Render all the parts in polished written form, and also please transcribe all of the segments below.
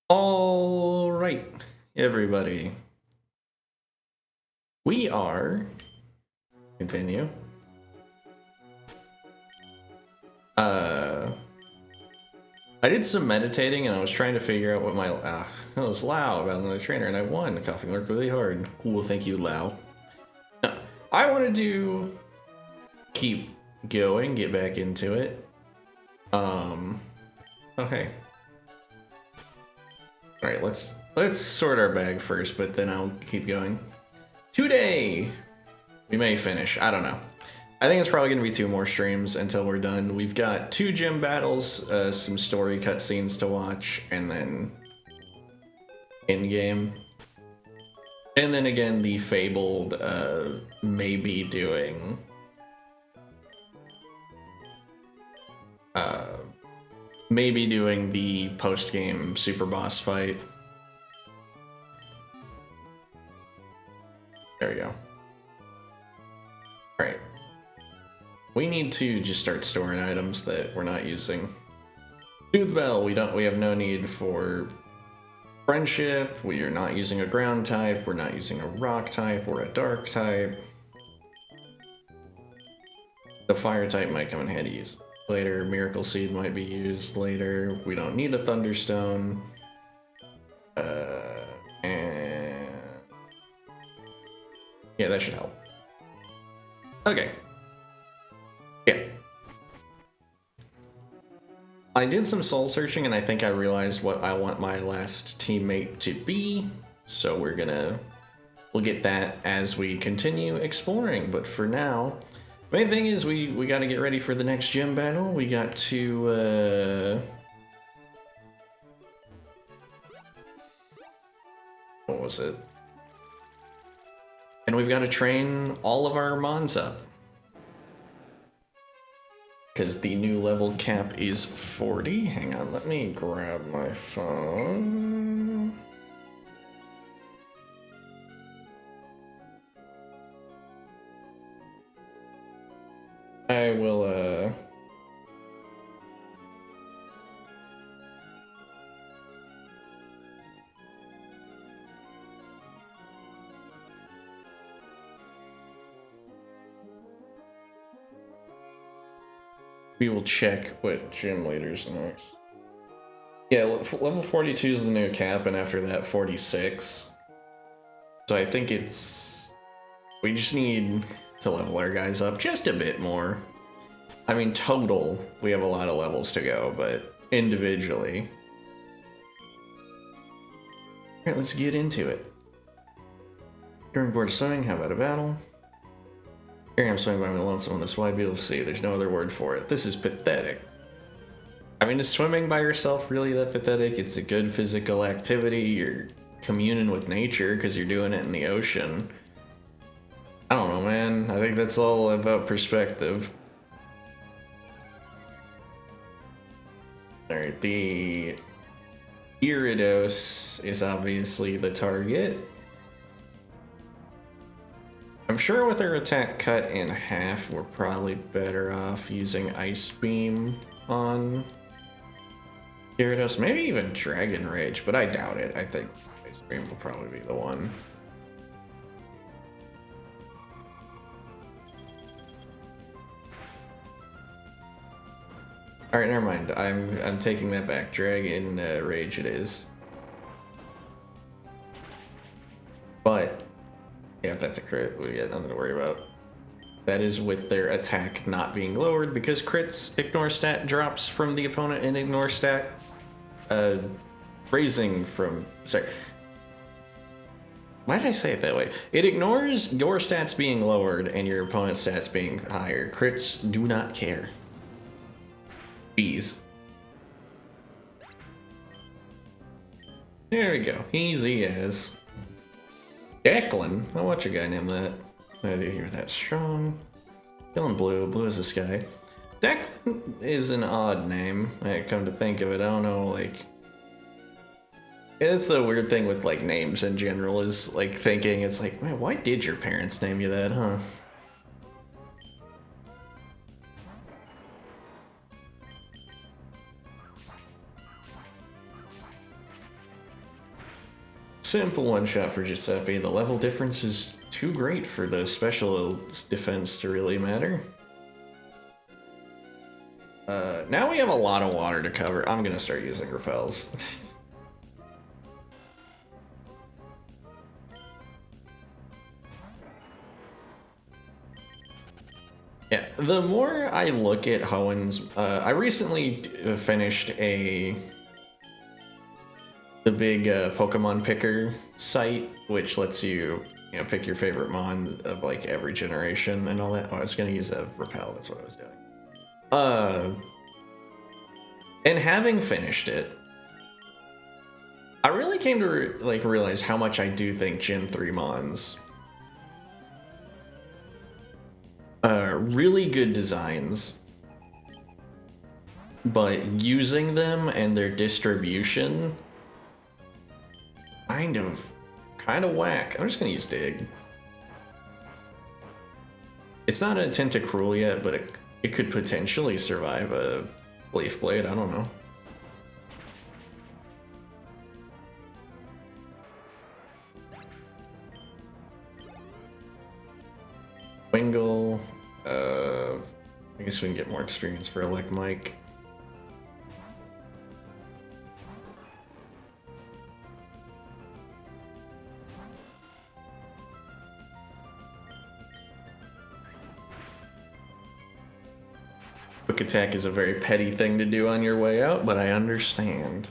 All right, everybody. We are continue. I did some meditating and I was trying to figure out what my it was Lao about another trainer and I won. The coughing worked really hard. Cool, thank you, Lao. No, I wanted to keep going, get back into it. Okay. All right, let's sort our bag first, but then I'll keep going. Today, we may finish. I don't know. I think it's probably going to be 2 more streams until we're done. We've got 2 gym battles, some story cutscenes to watch, and then in-game. And then again, the fabled maybe doing the post-game super boss fight. There we go. All right. We need to just start storing items that we're not using. Tooth Bell, we have no need for friendship. We are not using a ground type. We're not using a rock type or a dark type. The fire type might come in handy use later. Miracle Seed might be used later. We don't need a Thunderstone. And yeah, that should help. Okay. Yeah. I did some soul searching and I think I realized what I want my last teammate to be. So we'll get that as we continue exploring. But for now, main thing is we got to get ready for the next gym battle. We got to what was it? And we've got to train all of our Mons up. Because the new level cap is 40. Hang on, let me grab my phone. I will, we will check what gym leader's next. Yeah, level 42 is the new cap, and after that, 46. So I think we just need to level our guys up just a bit more. I mean, total, we have a lot of levels to go, but individually. Alright, let's get into it. During board swimming, how about a battle? Here I'm swimming by my lonesome on this wide beautiful sea. There's no other word for it. This is pathetic. I mean, is swimming by yourself really that pathetic? It's a good physical activity. You're communing with nature because you're doing it in the ocean. I don't know, man. I think that's all about perspective. Alright, the Gyarados is obviously the target. I'm sure with our attack cut in half, we're probably better off using Ice Beam on Gyarados. Maybe even Dragon Rage, but I doubt it. I think Ice Beam will probably be the one. Alright, never mind. I'm taking that back. Dragon Rage it is. But yeah, if that's a crit, we got nothing to worry about. That is with their attack not being lowered because crits ignore stat drops from the opponent and ignore stat raising from. Sorry. Why did I say it that way? It ignores your stats being lowered and your opponent's stats being higher. Crits do not care. Bees. There we go. Easy as. Declan? I'll watch a guy named that. I do hear that strong. Feeling blue. Blue is the sky. Declan is an odd name. I come to think of it. I don't know, like. It's the weird thing with like names in general is like thinking it's like, man, why did your parents name you that, huh? Simple one shot for Giuseppe. The level difference is too great for the special defense to really matter. Now we have a lot of water to cover. I'm gonna start using repels. Yeah, the more I look at Hoenn's, I recently finished the big Pokemon picker site, which lets you, pick your favorite mon of like every generation and all that. Oh, I was gonna use a repel. That's what I was doing. And having finished it, I really came to realize how much I do think Gen 3 mons really good designs, but using them and their distribution kind of whack. I'm just gonna use Dig. It's not a Tentacruel yet, but it could potentially survive a Leaf Blade. I don't know. Wingull. I guess we can get more experience for Elect Mike. Quick attack is a very petty thing to do on your way out, but I understand.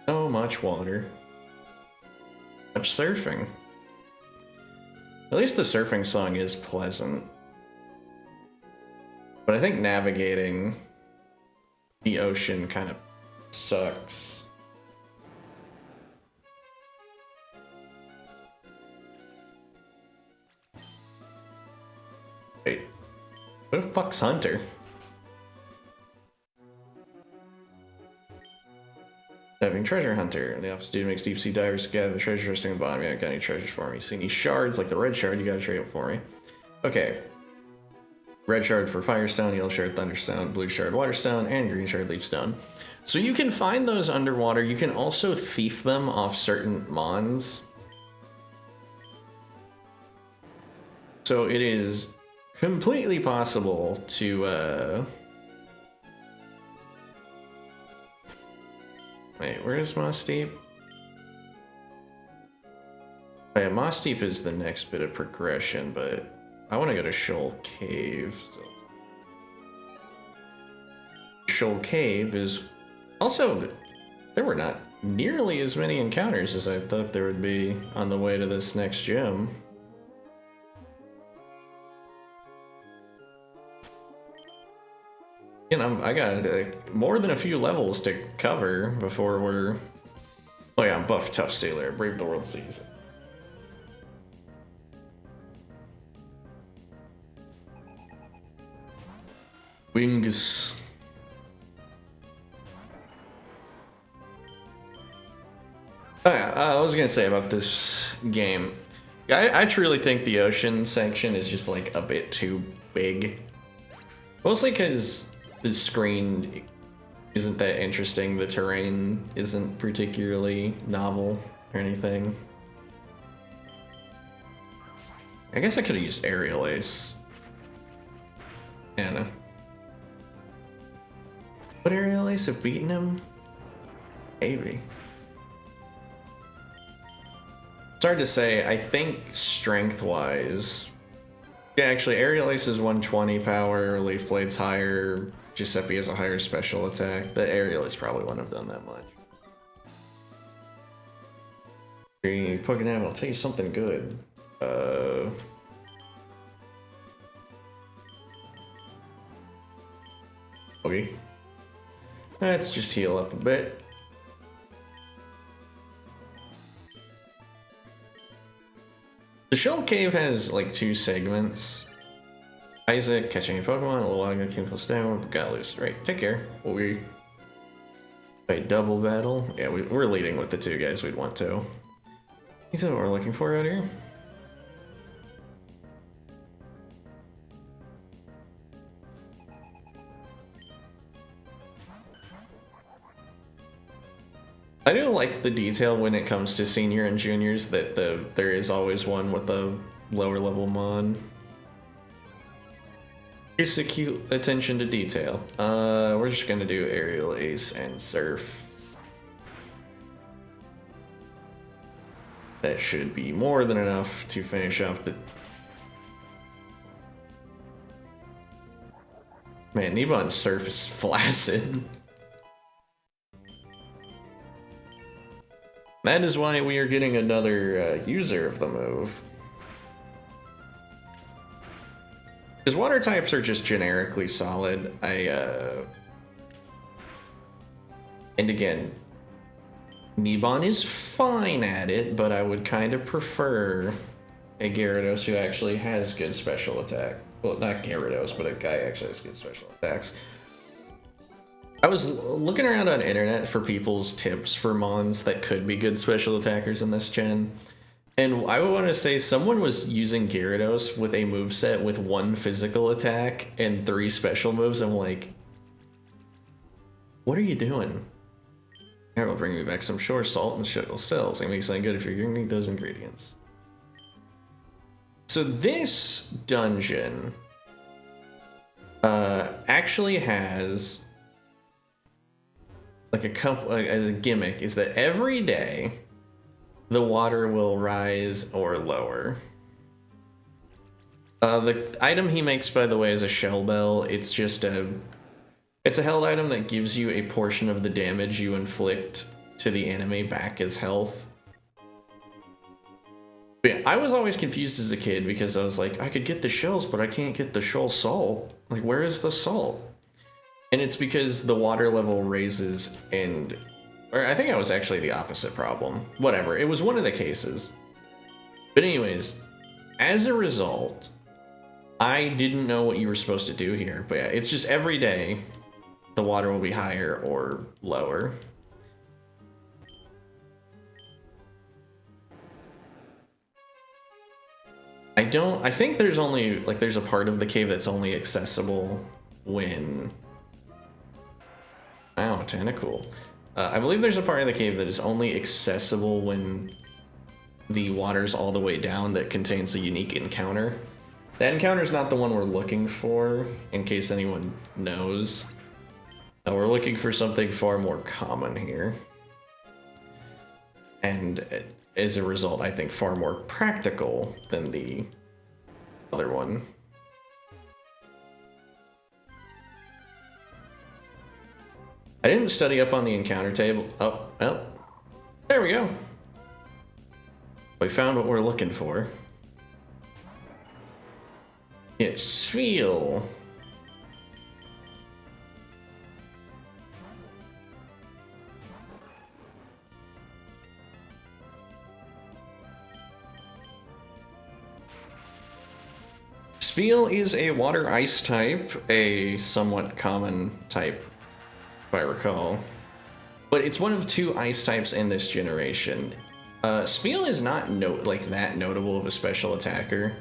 So much water. Much surfing. At least the surfing song is pleasant. But I think navigating the ocean kind of sucks. Wait, what the fuck's Hunter? Diving treasure hunter. The office dude makes deep sea divers gather the treasure resting at the bottom. You haven't got any treasures for me. See any shards like the red shard? You gotta trade it for me. Okay. Red shard for firestone, yellow shard thunderstone, blue shard waterstone, and green shard leafstone. So you can find those underwater. You can also thief them off certain mons. So it is completely possible to wait, where is Moss Deep? Oh yeah, Moss Deep is the next bit of progression, but I want to go to Shoal Cave. So. Shoal Cave is also, there were not nearly as many encounters as I thought there would be on the way to this next gym. You know, I got more than a few levels to cover before we're... Oh yeah, I'm buff, tough sailor, brave the world seas. Wings. Oh yeah, I was gonna say about this game. I truly think the ocean section is just like a bit too big. Mostly because the screen isn't that interesting, the terrain isn't particularly novel or anything. I guess I could have used Aerial Ace. I don't know. Would Aerial Ace have beaten him? Maybe. It's hard to say. I think strength-wise... Yeah, actually, Aerial Ace is 120 power, Leaf Blade's higher, Giuseppe has a higher special attack. The Aerial Ace probably wouldn't have done that much. Pokemon, I'll tell you something good. Okay. Let's just heal up a bit. The Shell Cave has like 2 segments. Isaac, catching a Pokemon, a little while ago, came close down, got loose. Right, take care. Will we fight double battle? Yeah, we're leading with the two guys we'd want to. You said what we're looking for out here? I do like the detail when it comes to senior and juniors that there is always one with a lower level mon. Here's a cute attention to detail. We're just gonna do Aerial, Ace, and Surf. That should be more than enough to finish off the... Man, Nebon's Surf is flaccid. That is why we are getting another user of the move. Because water types are just generically solid. And again, Nebon is fine at it, but I would kind of prefer a Gyarados who actually has good special attack. Well, not Gyarados, but a guy actually has good special attacks. I was looking around on internet for people's tips for mons that could be good special attackers in this gen. And I would want to say someone was using Gyarados with a moveset with 1 physical attack and 3 special moves. I'm like, what are you doing? Here, will bring me back some shore salt and sugar cells. It makes something good if you're getting those ingredients. So this dungeon actually has like as a gimmick is that every day the water will rise or lower. The item he makes, by the way, is a shell bell. It's just it's a held item that gives you a portion of the damage you inflict to the enemy back as health. But yeah, I was always confused as a kid because I was like, I could get the shells, but I can't get the shell salt. Like, where is the salt? And it's because the water level raises and... Or I think it was actually the opposite problem. Whatever, it was one of the cases. But anyways, as a result, I didn't know what you were supposed to do here. But yeah, it's just every day the water will be higher or lower. I think there's only, like, there's a part of the cave that's only accessible when... Wow, Tentacool. I believe there's a part of the cave that is only accessible when the water's all the way down that contains a unique encounter. That encounter's not the one we're looking for, in case anyone knows. No, we're looking for something far more common here. And as a result, I think far more practical than the other one. I didn't study up on the encounter table. Oh, well, there we go. We found what we're looking for. It's Spheal. Spheal is a water ice type, a somewhat common type, if I recall. But it's one of 2 ice types in this generation. Spheal is not that notable of a special attacker.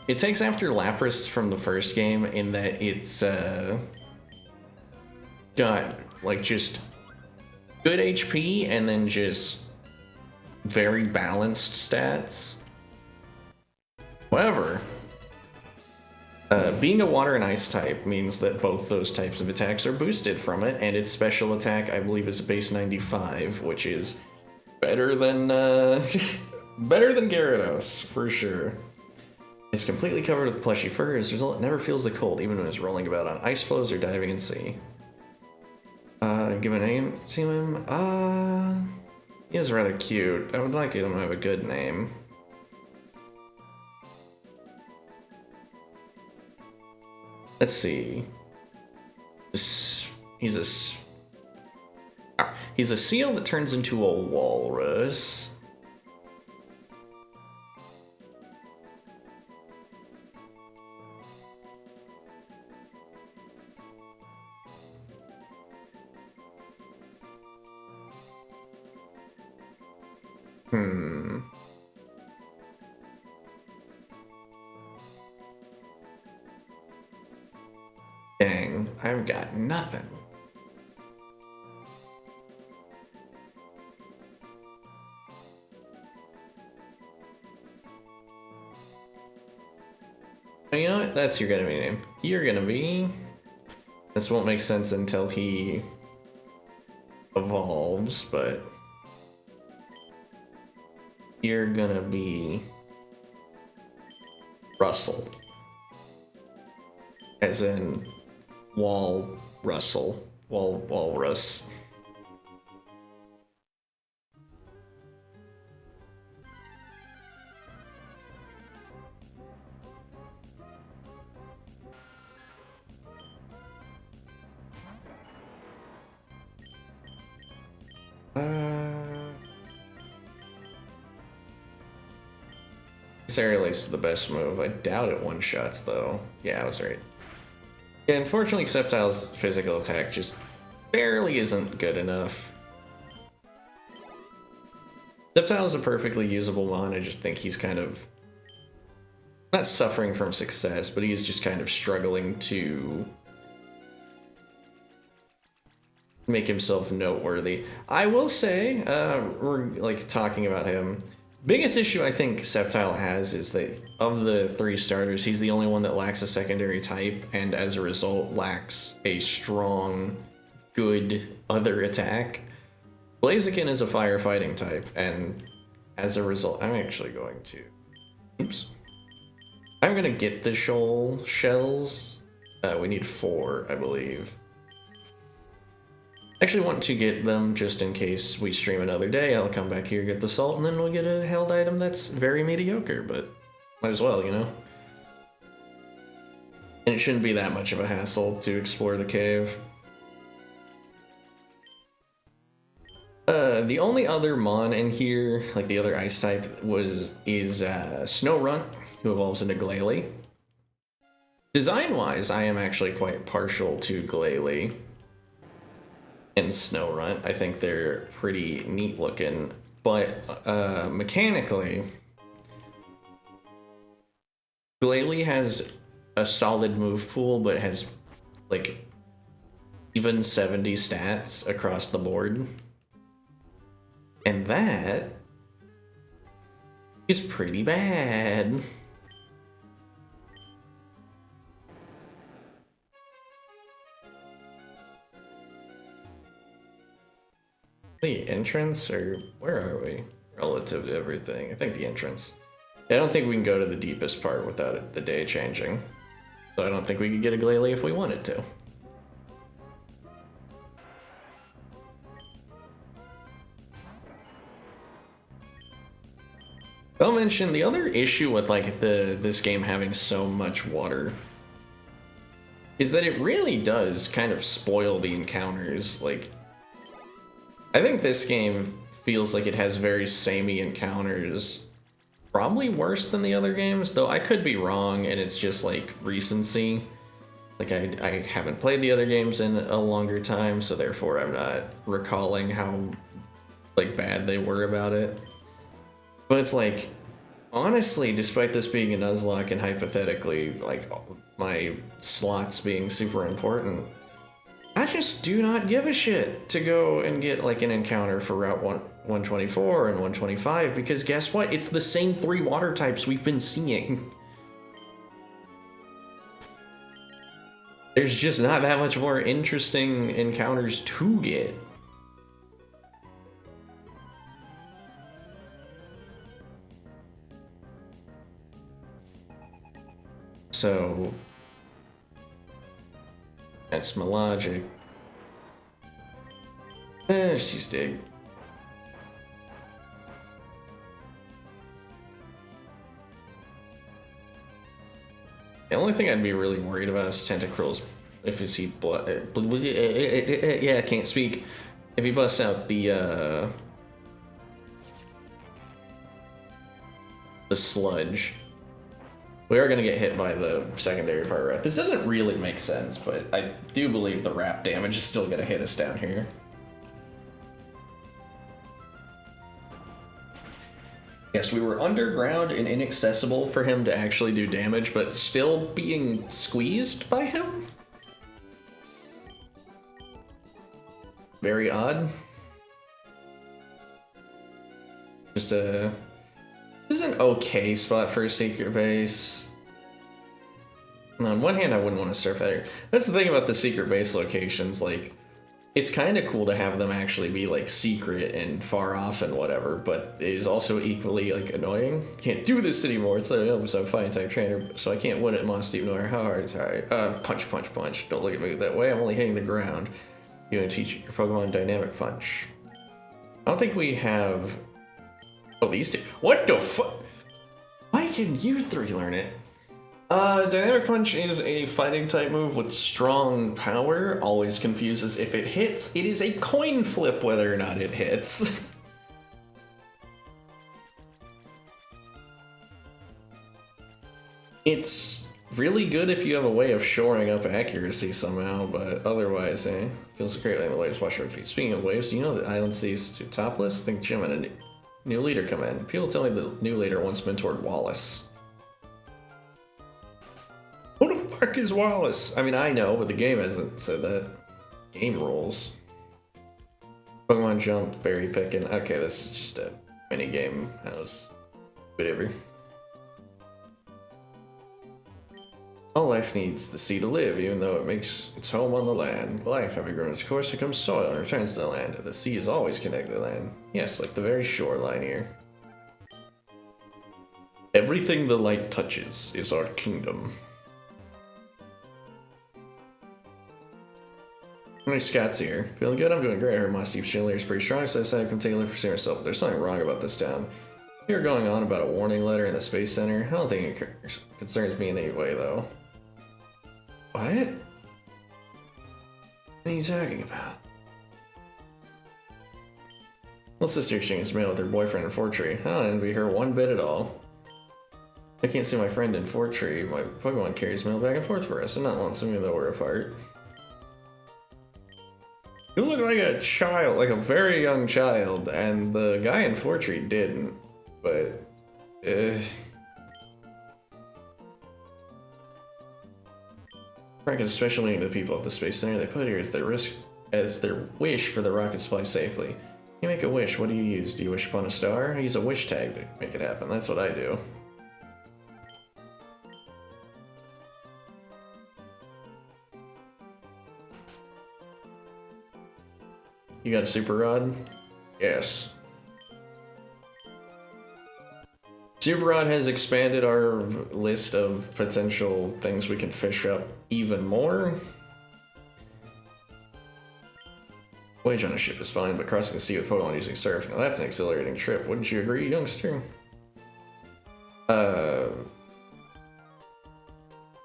It takes after Lapras from the first game in that it's got like just good HP and then just very balanced stats. However, being a water and ice type means that both those types of attacks are boosted from it, and its special attack, I believe, is a base 95, which is better than better than Gyarados, for sure. It's completely covered with plushy fur. As a result, it never feels the cold, even when it's rolling about on ice floes or diving in sea. Give a name to him? He is rather cute. I would like him to have a good name. Let's see. He's a seal that turns into a walrus. Hmm. Dang, I've got nothing. You know what? That's your gonna be name. You're gonna be... This won't make sense until he evolves, but... You're gonna be... Russell. As in... Walrus. Aerial Ace is the best move. I doubt it one-shots, though. Yeah, I was right. Yeah, unfortunately, Sceptile's physical attack just barely isn't good enough. Sceptile is a perfectly usable mon. I just think he's kind of... not suffering from success, but he's just kind of struggling to... make himself noteworthy. I will say, we're like talking about him. Biggest issue I think Sceptile has is that of the 3 starters, he's the only one that lacks a secondary type, and as a result lacks a strong, good other attack. Blaziken is a firefighting type, and as a result, I'm actually going to... Oops. I'm gonna get the shoal shells. We need 4, I believe. I actually want to get them just in case we stream another day. I'll come back here, get the salt, and then we'll get a held item that's very mediocre, but might as well, you know? And it shouldn't be that much of a hassle to explore the cave. The only other mon in here, like the other ice type, is Snorunt, who evolves into Glalie. Design-wise, I am actually quite partial to Glalie and Snorunt. I think they're pretty neat looking, but mechanically, Glalie has a solid move pool, but has like even 70 stats across the board, and that is pretty bad. The entrance, or where are we relative to everything? I think the entrance. I don't think we can go to the deepest part without the day changing, so I don't think we could get a Glalie if we wanted to. I'll mention the other issue with like this game having so much water is that it really does kind of spoil the encounters. Like, I think this game feels like it has very samey encounters, probably worse than the other games, though I could be wrong and it's just like recency. Like I haven't played the other games in a longer time, so therefore I'm not recalling how like bad they were about it. But it's like, honestly, despite this being a Nuzlocke and hypothetically like my slots being super important, I just do not give a shit to go and get like an encounter for Route 124 and 125, because guess what? It's the same 3 water types we've been seeing. There's just not that much more interesting encounters to get. So that's my logic. Just use dig. The only thing I'd be really worried about is Tentacruel's, if he yeah, I can't speak. If he busts out the sludge. We are going to get hit by the secondary part route. This doesn't really make sense, but I do believe the wrap damage is still going to hit us down here. Yes, we were underground and inaccessible for him to actually do damage, but still being squeezed by him? Very odd. Just a... This is an okay spot for a secret base. On one hand, I wouldn't want to surf out here. That's the thing about the secret base locations, like, it's kind of cool to have them actually be, like, secret and far off and whatever, but it is also equally, like, annoying. Can't do this anymore. It's like, oh, so I'm a fighting type trainer, so I can't win it, Monster, no matter how hard it's hard. Punch, punch, punch. Don't look at me that way. I'm only hitting the ground. You're gonna teach your Pokemon Dynamic Punch. I don't think we have... Oh, these two. What the fuck? Why can you three learn it? Dynamic Punch is a fighting type move with strong power. Always confuses if it hits. It is a coin flip whether or not it hits. It's really good if you have a way of shoring up accuracy somehow, but otherwise, feels great like the waves wash over feet. Speaking of waves, do you know that Island Seas to topless? I think Jim and a new leader come in. People tell me the new leader once mentored Wallace. Who the fuck is Wallace? I mean, I know, but the game hasn't said that. Game rules. Pokemon Jump, berry picking. Okay, this is just a mini game house. Whatever. All life needs the sea to live, even though it makes its home on the land. Life, having grown its course, becomes soil and returns to the land. The sea is always connected to land. Yes, like the very shoreline here. Everything the light touches is our kingdom. How many Scots here? Feeling good? I'm doing great. I heard my Steve Schindler is pretty strong, so I decided to come take a look for seeing myself. There's something wrong about this town. You're going on about a warning letter in the Space Center. I don't think it concerns me in any way, though. What? What are you talking about? Well, sister exchanged mail with her boyfriend in Fortree. I don't envy her one bit at all. I can't see my friend in Fortree. My Pokemon carries mail back and forth for us. I'm not lonesome even though we're apart. You look like a child, like a very young child, and the guy in Fortree didn't, but... Frank is especially meaning to the people at the Space Center. They put here as their wish for the rockets to fly safely. You make a wish, what do you use? Do you wish upon a star? I use a wish tag to make it happen. That's what I do. You got a super rod? Yes. Super rod has expanded our list of potential things we can fish up even more. Voyage on a ship is fine, but crossing the sea with Pokemon using surf, now that's an exhilarating trip. Wouldn't you agree, youngster? Yeah,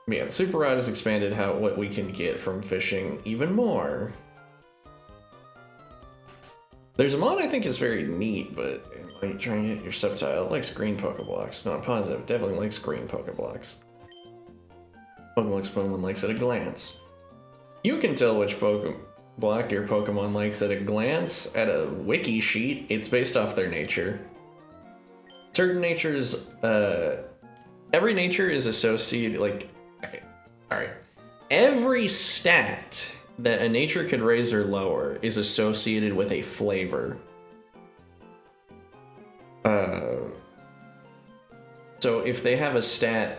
the super rod has expanded what we can get from fishing even more. There's a mod I think is very neat, but like trying to get your subtile. It likes green Pokeblocks. Not positive, it definitely likes green Pokeblocks. Pokemon likes at a glance. You can tell which Pokeblock your Pokemon likes at a glance at a wiki sheet. It's based off their nature. Certain natures, every nature is associated, like, okay, alright. Every stat that a nature could raise or lower is associated with a flavor. So if they have a stat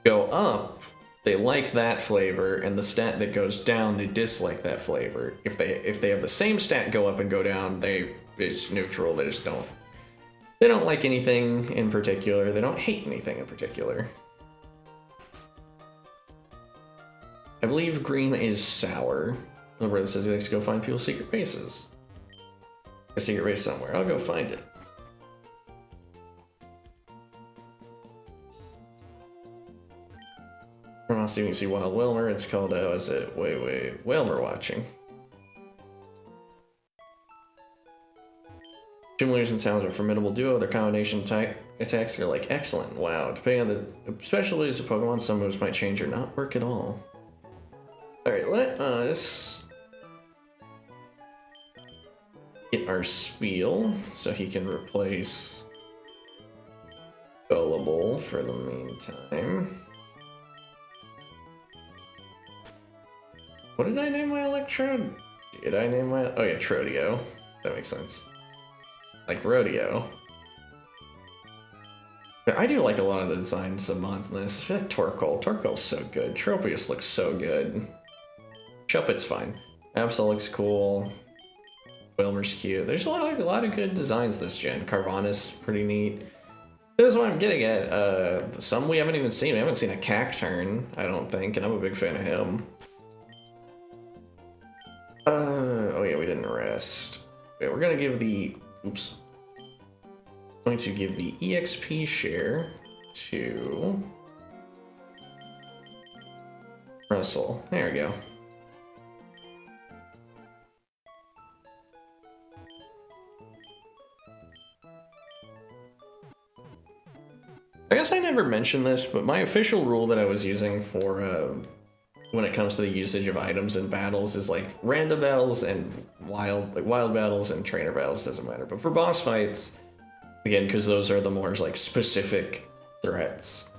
go up, they like that flavor, and the stat that goes down, they dislike that flavor. If they have the same stat go up and go down, it's neutral. They just don't like anything in particular. They don't hate anything in particular. I believe green is sour. The brother says he likes to go find people's secret bases. A secret base somewhere. I'll go find it. From also you can see Wild Wilmer. It's called is it Wilmer watching. Gym leaders and sounds are a formidable duo. Their combination attacks are like excellent. Wow. Depending on the special abilities of Pokemon, some moves might change or not work at all. Alright, let us get our spiel so he can replace Gullible for the meantime. What did I name my Electrode? Did I name my... Oh yeah, Trodeo. That makes sense. Like Rodeo. But I do like a lot of the designs of mods in this. I feel like Torkoal. Torkoal's so good. Tropius looks so good. Chuppet's fine. Absol looks cool. Wilmer's cute. There's a lot of good designs this gen. Carvanus, pretty neat. This is what I'm getting at. Some we haven't even seen. We haven't seen a Cacturn, I don't think, and I'm a big fan of him. Oh yeah, we didn't rest. Okay, we're gonna give the... Oops. Going to give the EXP share to... Russell. There we go. I guess I never mentioned this, but my official rule that I was using for when it comes to the usage of items in battles is like random battles and wild battles and trainer battles, doesn't matter. But for boss fights, again, because those are the more like specific threats,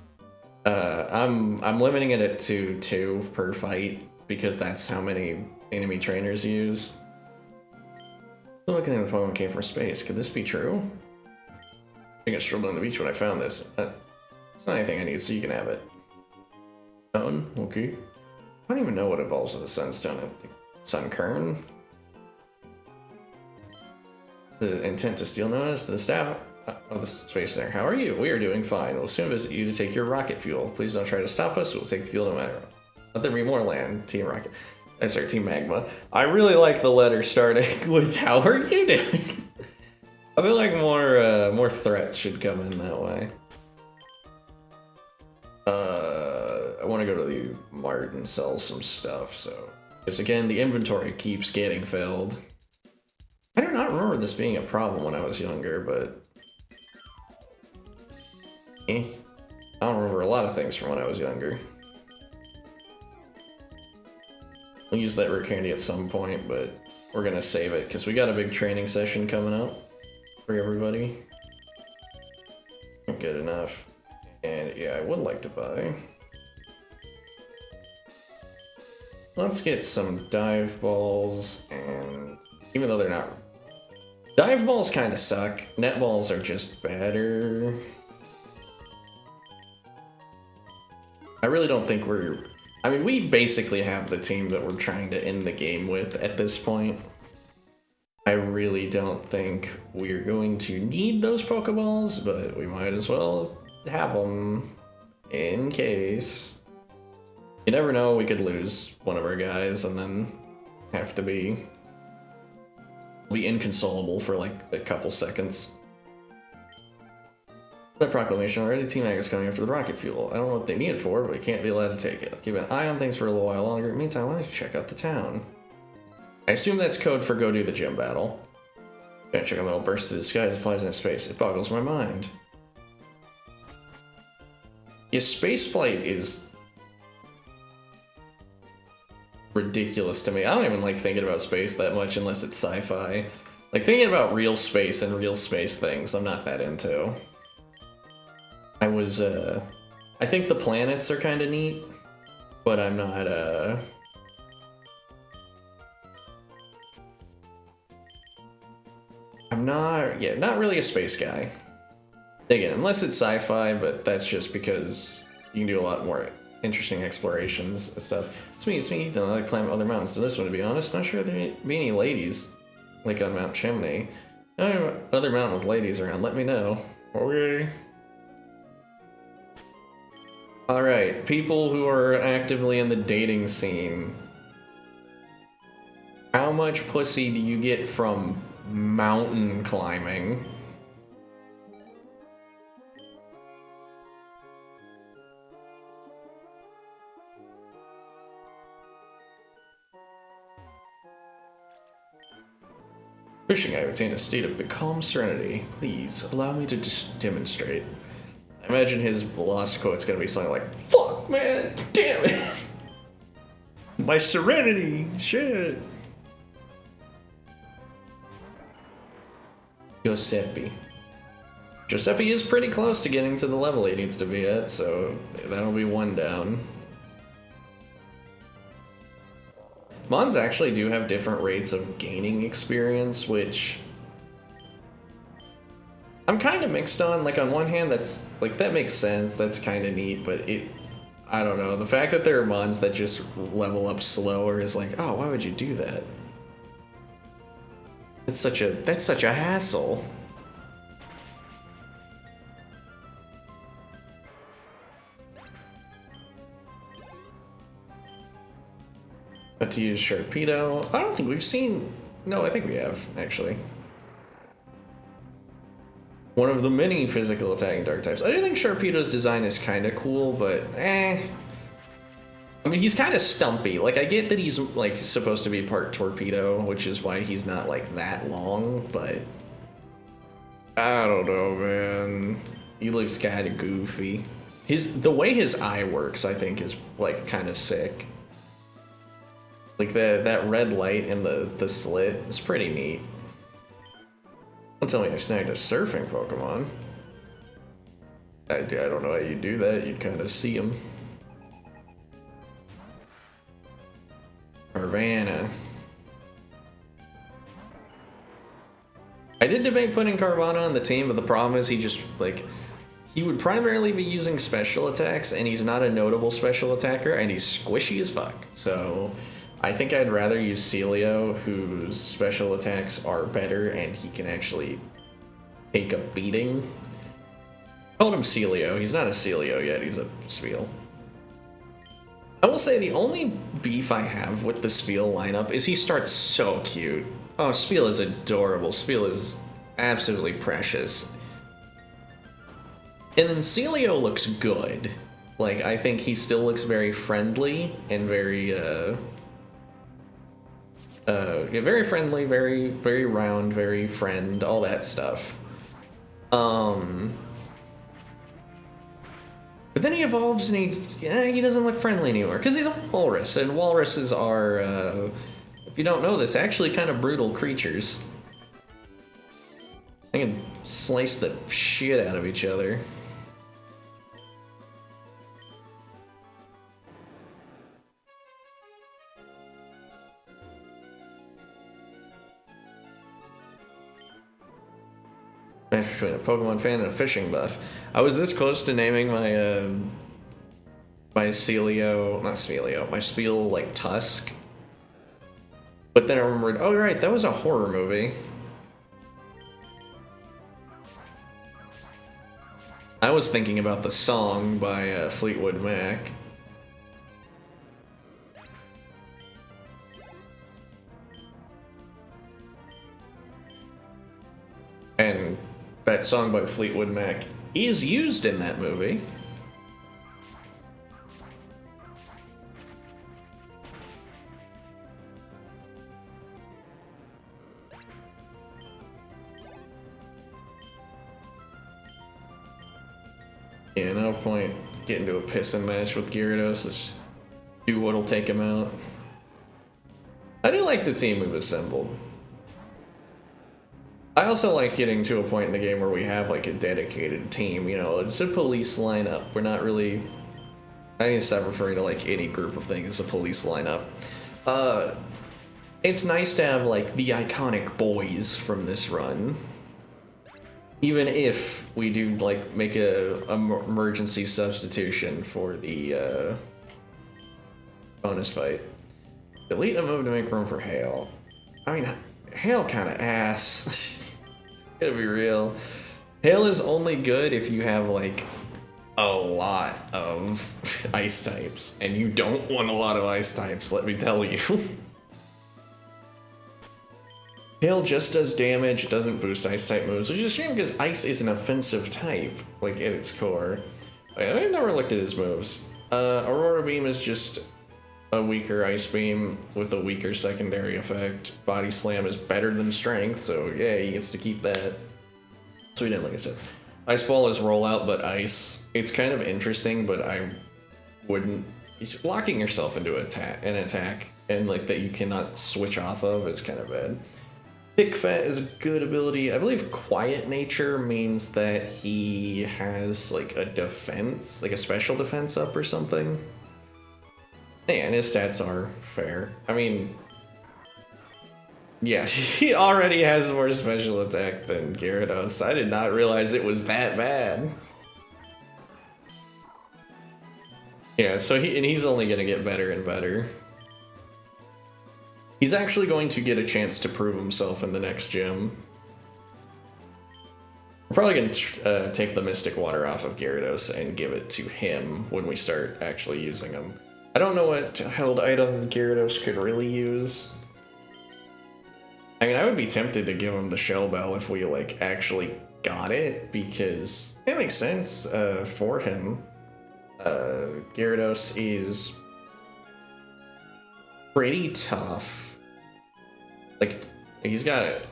I'm limiting it to 2 per fight because that's how many enemy trainers use. Still looking at the Pokemon came from space. Could this be true? I think I strolled on the beach when I found this. It's not anything I need, so you can have it. Stone, okay. I don't even know what evolves with the Sunstone. Sunkern. The intent to steal notice to the staff of the space center. How are you? We are doing fine. We'll soon visit you to take your rocket fuel. Please don't try to stop us. We'll take the fuel no matter what. Let there be more land. Team Rocket. I'm sorry, Team Magma. I really like the letter starting with "How are you doing?" I feel like more threats should come in that way. I want to go to the mart and sell some stuff, so... Because again, the inventory keeps getting filled. I do not remember this being a problem when I was younger, but... I don't remember a lot of things from when I was younger. We'll use that rare candy at some point, but we're gonna save it, because we got a big training session coming up for everybody. Good enough. And yeah, I would like to buy. Let's get some dive balls, and even though they're not... Dive balls kind of suck. Net balls are just better. I really don't think we're... I mean, we basically have the team that we're trying to end the game with at this point. I really don't think we're going to need those Pokeballs, but we might as well have them in case. You never know, we could lose one of our guys and then have to be inconsolable for like a couple seconds. That proclamation already, Team Mag is coming after the rocket fuel. I don't know what they need it for, but we can't be allowed to take it. I'll keep an eye on things for a little while longer. Meantime, why don't you check out the town? I assume that's code for go do the gym battle. Gonna check out a little burst through the skies and flies into space. It boggles my mind. Yeah, spaceflight is ridiculous to me. I don't even like thinking about space that much unless it's sci-fi. Like thinking about real space and real space things, I'm not that into. I think the planets are kind of neat, but I'm not, not really a space guy. Again, unless it's sci-fi, but that's just because you can do a lot more interesting explorations and stuff. It's me, Ethan. I like to climb other mountains to this one, to be honest. Not sure there'd be any ladies, like on Mount Chimney. Another mountain with ladies around, let me know. Okay. Alright, people who are actively in the dating scene. How much pussy do you get from mountain climbing? Wishing I obtained a state of calm serenity. Please, allow me to demonstrate. I imagine his last quote's gonna be something like, "Fuck, man, damn it! My serenity, shit!" Giuseppe. Giuseppe is pretty close to getting to the level he needs to be at, so that'll be one down. Mons actually do have different rates of gaining experience, which I'm kind of mixed on. Like, on one hand, that's, like, that makes sense, that's kind of neat, but I don't know. The fact that there are Mons that just level up slower is like, oh, why would you do that? That's such a hassle. But to use Sharpedo, I don't think we've seen... No, I think we have, actually. One of the many physical attacking dark types. I do think Sharpedo's design is kind of cool, but I mean, he's kind of stumpy. Like, I get that he's, like, supposed to be part torpedo, which is why he's not, like, that long, but... I don't know, man. He looks kind of goofy. The way his eye works, I think, is, like, kind of sick. Like, that red light in the slit is pretty neat. Don't tell me I snagged a surfing Pokemon. I don't know how you do that. You kind of see him. Carvanha. I did debate putting Carvanha on the team, but the problem is he just, like... He would primarily be using special attacks, and he's not a notable special attacker, and he's squishy as fuck. So... I think I'd rather use Celio, whose special attacks are better and he can actually take a beating. I called him Celio. He's not a Celio yet, he's a Spheal. I will say the only beef I have with the Spheal lineup is he starts so cute. Oh, Spheal is adorable. Spheal is absolutely precious. And then Celio looks good. Like, I think he still looks very friendly and very, very friendly, very round, very friend, all that stuff. But then he evolves and he doesn't look friendly anymore because he's a walrus, and walruses are, if you don't know this, actually kind of brutal creatures. They can slice the shit out of each other. Match between a Pokemon fan and a fishing buff. I was this close to naming my my Celio, not Celio, my Spheal, like, Tusk. But then I remembered, oh right, that was a horror movie. I was thinking about the song by Fleetwood Mac. And that song by Fleetwood Mac is used in that movie. Yeah, no point getting to a pissing match with Gyarados. Let's do what'll take him out. I do like the team we've assembled. I also like getting to a point in the game where we have, like, a dedicated team, you know, it's a police lineup. We're not really... I need to stop referring to, like, any group of things as a police lineup. It's nice to have, like, the iconic boys from this run. Even if we do, like, make a emergency substitution for the bonus fight. Delete a move to make room for Hail. I mean, Hail kind of ass. Gotta be real. Hail is only good if you have, like, a lot of ice types. And you don't want a lot of ice types, let me tell you. Hail just does damage, it doesn't boost ice type moves, which is a shame because ice is an offensive type, like, at its core. I've never looked at his moves. Aurora Beam is just a weaker Ice Beam with a weaker secondary effect. Body Slam is better than Strength, so yeah, he gets to keep that. So we didn't, like I said. Ice Ball is rollout, but ice. It's kind of interesting, but I wouldn't... Locking yourself into an attack, and, like, that you cannot switch off of is kind of bad. Thick Fat is a good ability. I believe Quiet Nature means that he has like a defense, like a special defense up or something. Yeah, and his stats are fair. I mean, yeah, he already has more special attack than Gyarados. I did not realize it was that bad. Yeah, so he's only gonna get better and better. He's actually going to get a chance to prove himself in the next gym. We're probably going to take the Mystic Water off of Gyarados and give it to him when we start actually using him. I don't know what held item Gyarados could really use. I mean, I would be tempted to give him the Shell Bell if we, like, actually got it, because it makes sense for him. Gyarados is pretty tough. Like, he's got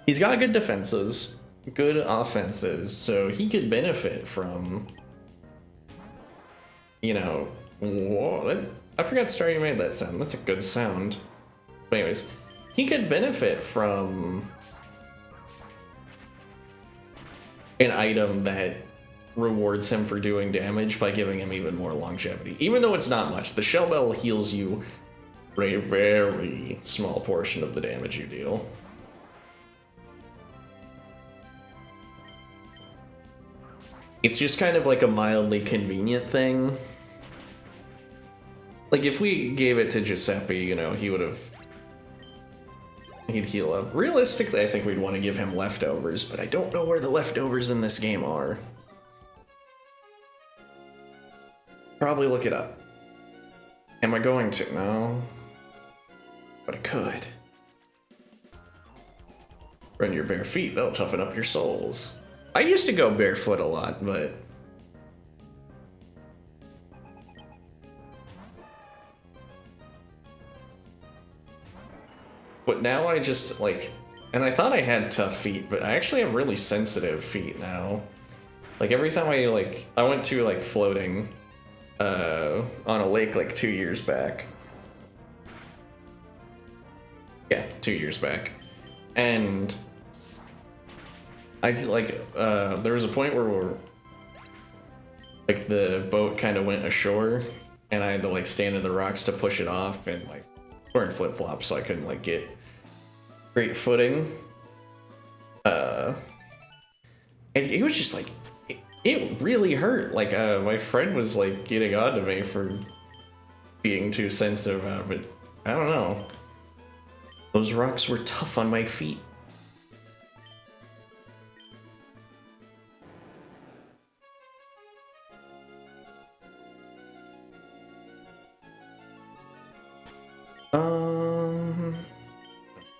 good defenses, good offenses, so he could benefit from, you know, whoa, I forgot Staryu made that sound. That's a good sound. But anyways, he could benefit from an item that rewards him for doing damage by giving him even more longevity. Even though it's not much, the Shell Bell heals you for a very small portion of the damage you deal. It's just kind of like a mildly convenient thing. Like, if we gave it to Giuseppe, you know, he'd heal up. Realistically, I think we'd want to give him leftovers, but I don't know where the leftovers in this game are. Probably look it up. Am I going to? No. But I could. Run your bare feet, that'll toughen up your souls. I used to go barefoot a lot, but... But now I just, like... And I thought I had tough feet, but I actually have really sensitive feet now. Like, every time I went to, like, floating on a lake, like, 2 years back. Yeah, 2 years back. And I, like, there was a point where like, the boat kind of went ashore, and I had to, like, stand in the rocks to push it off, and, like, wearing flip-flops, so I couldn't, like, get great footing. And it was just, like, it really hurt. Like, my friend was, like, getting on to me for being too sensitive about it, but I don't know. Those rocks were tough on my feet.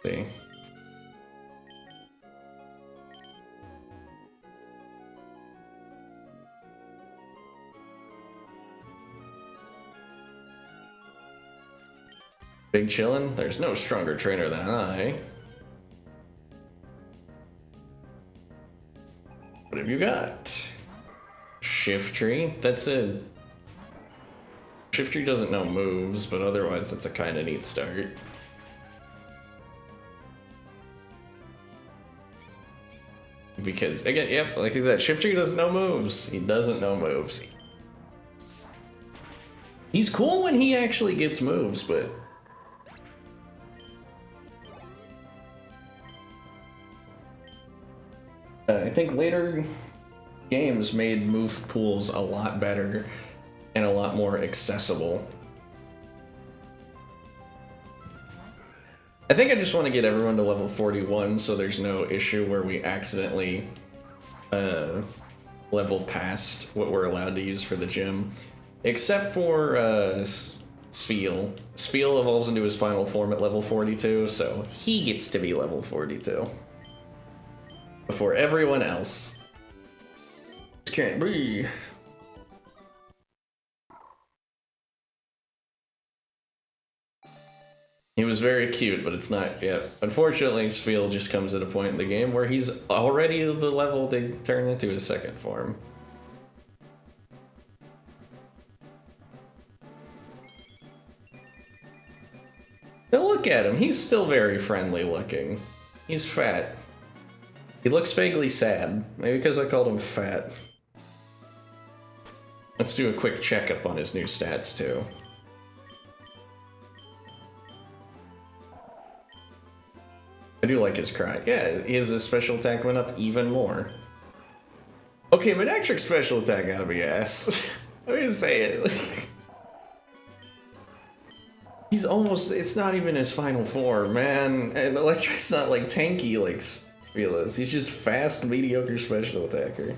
Let's see. Big chillin'? There's no stronger trainer than I. What have you got? Shiftry? That's a... Shiftry doesn't know moves, but otherwise that's a kind of neat start. Because, again, yep, like that, Shiftry doesn't know moves. He doesn't know moves. He's cool when he actually gets moves, but... I think later games made move pools a lot better and a lot more accessible. I think I just want to get everyone to level 41 so there's no issue where we accidentally level past what we're allowed to use for the gym. Except for Spheal. Spheal evolves into his final form at level 42, so he gets to be level 42. Before everyone else. Can't breathe. He was very cute, but it's not yet. Unfortunately, Spheal just comes at a point in the game where he's already the level to turn into his second form. Now look at him, he's still very friendly looking. He's fat. He looks vaguely sad. Maybe because I called him fat. Let's do a quick checkup on his new stats too. I do like his cry. Yeah, his special attack went up even more. Okay, Manectric's special attack gotta be ass. Let me say it. He's almost, it's not even his final form, man. And Electric's not like tanky like Sphelas. He's just fast, mediocre special attacker.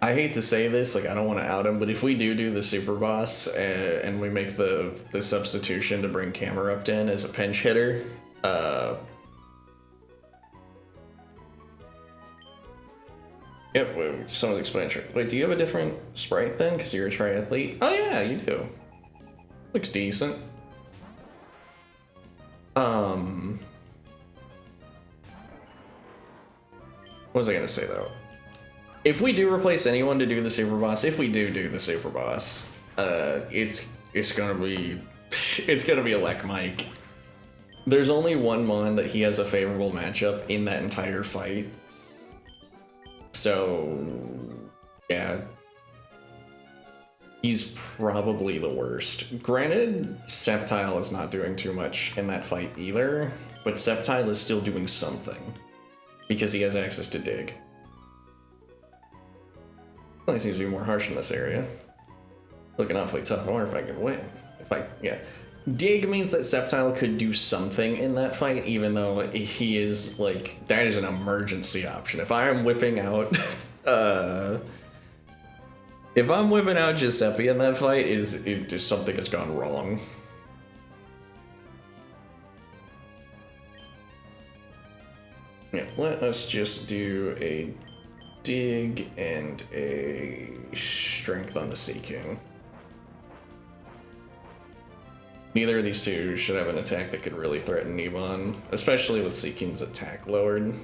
I hate to say this, like I don't want to out him, but if we do the super boss and we make the substitution to bring Camerupt in as a pinch hitter, yep, someone's expansion. Wait, do you have a different sprite then? Because you're a triathlete? Oh yeah, you do. Looks decent. What was I gonna say though? If we do replace anyone to do the super boss, if we do the super boss, it's gonna be Elec Mike. There's only one Mon that he has a favorable matchup in that entire fight. So yeah, he's probably the worst. Granted, Sceptile is not doing too much in that fight either, but Sceptile is still doing something because he has access to Dig. He seems to be more harsh in this area. Looking awfully tough. I wonder if I can win. Yeah. Dig means that Sceptile could do something in that fight, even though he is, like, that is an emergency option. If I am whipping out, if I'm whipping out Giuseppe in that fight, just something has gone wrong. Yeah, let us just do a Dig and a strength on the Sea King. Neither of these two should have an attack that could really threaten Nibon, especially with Sea King's attack lowered.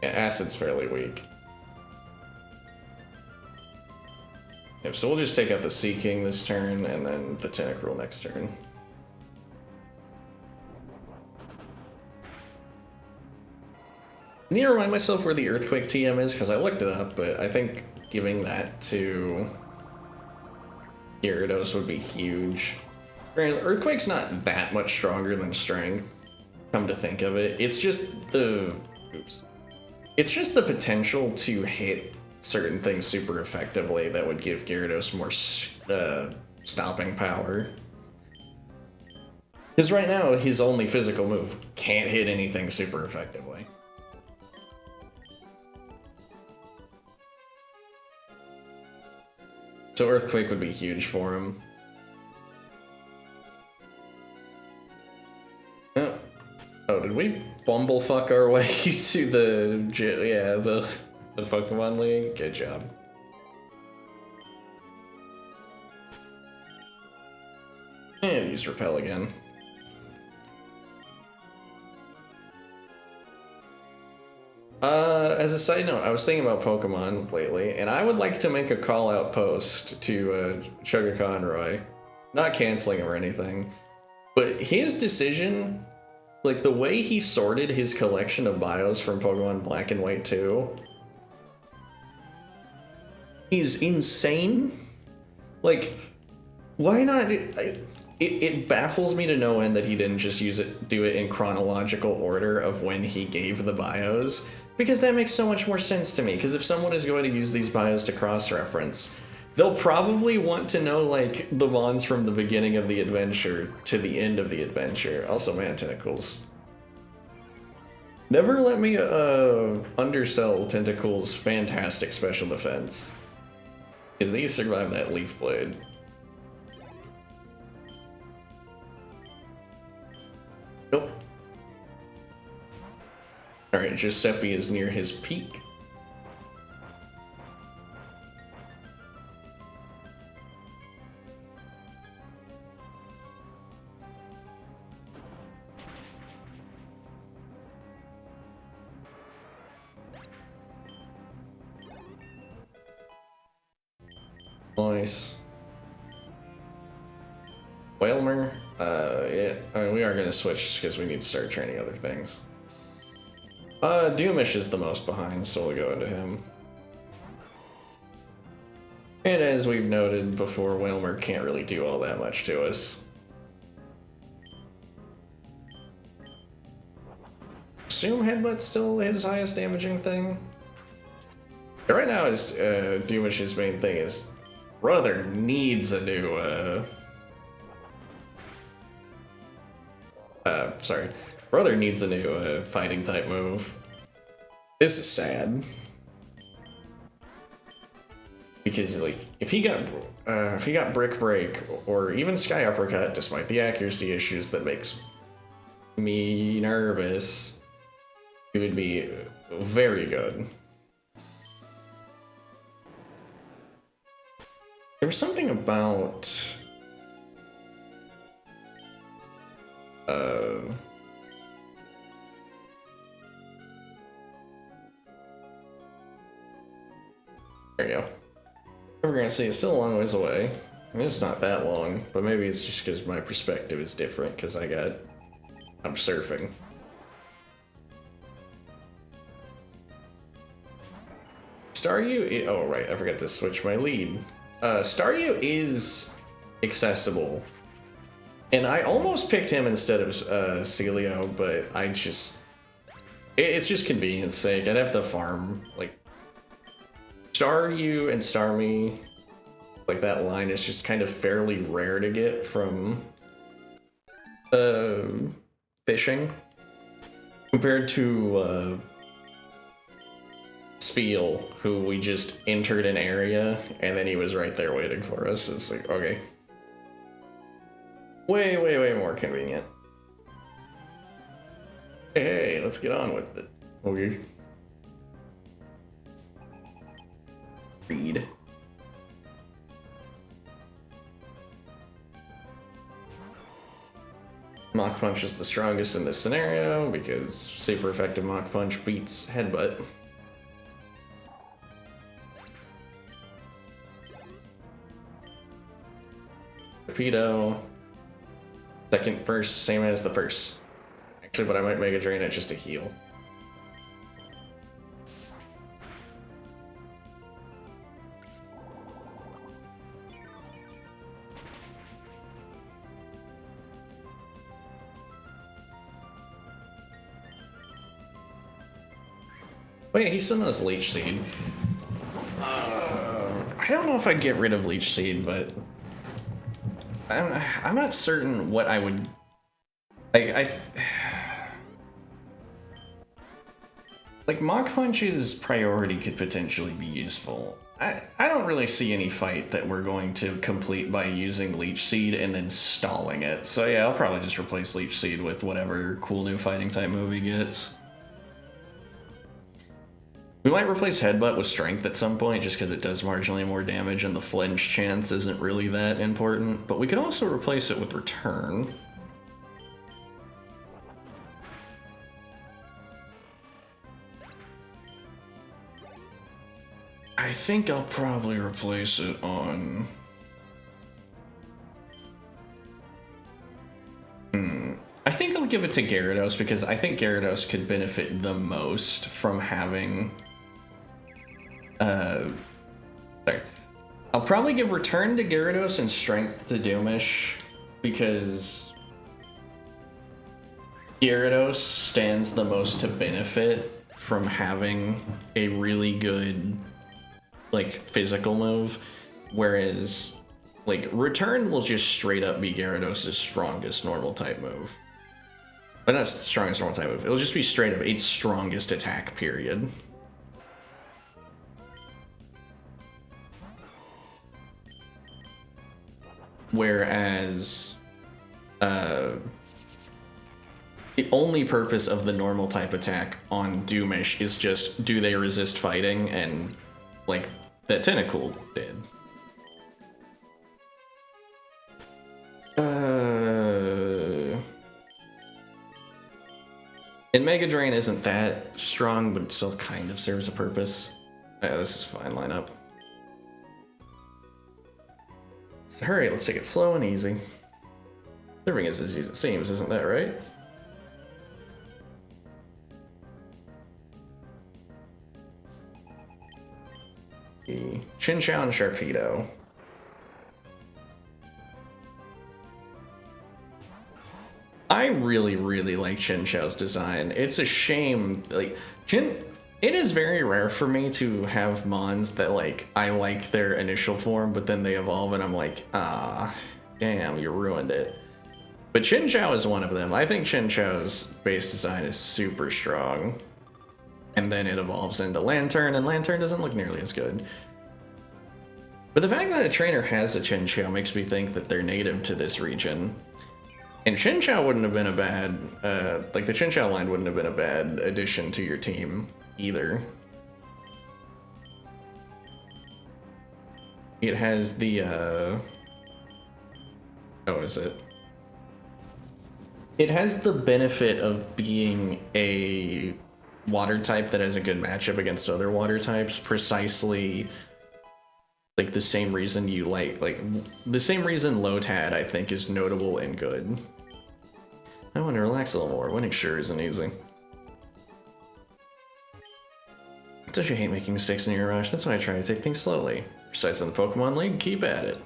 Yeah, Acid's fairly weak. Yep, so we'll just take out the Sea King this turn and then the Tentacruel next turn. I need to remind myself where the Earthquake TM is, because I looked it up, but I think giving that to Gyarados would be huge. Granted, Earthquake's not that much stronger than Strength, come to think of it. It's just the... Oops. It's just the potential to hit certain things super effectively that would give Gyarados more stopping power. Because right now, his only physical move can't hit anything super effectively. So Earthquake would be huge for him. Oh, did we bumblefuck our way to the Pokemon League? Good job. And use Repel again. As a side note, I was thinking about Pokemon lately, and I would like to make a call-out post to Sugar Conroy. Not canceling him or anything, but his decision, like the way he sorted his collection of bios from Pokemon Black and White 2, is insane. Like, why not? It baffles me to no end that he didn't just do it in chronological order of when he gave the bios, because that makes so much more sense to me. Because if someone is going to use these bios to cross-reference, they'll probably want to know, like, the mons from the beginning of the adventure to the end of the adventure. Also, man, Tentacles. Never let me undersell Tentacles' fantastic special defense, because he survived that Leaf Blade. Nope. Alright, Giuseppe is near his peak. Nice. Whalmer? Yeah, I mean, we are going to switch because we need to start training other things. Doomish is the most behind, so we'll go into him. And as we've noted before, Whalmer can't really do all that much to us. Assume Headbutt's still his highest damaging thing? Right now, his Doomish's main thing is brother needs a new brother needs a new fighting type move. This is sad. Because like if he got Brick Break or even Sky Uppercut, despite the accuracy issues that makes me nervous, it would be very good. There was something about there you go. We're gonna see it's still a long ways away. I mean, it's not that long, but maybe it's just because my perspective is different because I'm surfing. Staryu, oh right, I forgot to switch my lead. Staryu is accessible. And I almost picked him instead of Celio, but it's just convenience sake. I'd have to farm, like, Staryu and Starmie, like that line is just kind of fairly rare to get from fishing. Compared to Spiel, who we just entered an area and then he was right there waiting for us. It's like, okay. Way more convenient. Hey, let's get on with it. Okay. Read. Mach Punch is the strongest in this scenario because super effective Mach Punch beats Headbutt. Torpedo. Second first, same as the first. Actually, but I might Mega Drain it just to heal. Wait, he still knows Leech Seed. I don't know if I'd get rid of Leech Seed, but I'm not certain what I would. Like Mach Punch's priority could potentially be useful. I don't really see any fight that we're going to complete by using Leech Seed and then stalling it. So yeah, I'll probably just replace Leech Seed with whatever cool new fighting type move he gets. We might replace Headbutt with Strength at some point just because it does marginally more damage and the flinch chance isn't really that important. But we could also replace it with Return. I think I'll probably replace it on... I think I'll give it to Gyarados because I think Gyarados could benefit the most from having... sorry. I'll probably give Return to Gyarados and Strength to Doomish because Gyarados stands the most to benefit from having a really good, like, physical move, whereas, like, Return will just straight up be Gyarados' strongest normal type move. But not strongest normal type move, it'll just be straight up its strongest attack, period. Whereas, the only purpose of the normal type attack on Doomish is just, do they resist fighting? And, like, that Tentacool did. And Mega Drain isn't that strong, but it still kind of serves a purpose. This is fine lineup. So hurry, let's take it slow and easy. Serving is as easy as it seems, isn't that right? Chin Chow and Sharpedo. I really, really like Chin Chow's design. It's a shame, like, it is very rare for me to have Mons that, like, I like their initial form, but then they evolve and I'm like, ah, damn, you ruined it. But Chin Chow is one of them. I think Chin Chow's base design is super strong. And then it evolves into Lantern, and Lantern doesn't look nearly as good. But the fact that a trainer has a Chin Chow makes me think that they're native to this region. And Chin Chow wouldn't have been a bad, like the Chin Chow line wouldn't have been a bad addition to your team either. It has the, oh, is it? It has the benefit of being a water type that has a good matchup against other water types, precisely like the same reason you like the same reason Lotad, I think, is notable and good. I want to relax a little more. Winning sure isn't easy. Don't you hate making mistakes in your rush? That's why I try to take things slowly. Besides in the Pokemon League, keep at it.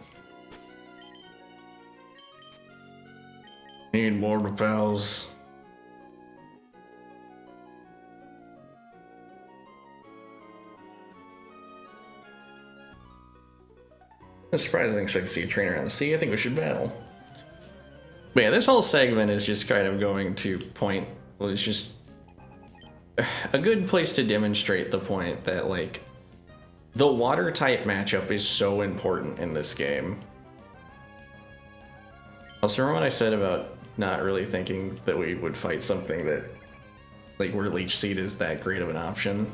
Need more repels. I'm surprised I didn't expect to see a trainer on the sea. I think we should battle. But yeah, this whole segment is just kind of going to point, well, it's just a good place to demonstrate the point that, like, the water type matchup is so important in this game. Also, remember what I said about not really thinking that we would fight something that, like, where Leech Seed is that great of an option?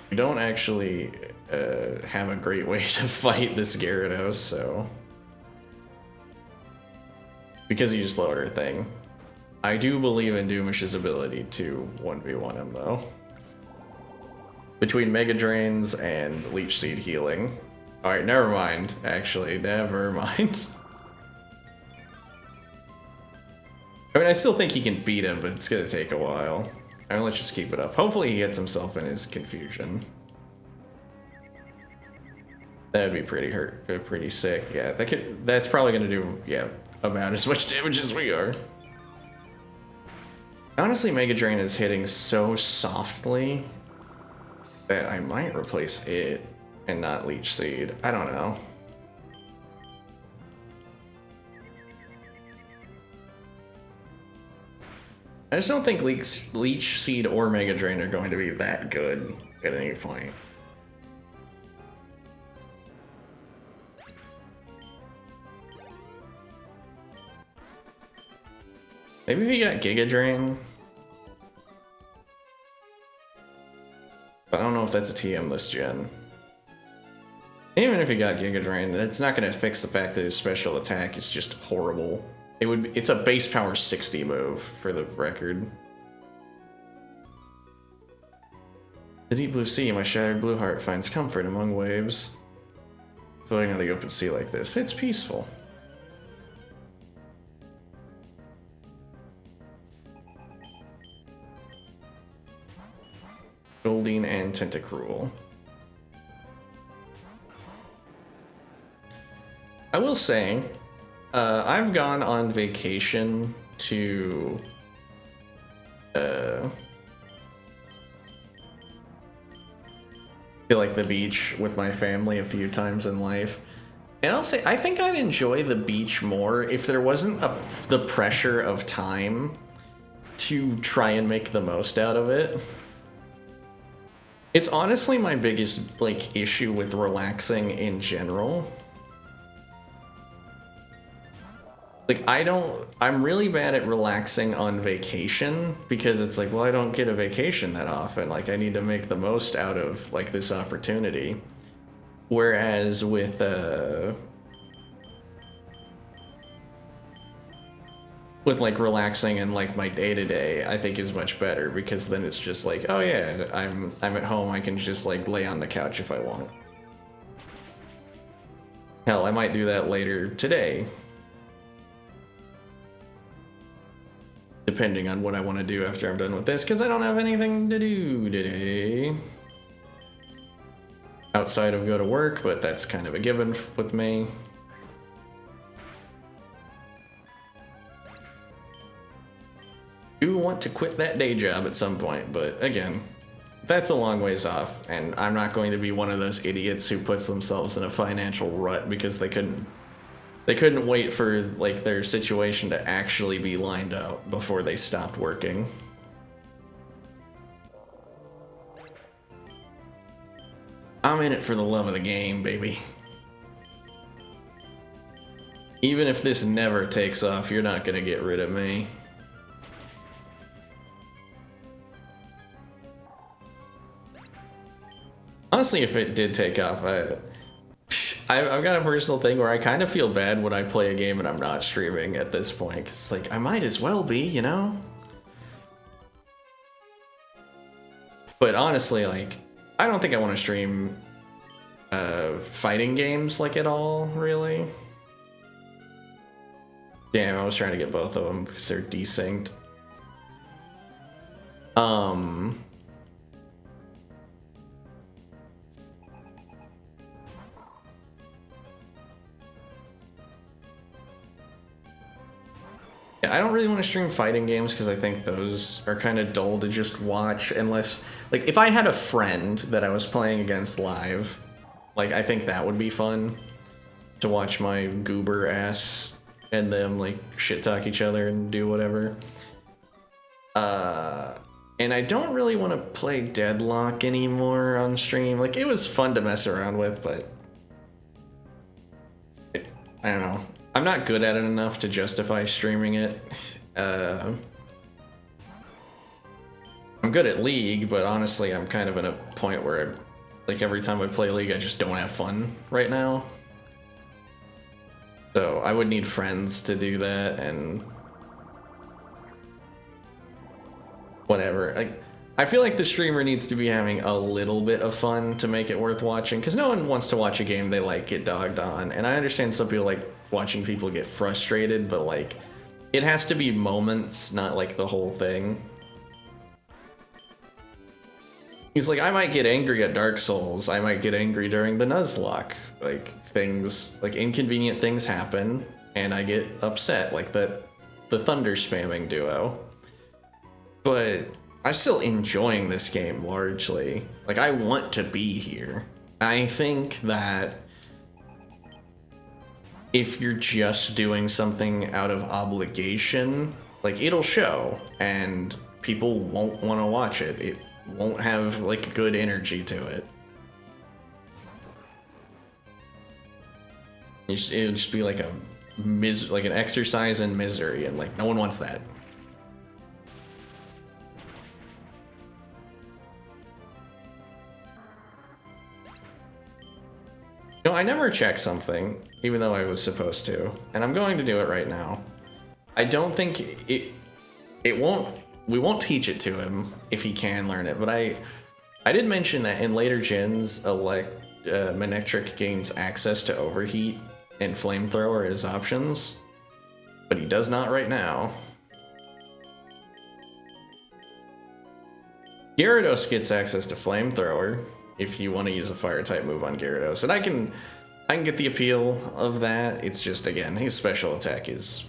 We don't actually have a great way to fight this Gyarados, so... Because he just lowered her thing. I do believe in Doomish's ability to 1v1 him, though. Between Mega Drains and Leech Seed healing. Alright, never mind, actually, never mind. I mean, I still think he can beat him, but it's gonna take a while. I mean, let's just keep it up. Hopefully he gets himself in his confusion. That'd be pretty sick. Yeah, that's probably gonna do, yeah, about as much damage as we are. Honestly, Mega Drain is hitting so softly that I might replace it and not Leech Seed. I don't know. I just don't think Leech Seed or Mega Drain are going to be that good at any point. Maybe if he got Giga Drain. But I don't know if that's a TM this gen. Even if he got Giga Drain, that's not going to fix the fact that his special attack is just horrible. It's a base power 60 move, for the record. The deep blue sea, my shattered blue heart finds comfort among waves. Floating on the open sea like this, it's peaceful. Goldeen and Tentacruel. I will say, I've gone on vacation to like the beach with my family a few times in life. And I'll say, I think I'd enjoy the beach more if there wasn't the pressure of time to try and make the most out of it. It's honestly my biggest, like, issue with relaxing in general. Like, I'm really bad at relaxing on vacation because it's like, well, I don't get a vacation that often. Like, I need to make the most out of, like, this opportunity. Whereas with, like, relaxing and, like, my day-to-day, I think is much better because then it's just like, oh yeah, I'm at home, I can just, like, lay on the couch if I want. Hell, I might do that later today. Depending on what I want to do after I'm done with this, because I don't have anything to do today. Outside of go to work, but that's kind of a given with me. Do want to quit that day job at some point, but again, that's a long ways off, and I'm not going to be one of those idiots who puts themselves in a financial rut because they couldn't wait for like their situation to actually be lined out before they stopped working. I'm in it for the love of the game, baby. Even if this never takes off, you're not gonna get rid of me. Honestly, if it did take off, I've got a personal thing where I kind of feel bad when I play a game and I'm not streaming at this point. 'Cause it's like, I might as well be, you know? But honestly, like, I don't think I want to stream fighting games, like, at all, really. Damn, I was trying to get both of them because they're desynced. Yeah, I don't really want to stream fighting games because I think those are kind of dull to just watch unless, like, if I had a friend that I was playing against live, like, I think that would be fun to watch my goober ass and them, like, shit talk each other and do whatever. And I don't really want to play Deadlock anymore on stream. Like, it was fun to mess around with, but I don't know. I'm not good at it enough to justify streaming it. I'm good at League, but honestly, I'm kind of in a point where, like, every time I play League, I just don't have fun right now. So I would need friends to do that, and whatever. Like, I feel like the streamer needs to be having a little bit of fun to make it worth watching, because no one wants to watch a game they like get dogged on. And I understand some people like watching people get frustrated, but like, it has to be moments, not like the whole thing. He's like, I might get angry at Dark Souls, I might get angry during the Nuzlocke. Like, things, like inconvenient things happen, and I get upset, like the thunder spamming duo. But I'm still enjoying this game largely. Like, I want to be here. I think that if you're just doing something out of obligation, like, it'll show, and people won't want to watch it. It won't have, like, good energy to it. It'll just be like like an exercise in misery, and like, no one wants that. No, I never checked something, even though I was supposed to, and I'm going to do it right now. I don't think we won't teach it to him if he can learn it, but I did mention that in later gens, Manectric gains access to Overheat and Flamethrower as options, but he does not right now. Gyarados gets access to Flamethrower if you want to use a fire type move on Gyarados, and I can get the appeal of that. It's just, again, his special attack is...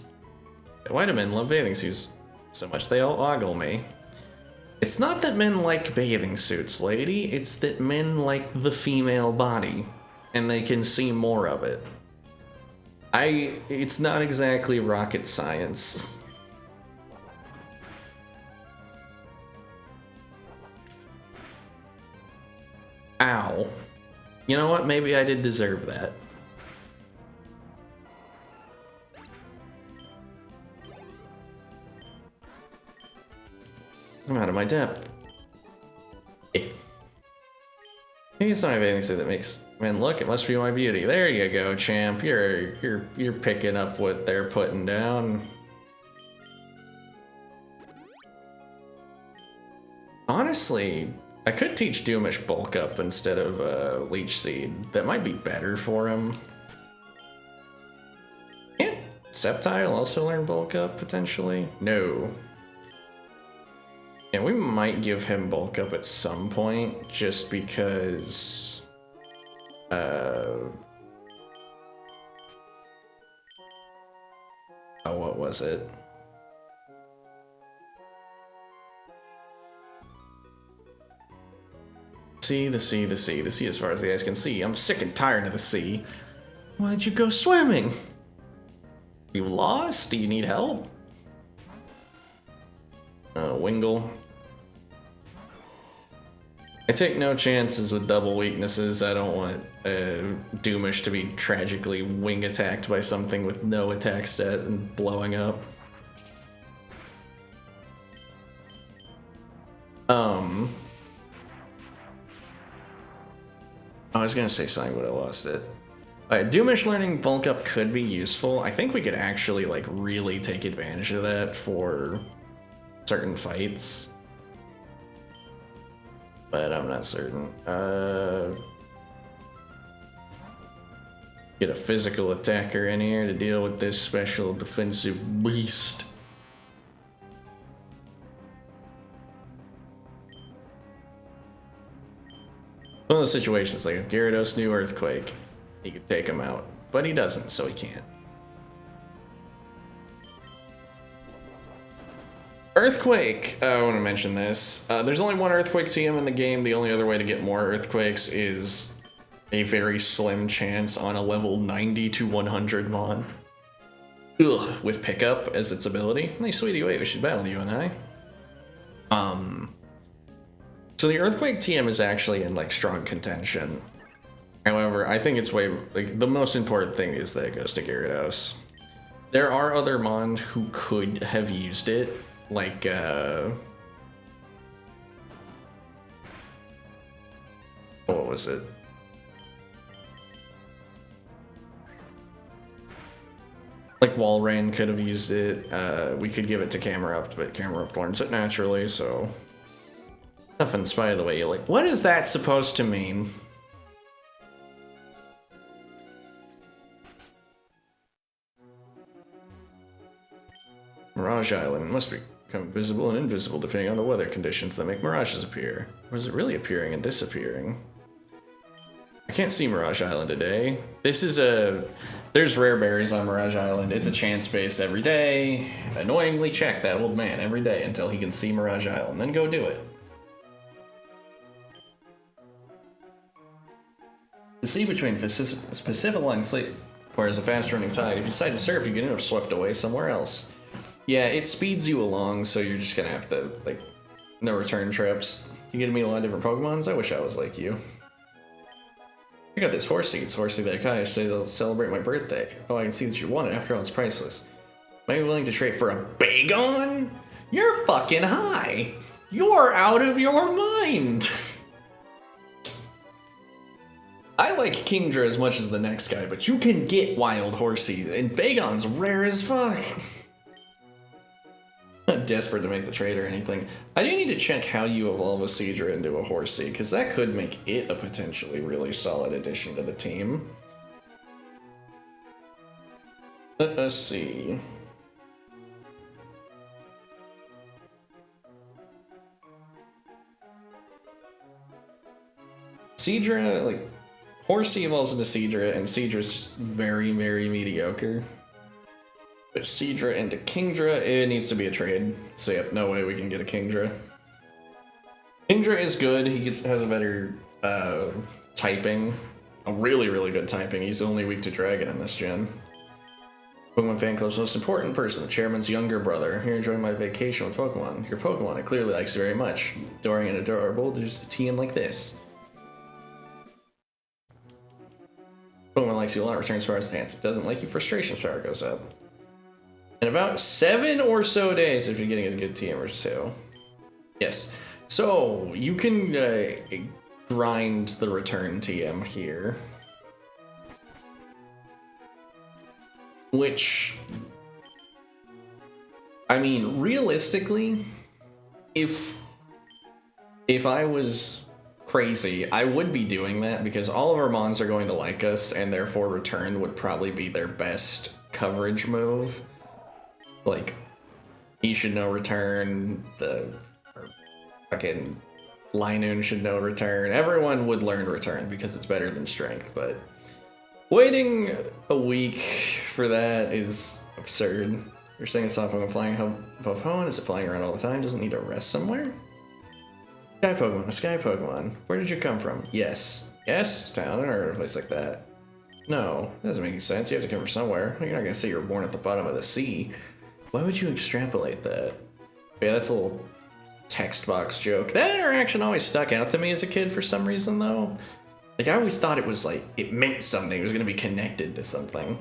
Why do men love bathing suits so much? They all ogle me. It's not that men like bathing suits, lady. It's that men like the female body, and they can see more of it. It's not exactly rocket science. Ow. You know what? Maybe I did deserve that. I'm out of my depth. Maybe it's not anything so that makes men look. It must be my beauty. There you go, champ. You're picking up what they're putting down. Honestly, I could teach Doomish Bulk Up instead of Leech Seed. That might be better for him. Sceptile also learn Bulk Up, potentially? No. Yeah, we might give him Bulk Up at some point, just because... oh, what was it? Sea, the sea, the sea, the sea as far as the eyes can see. I'm sick and tired of the sea. Why'd you go swimming? You lost? Do you need help? Wingle. I take no chances with double weaknesses. I don't want Doomish to be tragically wing attacked by something with no attack stat and blowing up. I was gonna say something, but I lost it. Doomish learning Bulk Up could be useful. I think we could actually, like, really take advantage of that for certain fights. But I'm not certain. Get a physical attacker in here to deal with this special defensive beast. One of those situations, like if Gyarados knew Earthquake, he could take him out. But he doesn't, so he can't. Earthquake! I want to mention this. There's only one Earthquake TM in the game. The only other way to get more Earthquakes is a very slim chance on a level 90 to 100 Mon. Ugh, with Pickup as its ability. Hey, sweetie, wait, we should battle you and I. So the Earthquake TM is actually in, like, strong contention. However, I think it's way, like, the most important thing is that it goes to Gyarados. There are other Mon who could have used it, like, what was it? Like, Walrein could have used it. We could give it to Camerupt, but Camerupt learns it naturally, so... Stuff in spite of the way you like. What is that supposed to mean? Mirage Island must become visible and invisible depending on the weather conditions that make mirages appear. Or is it really appearing and disappearing? I can't see Mirage Island today. This is a... There's rare berries on Mirage Island. It's a chance base every day. Annoyingly check that old man every day until he can see Mirage Island. Then go do it. The sea between Pacific Long Sleep requires a fast-running tide. If you decide to surf, you get end up swept away somewhere else. Yeah, it speeds you along, so you're just gonna have to, like, no return trips. You get to meet a lot of different Pokemons. I wish I was like you. I got this Horsey. It's Horsey that Kai say they'll celebrate my birthday. Oh, I can see that you want it. After all, it's priceless. Am I willing to trade for a Bagon? You're fucking high. You're out of your mind. I like Kingdra as much as the next guy, but you can get Wild Horsey, and Bagon's rare as fuck. I'm not desperate to make the trade or anything. I do need to check how you evolve a Seadra into a Horsey, because that could make it a potentially really solid addition to the team. Let us see. Seadra, like... Horsey evolves into Seadra, and Seadra is just very, very mediocre. But Seadra into Kingdra, it needs to be a trade. So yep, no way we can get a Kingdra. Kingdra is good, he has a better typing. A really, really good typing. He's only weak to Dragon in this gen. Pokemon Fan Club's most important person, the chairman's younger brother. Here enjoying my vacation with Pokemon. Your Pokemon, it clearly likes you very much. Adoring and adorable, there's a TM like this. Pokemon likes you a lot, returns power enhanced. If it doesn't like you, frustration power goes up. In about 7 or so days, if you're getting a good TM or so. Yes. So, you can grind the return TM here. Which, I mean, realistically, if I was crazy, I would be doing that because all of our mons are going to like us, and therefore return would probably be their best coverage move. Like, he should know return, fucking Linoon should know return. Everyone would learn return because it's better than strength, but waiting a week for that is absurd. You're saying it's not flying above home? Is it flying around all the time? Doesn't need to rest somewhere? Sky Pokemon, a Sky Pokemon. Where did you come from? Yes. Yes? Town? I never heard of a place like that. No, that doesn't make any sense. You have to come from somewhere. You're not gonna say you were born at the bottom of the sea. Why would you extrapolate that? Yeah, that's a little text box joke. That interaction always stuck out to me as a kid for some reason, though. Like, I always thought it was like, it meant something. It was gonna be connected to something.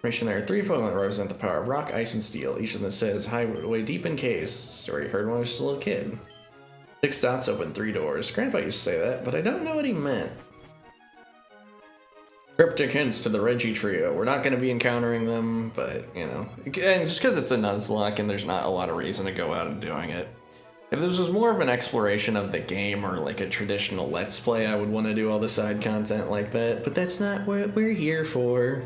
There are 3 Pokemon that represent the power of rock, ice, and steel. Each of them says, hide away deep in caves. Story heard when I was just a little kid. 6 dots open 3 doors. Grandpa used to say that, but I don't know what he meant. Cryptic hints to the Reggie trio. We're not going to be encountering them, but, you know. And just because it's a Nuzlocke and there's not a lot of reason to go out and doing it. If this was more of an exploration of the game or like a traditional Let's Play, I would want to do all the side content like that. But that's not what we're here for.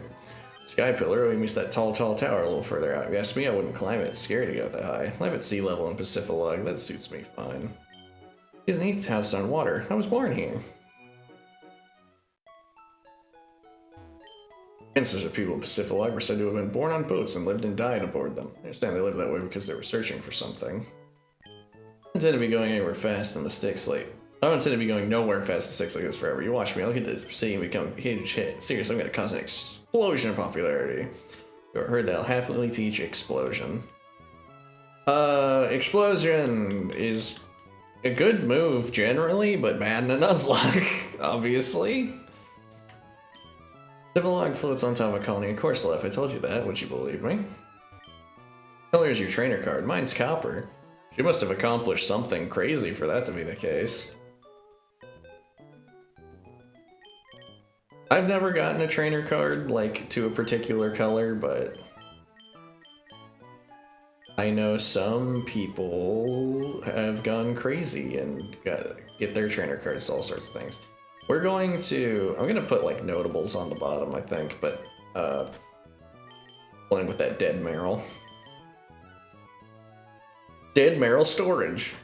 Sky Pillar, we missed that tall tower a little further out. If you asked me, I wouldn't climb it. It's scary to go that high. I live at sea level in Pacific. That suits me fine. He has a house on water. I was born here. Ancestors of people in Pacific were said to have been born on boats and lived and died aboard them. I understand they lived that way because they were searching for something. I intend to be going anywhere fast in the sticks like... I don't intend to be going nowhere fast in sticks like this forever. You watch me, I'll get this city and become a huge hit. Seriously, I'm gonna cause an explosion of popularity. You heard that? I'll happily teach explosion. Explosion is a good move generally, but bad in a Nuzlocke, obviously. Civilog floats on top of a colony of Corsola. If I told you that, would you believe me? Color is your trainer card. Mine's copper. She must have accomplished something crazy for that to be the case. I've never gotten a trainer card, like, to a particular color, but I know some people have gone crazy and get their trainer cards to all sorts of things. I'm gonna put, like, notables on the bottom, I think, but, playing with that dead Meryl. Dead Meryl storage.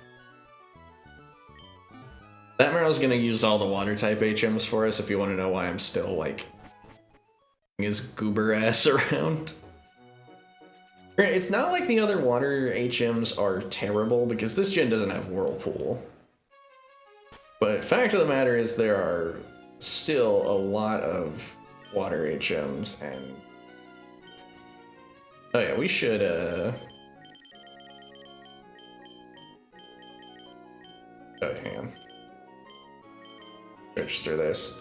That Meryl's gonna use all the water type HMs for us if you want to know why I'm still, like, his goober ass around. It's not like the other water HMs are terrible, because this gen doesn't have Whirlpool. But fact of the matter is there are still a lot of water HMs, and... Oh yeah, we should, Oh, hang on. Register this.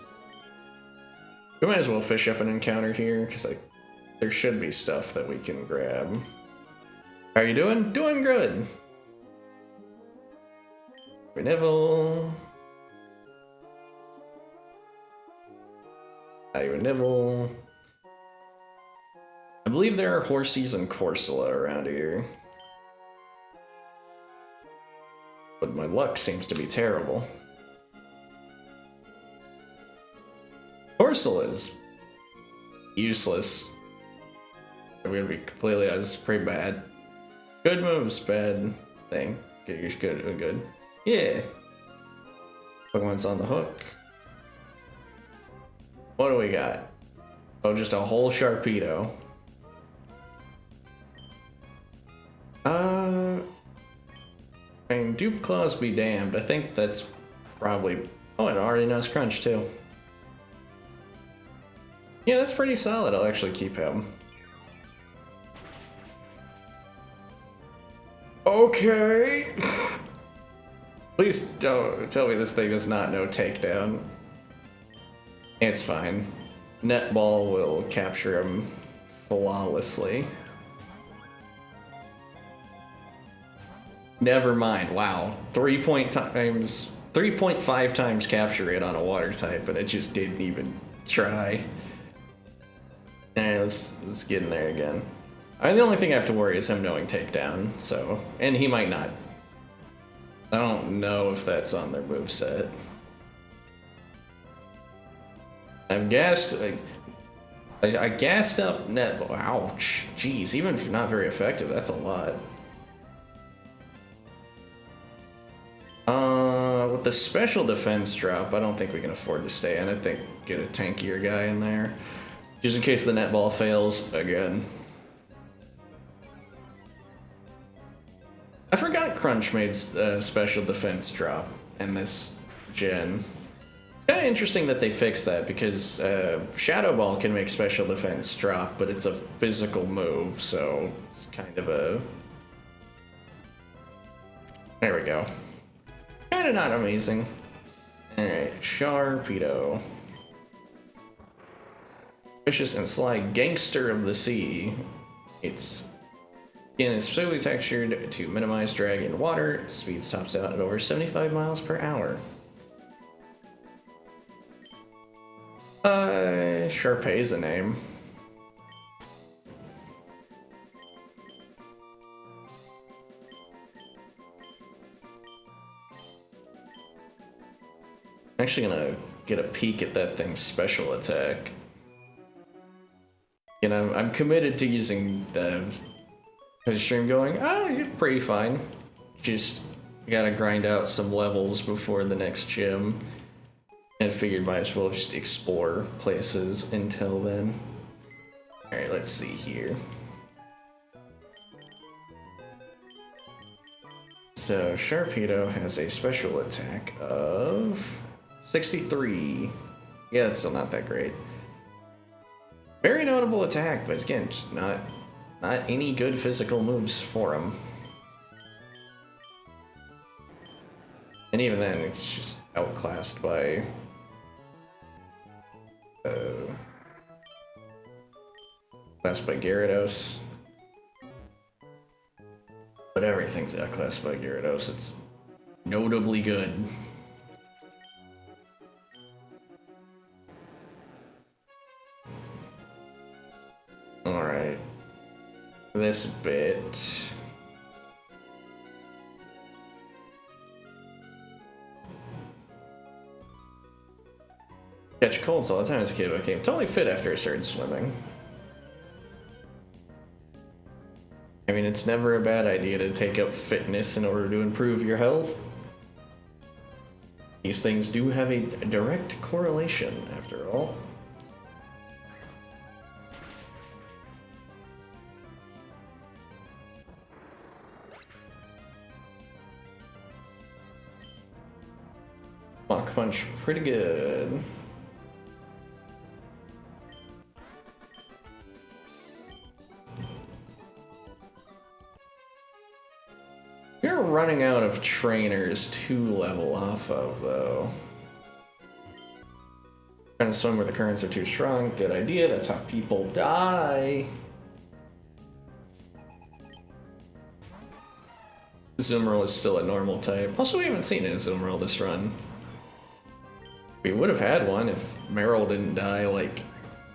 We might as well fish up an encounter here, because like there should be stuff that we can grab. How are you doing? Doing good. Nibble. Nibble. I believe there are Horsies and Corsola around here. But my luck seems to be terrible. Corsola is useless. I'm gonna be completely honest, it's pretty bad. Good moves, bad thing. Good, good. Yeah. Pokemon's on the hook. What do we got? Oh, just a whole Sharpedo. I mean, Dupe Claws be damned. I think that's probably... Oh, it already knows Crunch, too. Yeah, that's pretty solid. I'll actually keep him. Okay. Please don't tell me this thing does not know Takedown. It's fine. Netball will capture him flawlessly. Never mind. Wow. 3.5 times capture rate on a water type, but it just didn't even try. Alright, let's get in there again. The only thing I have to worry is him knowing Takedown, so... And he might not. I don't know if that's on their moveset. I've guessed... I gassed up net. Ouch. Jeez, even if not very effective, that's a lot. With the special defense drop, I don't think we can afford to stay in. I think get a tankier guy in there. Just in case the netball fails again. I forgot Crunch made special defense drop in this gen. It's kind of interesting that they fixed that because Shadow Ball can make special defense drop, but it's a physical move, so it's kind of a... There we go. Kind of not amazing. Alright, Sharpedo. Vicious and sly gangster of the sea. Its skin is specifically textured to minimize drag in water. Its speed tops out at over 75 miles per hour. Sharpay's a name. I'm actually gonna get a peek at that thing's special attack. You know, I'm committed to using the stream going, oh, you're pretty fine. Just gotta grind out some levels before the next gym. And figured might as well just explore places until then. Alright, let's see here. So, Sharpedo has a special attack of 63. Yeah, it's still not that great. Very notable attack, but again, just not any good physical moves for him. And even then, it's just outclassed by... classed by Gyarados. But everything's outclassed by Gyarados. It's notably good. Alright. This bit... Catch colds all the time as a kid, but I became totally fit after I started swimming. I mean, it's never a bad idea to take up fitness in order to improve your health. These things do have a direct correlation, after all. Mach Punch, pretty good. You're running out of trainers to level off of, though. Trying to swim where the currents are too strong. Good idea. That's how people die. Azumarill is still a normal type. Also, we haven't seen an Azumarill this run. We would have had one if Meryl didn't die, like,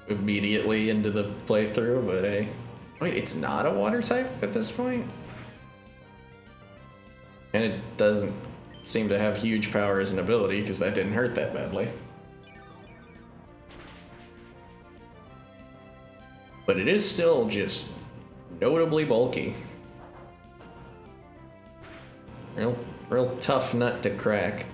immediately into the playthrough, but hey. Wait, it's not a water type at this point? And it doesn't seem to have huge power as an ability, because that didn't hurt that badly. But it is still just notably bulky. Real tough nut to crack.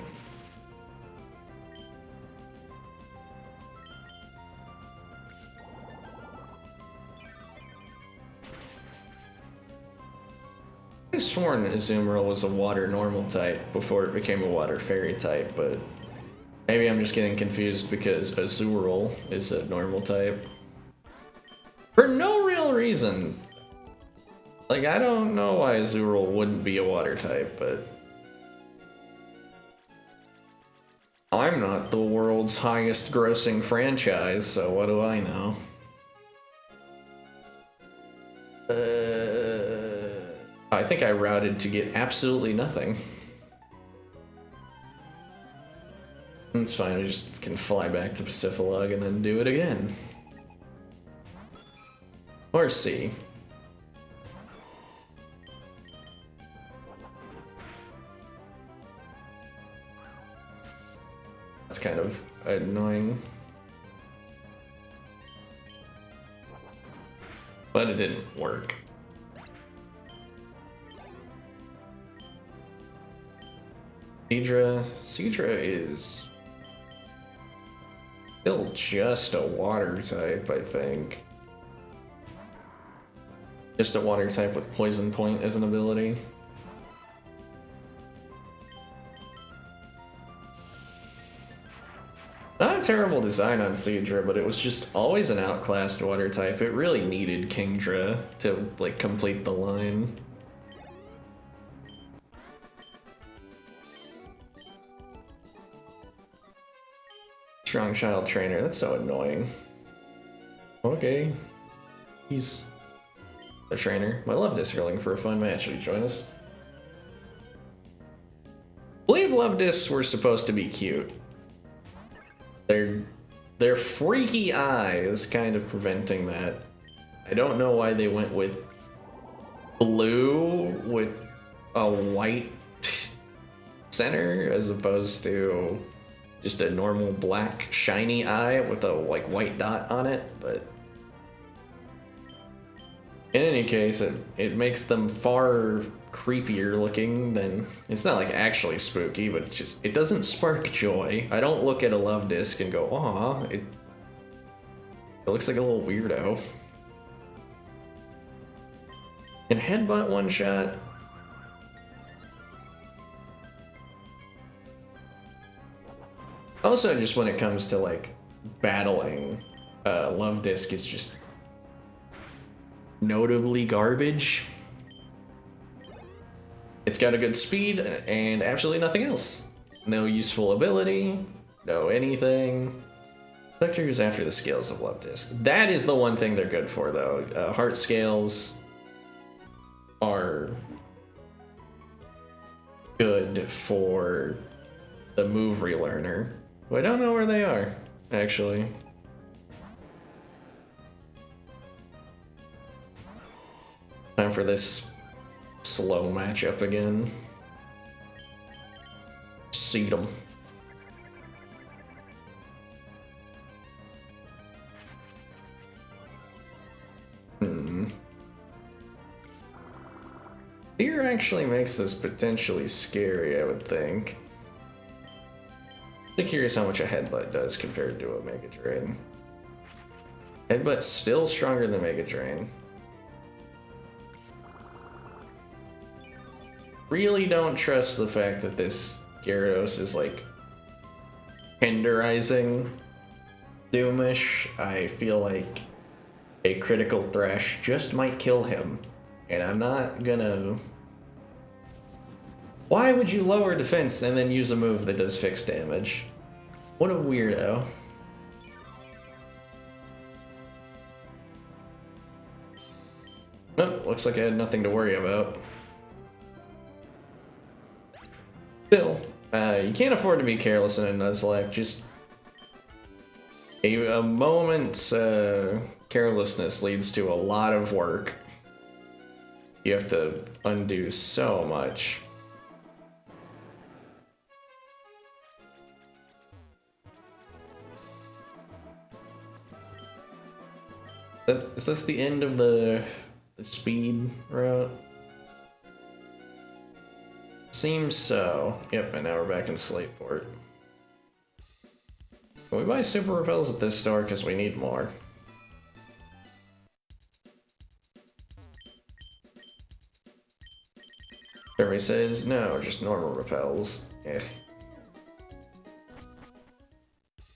I could have sworn Azumarill was a water normal type before it became a water fairy type, but maybe I'm just getting confused because Azurill is a normal type. For no real reason. Like, I don't know why Azurill wouldn't be a water type, but... I'm not the world's highest grossing franchise, so what do I know? I think I routed to get absolutely nothing. It's fine, I just can fly back to Pacifilog and then do it again. Or C. That's kind of annoying. but it didn't work. Seadra is still just a water type, I think. Just a water type with Poison Point as an ability. Not a terrible design on Seadra, but it was just always an outclassed water type. It really needed Kingdra to, like, complete the line. Strong Child Trainer, that's so annoying. Okay. He's a trainer. I love this girling for a fun match. Will you join us? I believe Love Discs were supposed to be cute. Their freaky eyes kind of preventing that. I don't know why they went with blue with a white center as opposed to just a normal black shiny eye with a like white dot on it, but in any case, it makes them far creepier looking than... It's not like actually spooky, but it's just... It doesn't spark joy. I don't look at a Love Disc and go, aw, it looks like a little weirdo. Can Headbutt one shot? Also, just when it comes to, like, battling, Love Disc is just notably garbage. It's got a good speed and absolutely nothing else. No useful ability, no anything. Collectors after the scales of Love Disc. That is the one thing they're good for, though. Heart scales are good for the move relearner. I don't know where they are, actually. Time for this slow matchup again. Seed them. Fear actually makes this potentially scary, I would think. I'm curious how much a Headbutt does compared to a Mega Drain. Headbutt's still stronger than Mega Drain. Really don't trust the fact that this Gyarados is like tenderizing Doomish. I feel like a critical thrash just might kill him, and I'm not gonna... Why would you lower defense and then use a move that does fixed damage? What a weirdo. Oh, looks like I had nothing to worry about. Still, you can't afford to be careless in a Nuzlocke. Just a moment's carelessness leads to a lot of work. You have to undo so much. Is this the end of the speed route? Seems so. Yep, and now we're back in Slateport. Can we buy Super Repels at this store? Because we need more. Survey says no, just normal repels. Eh.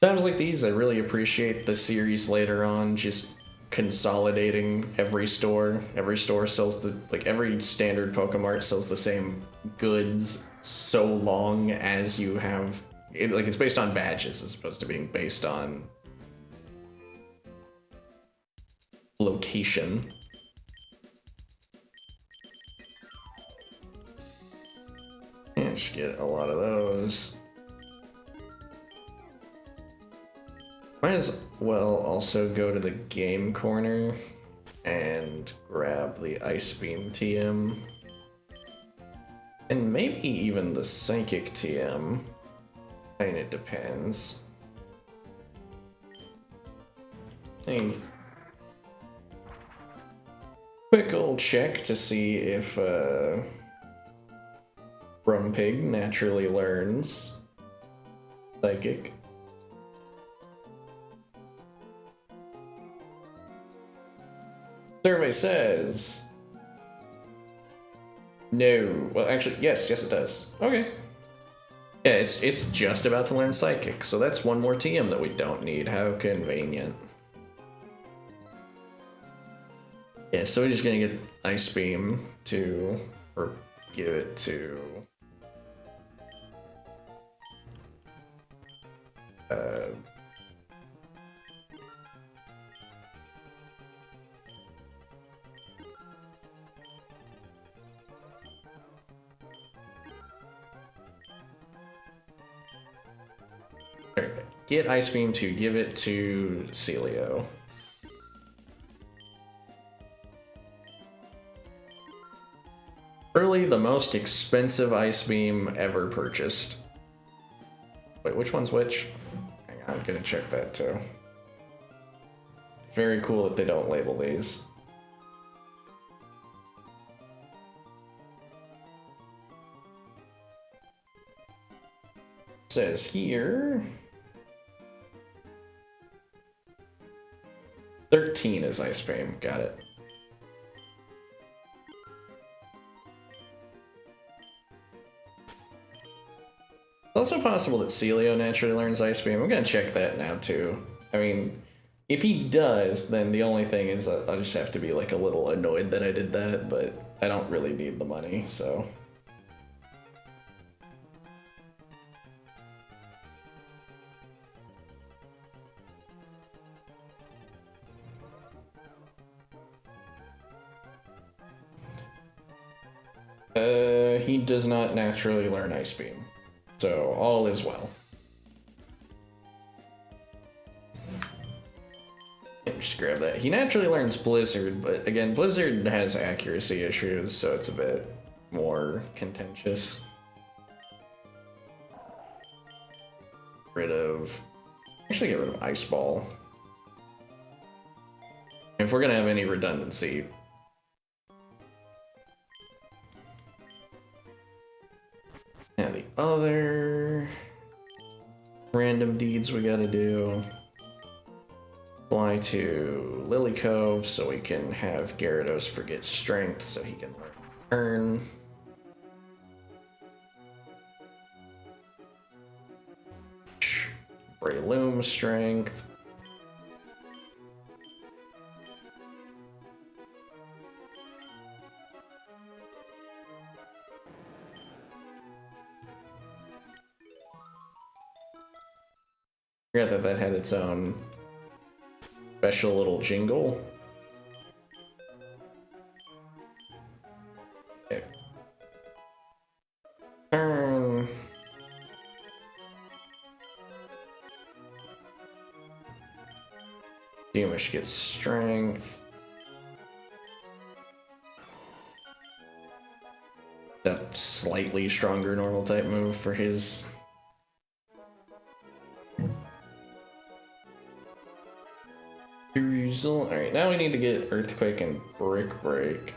Times like these, I really appreciate the series later on, just consolidating every store. Every store sells the, like, every standard Pokemart sells the same goods so long as you have, like, it's based on badges as opposed to being based on location. Yeah, should get a lot of those. Might as well also go to the game corner and grab the Ice Beam TM. And maybe even the Psychic TM. I mean, it depends. I mean, Quick old check to see if Rumpig naturally learns Psychic. Survey says no. Well, actually, yes, it does. Okay. Yeah, it's just about to learn Psychic, so that's one more TM that we don't need. How convenient. Yeah, so we're just gonna get Ice Beam to, or give it to get Ice Beam to give it to Celio. Early, the most expensive Ice Beam ever purchased. Wait, which one's which? Hang on, I'm gonna check that too. Very cool that they don't label these. It says here 13 is Ice Beam. Got it. It's also possible that Celio naturally learns Ice Beam. I'm gonna check that now too. I mean, if he does, then the only thing is I'll just have to be like a little annoyed that I did that, but I don't really need the money, so. He does not naturally learn Ice Beam, so all is well. Just grab that. He naturally learns Blizzard, but again, Blizzard has accuracy issues, so it's a bit more contentious. Actually get rid of Ice Ball. If we're gonna have any redundancy. Now the other random deeds we gotta do. Fly to Lily Cove so we can have Gyarados forget Strength so he can return. Breloom Strength. Forgot that had its own special little jingle. Okay. Turn. Demish gets Strength. That slightly stronger normal type move for his. Alright, now we need to get Earthquake and Brick Break.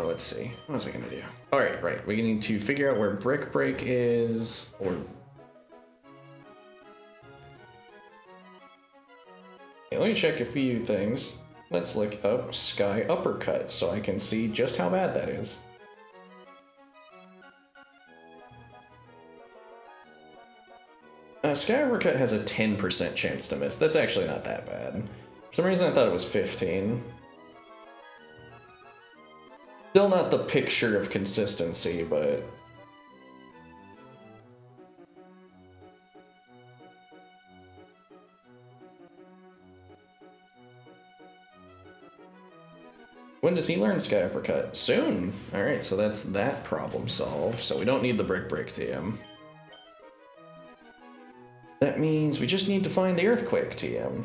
Let's see. What was I gonna do? Alright, right. We need to figure out where Brick Break is, or... Okay, let me check a few things. Let's look up Sky Uppercut so I can see just how bad that is. Sky Uppercut has a 10% chance to miss. That's actually not that bad. For some reason I thought it was 15. Still not the picture of consistency, but... When does he learn Sky Uppercut? Soon! Alright, so that's that problem solved. So we don't need the Brick TM. That means we just need to find the Earthquake TM.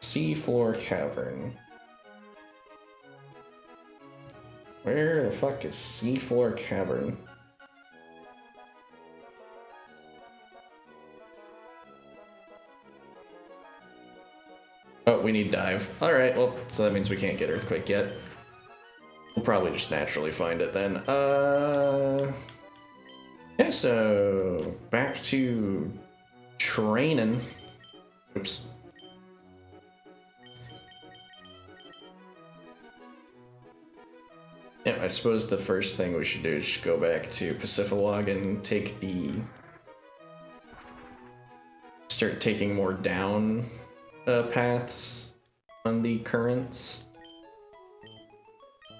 Seafloor Cavern. Where the fuck is Seafloor Cavern? Oh, we need dive. Alright, well, so that means we can't get Earthquake yet. We'll probably just naturally find it then. Yeah, so back to training. Oops. Yeah, I suppose the first thing we should do is just go back to Pacifilog and take start taking more down paths on the currents.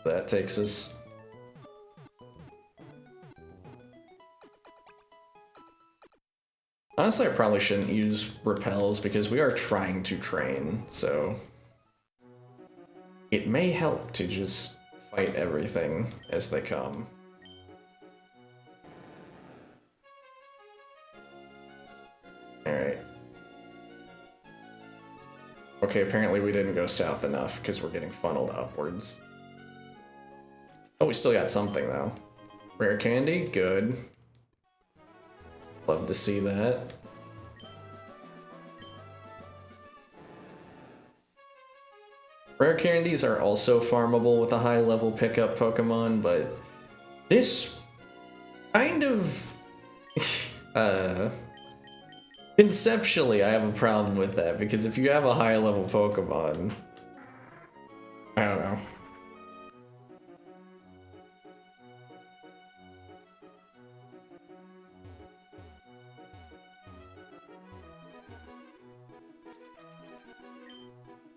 That takes us. Honestly, I probably shouldn't use repels because we are trying to train, so it may help to just fight everything as they come. Alright. Okay, apparently we didn't go south enough because we're getting funneled upwards. Oh, we still got something though. Rare candy? Good. Love to see that. Rare candies are also farmable with a high level pickup Pokemon, but this kind of conceptually I have a problem with that, because if you have a high level Pokemon, I don't know.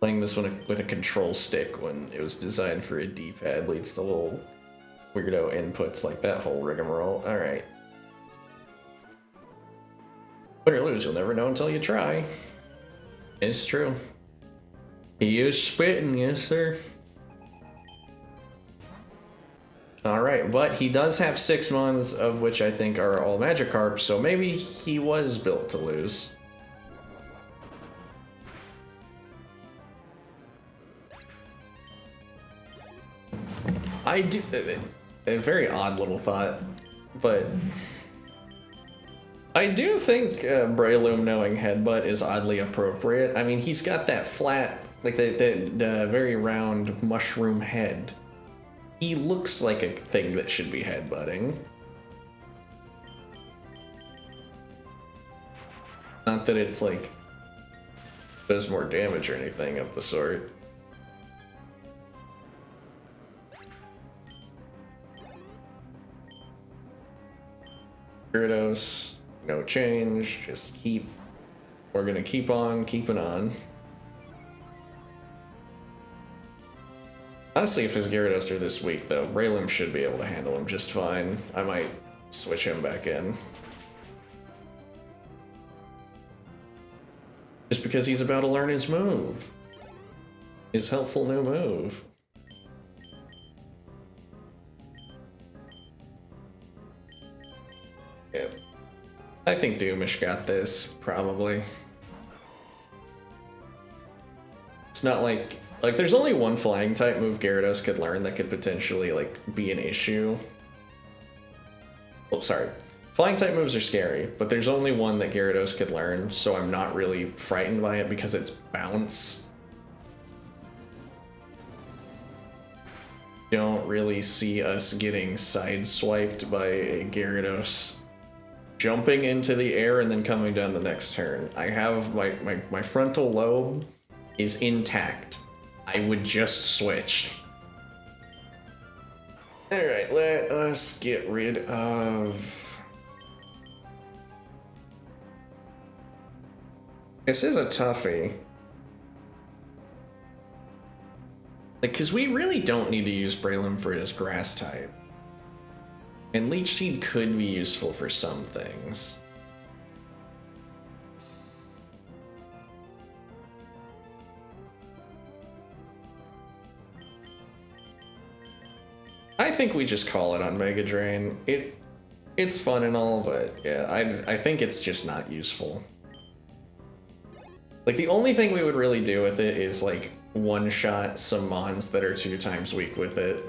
Playing this one with a control stick when it was designed for a D-pad leads to little weirdo inputs like that whole rigmarole. Alright. Win or lose, you'll never know until you try. It's true. He is spitting, yes sir. Alright, but he does have 6 mons, of which I think are all Magikarp, so maybe he was built to lose. I do... a very odd little thought, but... I do think Breloom knowing Headbutt is oddly appropriate. I mean, he's got that flat, like the very round mushroom head. He looks like a thing that should be headbutting. Not that it's like does more damage or anything of the sort. Gyarados, no change, just keep. We're gonna keep on keeping on. Honestly, if his Gyarados are this weak, though, Breloom should be able to handle him just fine. I might switch him back in. Just because he's about to learn his move. His helpful new move. Yeah. I think Doomish got this, probably. It's not like there's only one flying type move Gyarados could learn that could potentially, like, be an issue. Oh, sorry. Flying type moves are scary, but there's only one that Gyarados could learn, so I'm not really frightened by it because it's Bounce. Don't really see us getting sideswiped by a Gyarados jumping into the air and then coming down the next turn. I have my frontal lobe is intact. I would just switch. Alright, let us get rid of... This is a toughie. Like, because we really don't need to use Breloom for his grass type. And Leech Seed could be useful for some things. I think we just call it on Mega Drain. It's fun and all, but yeah, I think it's just not useful. Like, the only thing we would really do with it is, like, one-shot some mons that are 2 times weak with it.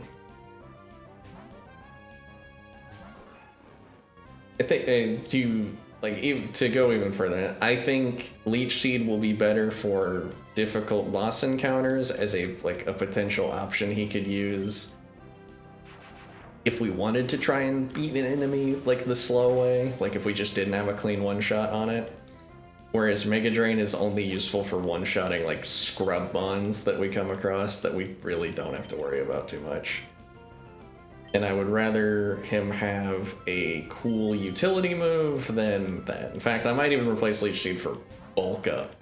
I think, to go even further, I think Leech Seed will be better for difficult boss encounters as a potential option he could use if we wanted to try and beat an enemy, like, the slow way, like if we just didn't have a clean one-shot on it. Whereas Mega Drain is only useful for one-shotting, like, scrub mons that we come across that we really don't have to worry about too much. And I would rather him have a cool utility move than that. In fact, I might even replace Leech Seed for Bulk Up.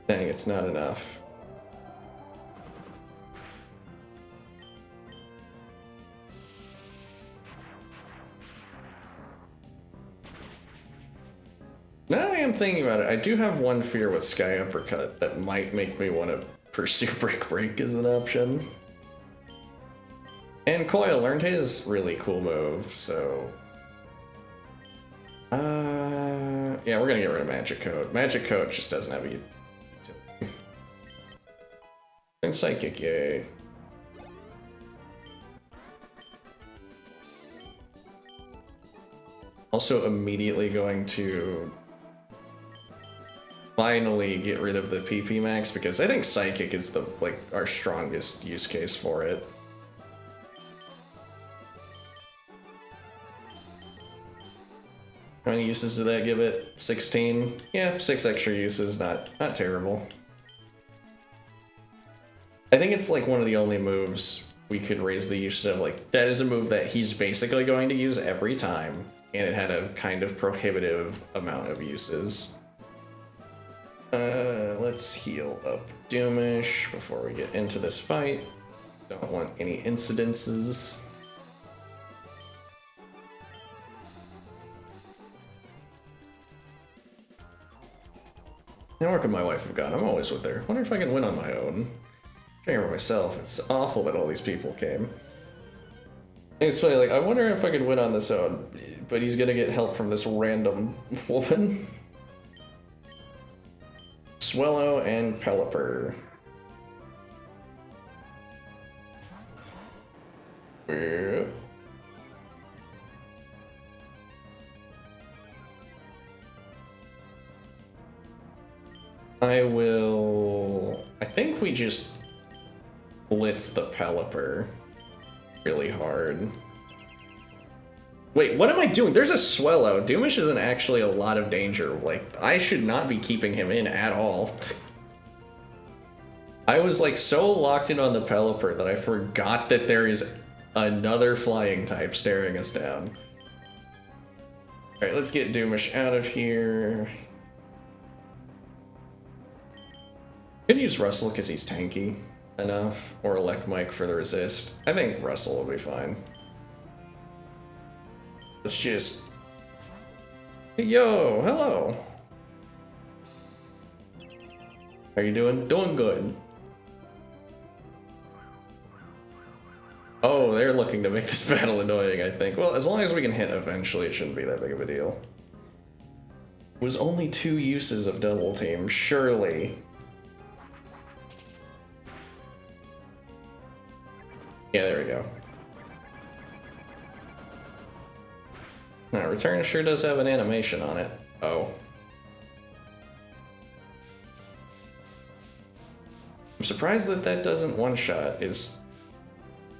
Dang, it's not enough. Now I am thinking about it, I do have one fear with Sky Uppercut that might make me want to pursue Brick Break as an option. And Coil learned his really cool move, so... yeah, we're gonna get rid of Magic Coat. Magic Coat just doesn't have a utility. And Psychic, yay. Also immediately going to finally get rid of the PP Max because I think Psychic is the our strongest use case for it. How many uses did that give it? 16? Yeah, 6 extra uses, not terrible. I think it's like one of the only moves we could raise the usage of. Like, that is a move that he's basically going to use every time, and it had a kind of prohibitive amount of uses. Let's heal up Doomish before we get into this fight. Don't want any incidences. How far could my wife have gone? I'm always with her. Wonder if I can win on my own. For myself, it's awful that all these people came. It's funny, like, I wonder if I could win on this own, but he's gonna get help from this random woman. Swellow and Pelipper. Yeah. I think we just blitz the Pelipper really hard. Wait, what am I doing? There's a Swellow. Doomish is in actually a lot of danger. Like, I should not be keeping him in at all. I was like so locked in on the Pelipper that I forgot that there is another flying type staring us down. Alright, let's get Doomish out of here. Could use Russell because he's tanky enough, or Elect Mike for the resist. I think Russell will be fine. Let's just... Yo, hello! How you doing? Doing good. Oh, they're looking to make this battle annoying, I think. Well, as long as we can hit eventually, it shouldn't be that big of a deal. It was only 2 uses of Double Team, surely. Yeah, there we go. Now, Return sure does have an animation on it. Oh. I'm surprised that that doesn't one-shot. Is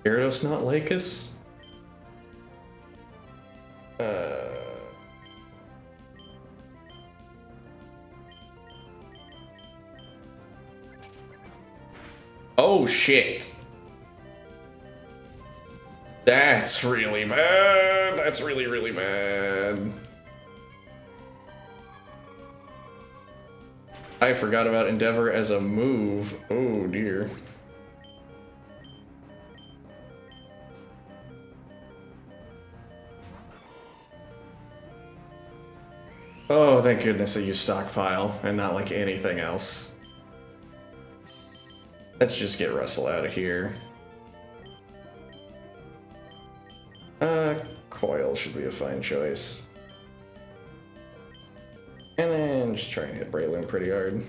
Gyarados not Lycus? Oh shit. That's really bad. That's really, really bad. I forgot about Endeavor as a move. Oh dear. Oh, thank goodness that you stockpile and not like anything else. Let's just get Russell out of here. Coil should be a fine choice. And then just try and hit Breloom pretty hard.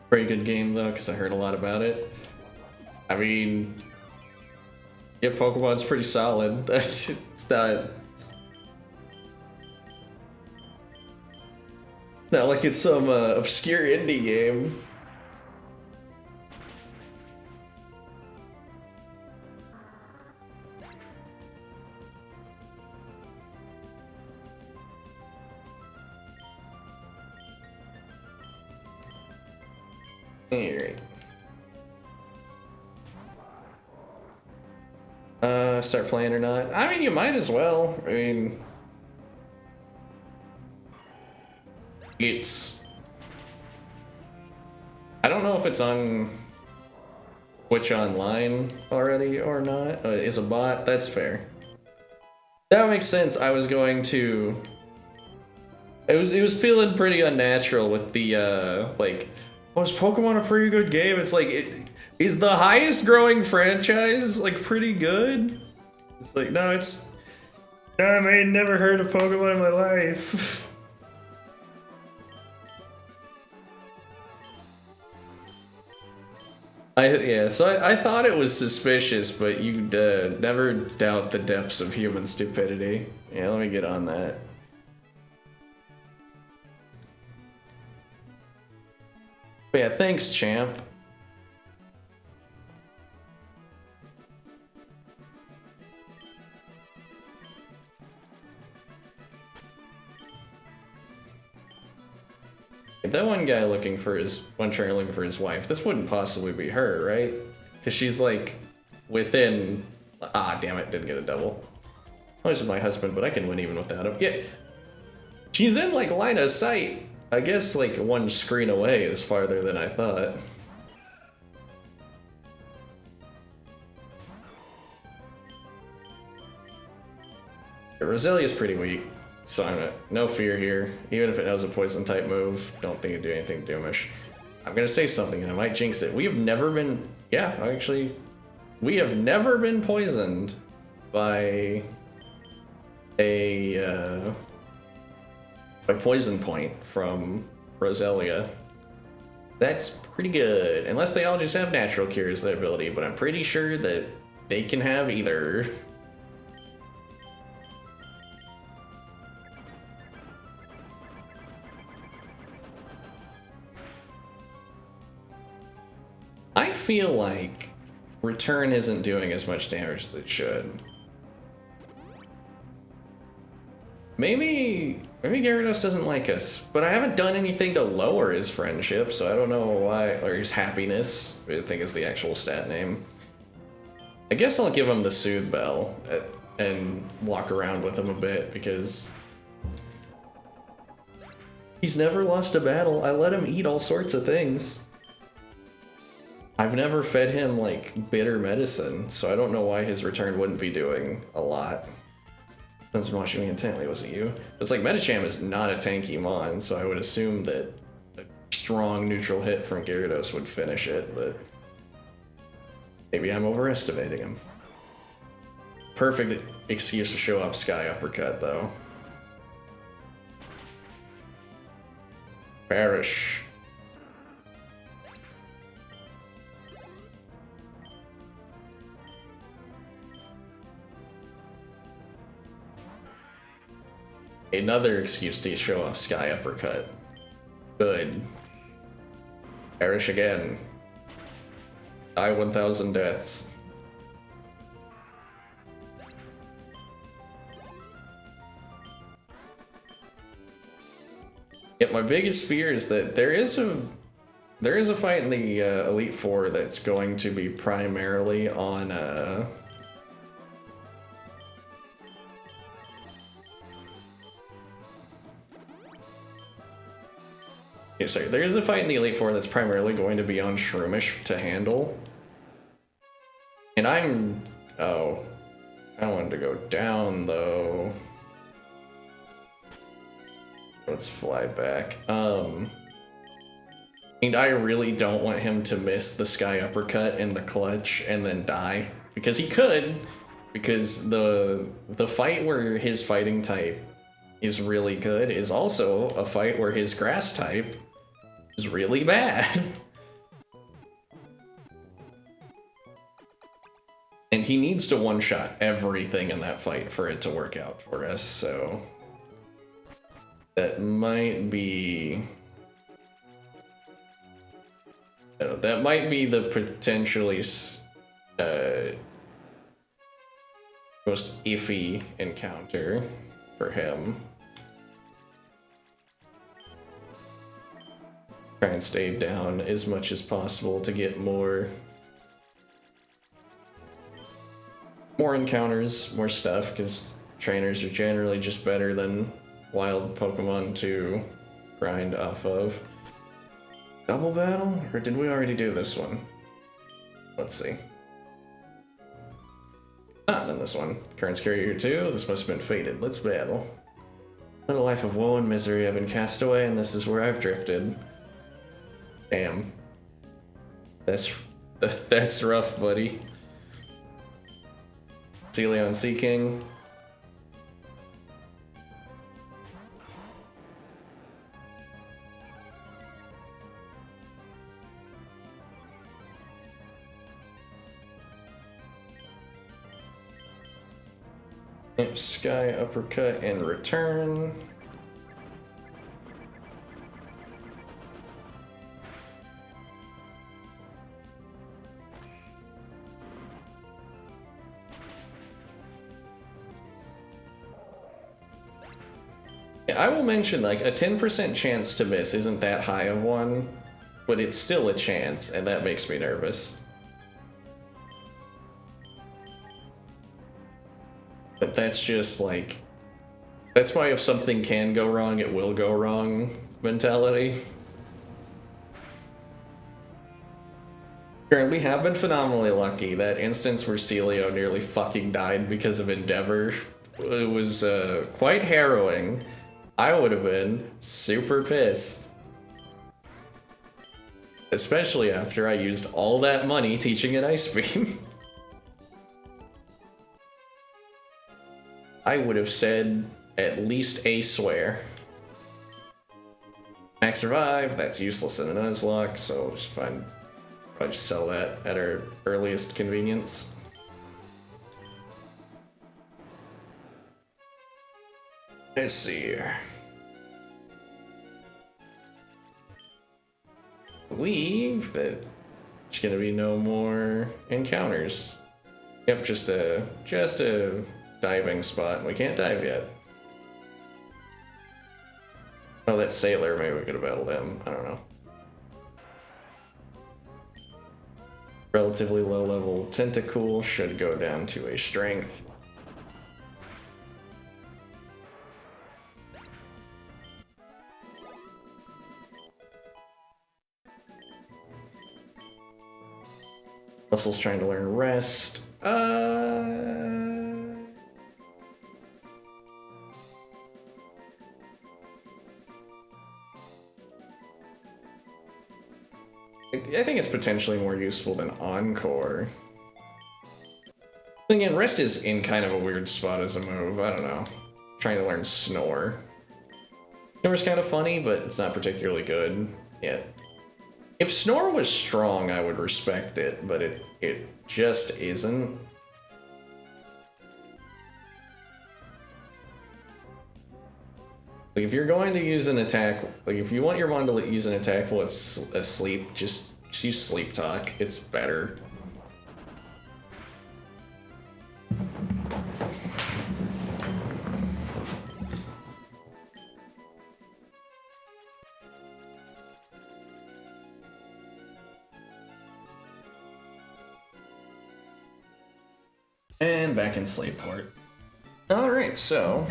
Pretty good game though, because I heard a lot about it. I mean, yeah, Pokemon's pretty solid. It's not like it's some obscure indie game. Alright. Start playing or not? I mean, you might as well. I mean, I don't know if it's on Twitch Online already or not. Is a bot? That's fair. That makes sense. I was going to... It was feeling pretty unnatural with the, like... Was Pokemon a pretty good game? It's like, is the highest growing franchise, like, pretty good? It's like, no, it's... I mean, never heard of Pokemon in my life. So I thought it was suspicious, but you'd never doubt the depths of human stupidity. Yeah, let me get on that. But yeah, thanks, champ. That one guy looking for one trainer looking for his wife, this wouldn't possibly be her, right? Because she's like within, damn it, didn't get a double. Oh, this is my husband, but I can win even without him. Yeah, she's in like line of sight. I guess like one screen away is farther than I thought. Roselia's pretty weak. So no fear here. Even if it has a poison type move, don't think it'd do anything doomish. I'm gonna say something and I might jinx it. We have never been, we have never been poisoned by a poison point from Roselia. That's pretty good. Unless they all just have natural cures, their ability, but I'm pretty sure that they can have either. I feel like Return isn't doing as much damage as it should. Maybe Gyarados doesn't like us, but I haven't done anything to lower his friendship, so I don't know why, or his happiness, I think is the actual stat name. I guess I'll give him the Soothe Bell and walk around with him a bit, because he's never lost a battle. I let him eat all sorts of things. I've never fed him, like, bitter medicine, so I don't know why his Return wouldn't be doing a lot. I was watching me intently, was it you? It's like Medicham is not a tanky mon, so I would assume that a strong neutral hit from Gyarados would finish it, but maybe I'm overestimating him. Perfect excuse to show off Sky Uppercut, though. Perish. Another excuse to show off Sky Uppercut. Good. Perish again. Die 1,000 deaths. my biggest fear is that there is a fight in the Elite Four that's going to be primarily on yeah, sorry, there is a fight in the Elite Four that's primarily going to be on Shroomish to handle. And oh, I don't want to go down though. Let's fly back. And I really don't want him to miss the Sky Uppercut in the clutch and then die. Because he could. Because the fight where his fighting type is really good is also a fight where his grass type is really bad. And he needs to one-shot everything in that fight for it to work out for us, so... That might be... that might be the potentially most iffy encounter for him. Try and stay down as much as possible to get more encounters, more stuff, because trainers are generally just better than wild Pokemon to grind off of. Double battle? Or did we already do this one? Let's see. Not in this one. Currents carrier 2, this must have been fated. Let's battle. What a life of woe and misery, I've been cast away, and this is where I've drifted. Damn. That's rough, buddy. Celeon Sea King. Sky Uppercut and return. Yeah, I will mention, like, a 10% chance to miss isn't that high of one, but it's still a chance, and that makes me nervous. But that's just like, that's why if something can go wrong, it will go wrong mentality. We have been phenomenally lucky. That instance where Celio nearly fucking died because of Endeavor, it was quite harrowing. I would have been super pissed. Especially after I used all that money teaching it Ice Beam. I would have said at least a swear. Max Survive, that's useless in a Nuzlocke, so just find, probably just sell that at our earliest convenience. Let's see here. I believe that there's gonna be no more encounters. Yep, just a diving spot. We can't dive yet. Oh, that Sailor, maybe we could have battled him. I don't know. Relatively low level Tentacool should go down to a strength. Russell's trying to learn Rest. I think it's potentially more useful than Encore. Again, Rest is in kind of a weird spot as a move. I don't know. Trying to learn Snore. Snore's kind of funny, but it's not particularly good yet. If Snore was strong, I would respect it, but it just isn't. Like, if you're going to use an attack, like if you want your mon to use an attack while it's asleep, just use Sleep Talk. It's better. And back in Slateport. Alright, so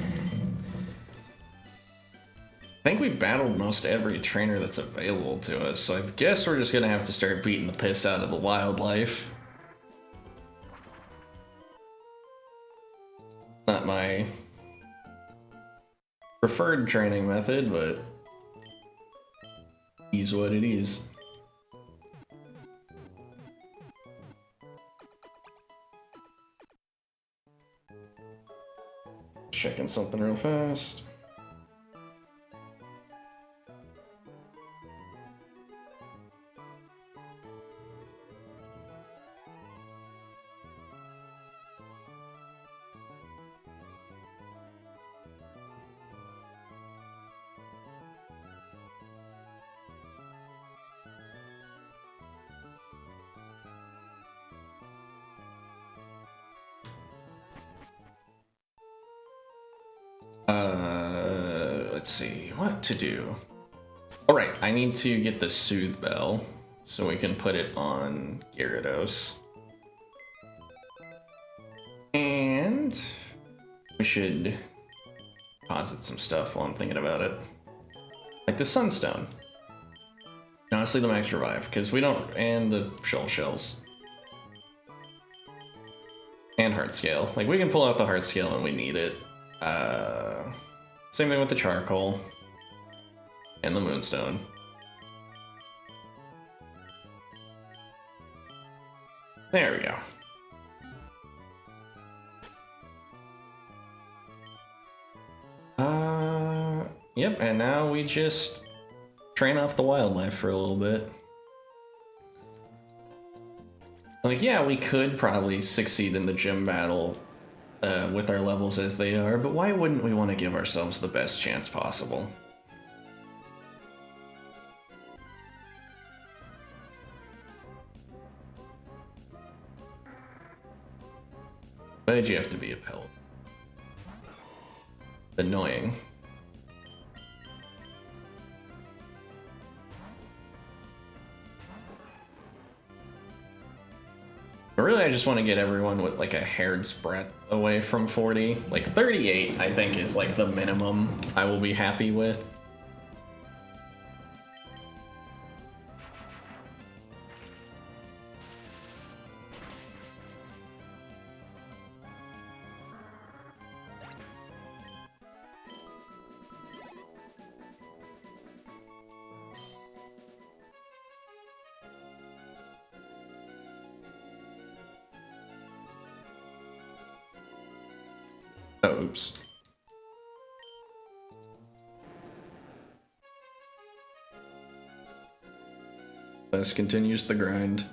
I think we battled most every trainer that's available to us, so I guess we're just gonna have to start beating the piss out of the wildlife. Not my preferred training method, but is what it is. Checking something real fast. Let's see, what to do. Alright, I need to get the Soothe Bell, so we can put it on Gyarados. And we should deposit some stuff while I'm thinking about it. Like the Sunstone. Honestly, the Max Revive, because we don't, and the Shoal Shells. And Heart Scale. Like, we can pull out the Heart Scale when we need it. Same thing with the Charcoal and the Moonstone. There we go. Yep, and now we just train off the wildlife for a little bit. Like, yeah, we could probably succeed in the gym battle with our levels as they are, but why wouldn't we want to give ourselves the best chance possible? Why'd you have to be a pelt? It's annoying. But really, I just want to get everyone with like a hair's breadth away from 40. Like 38, I think, is like the minimum I will be happy with. Oh, oops. This continues the grind.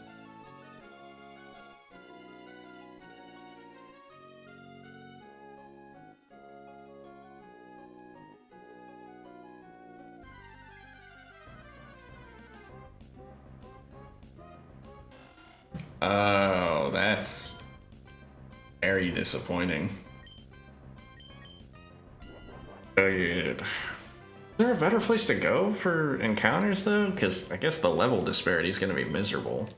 Oh, that's very disappointing. Is there a better place to go for encounters, though? Because I guess the level disparity is going to be miserable.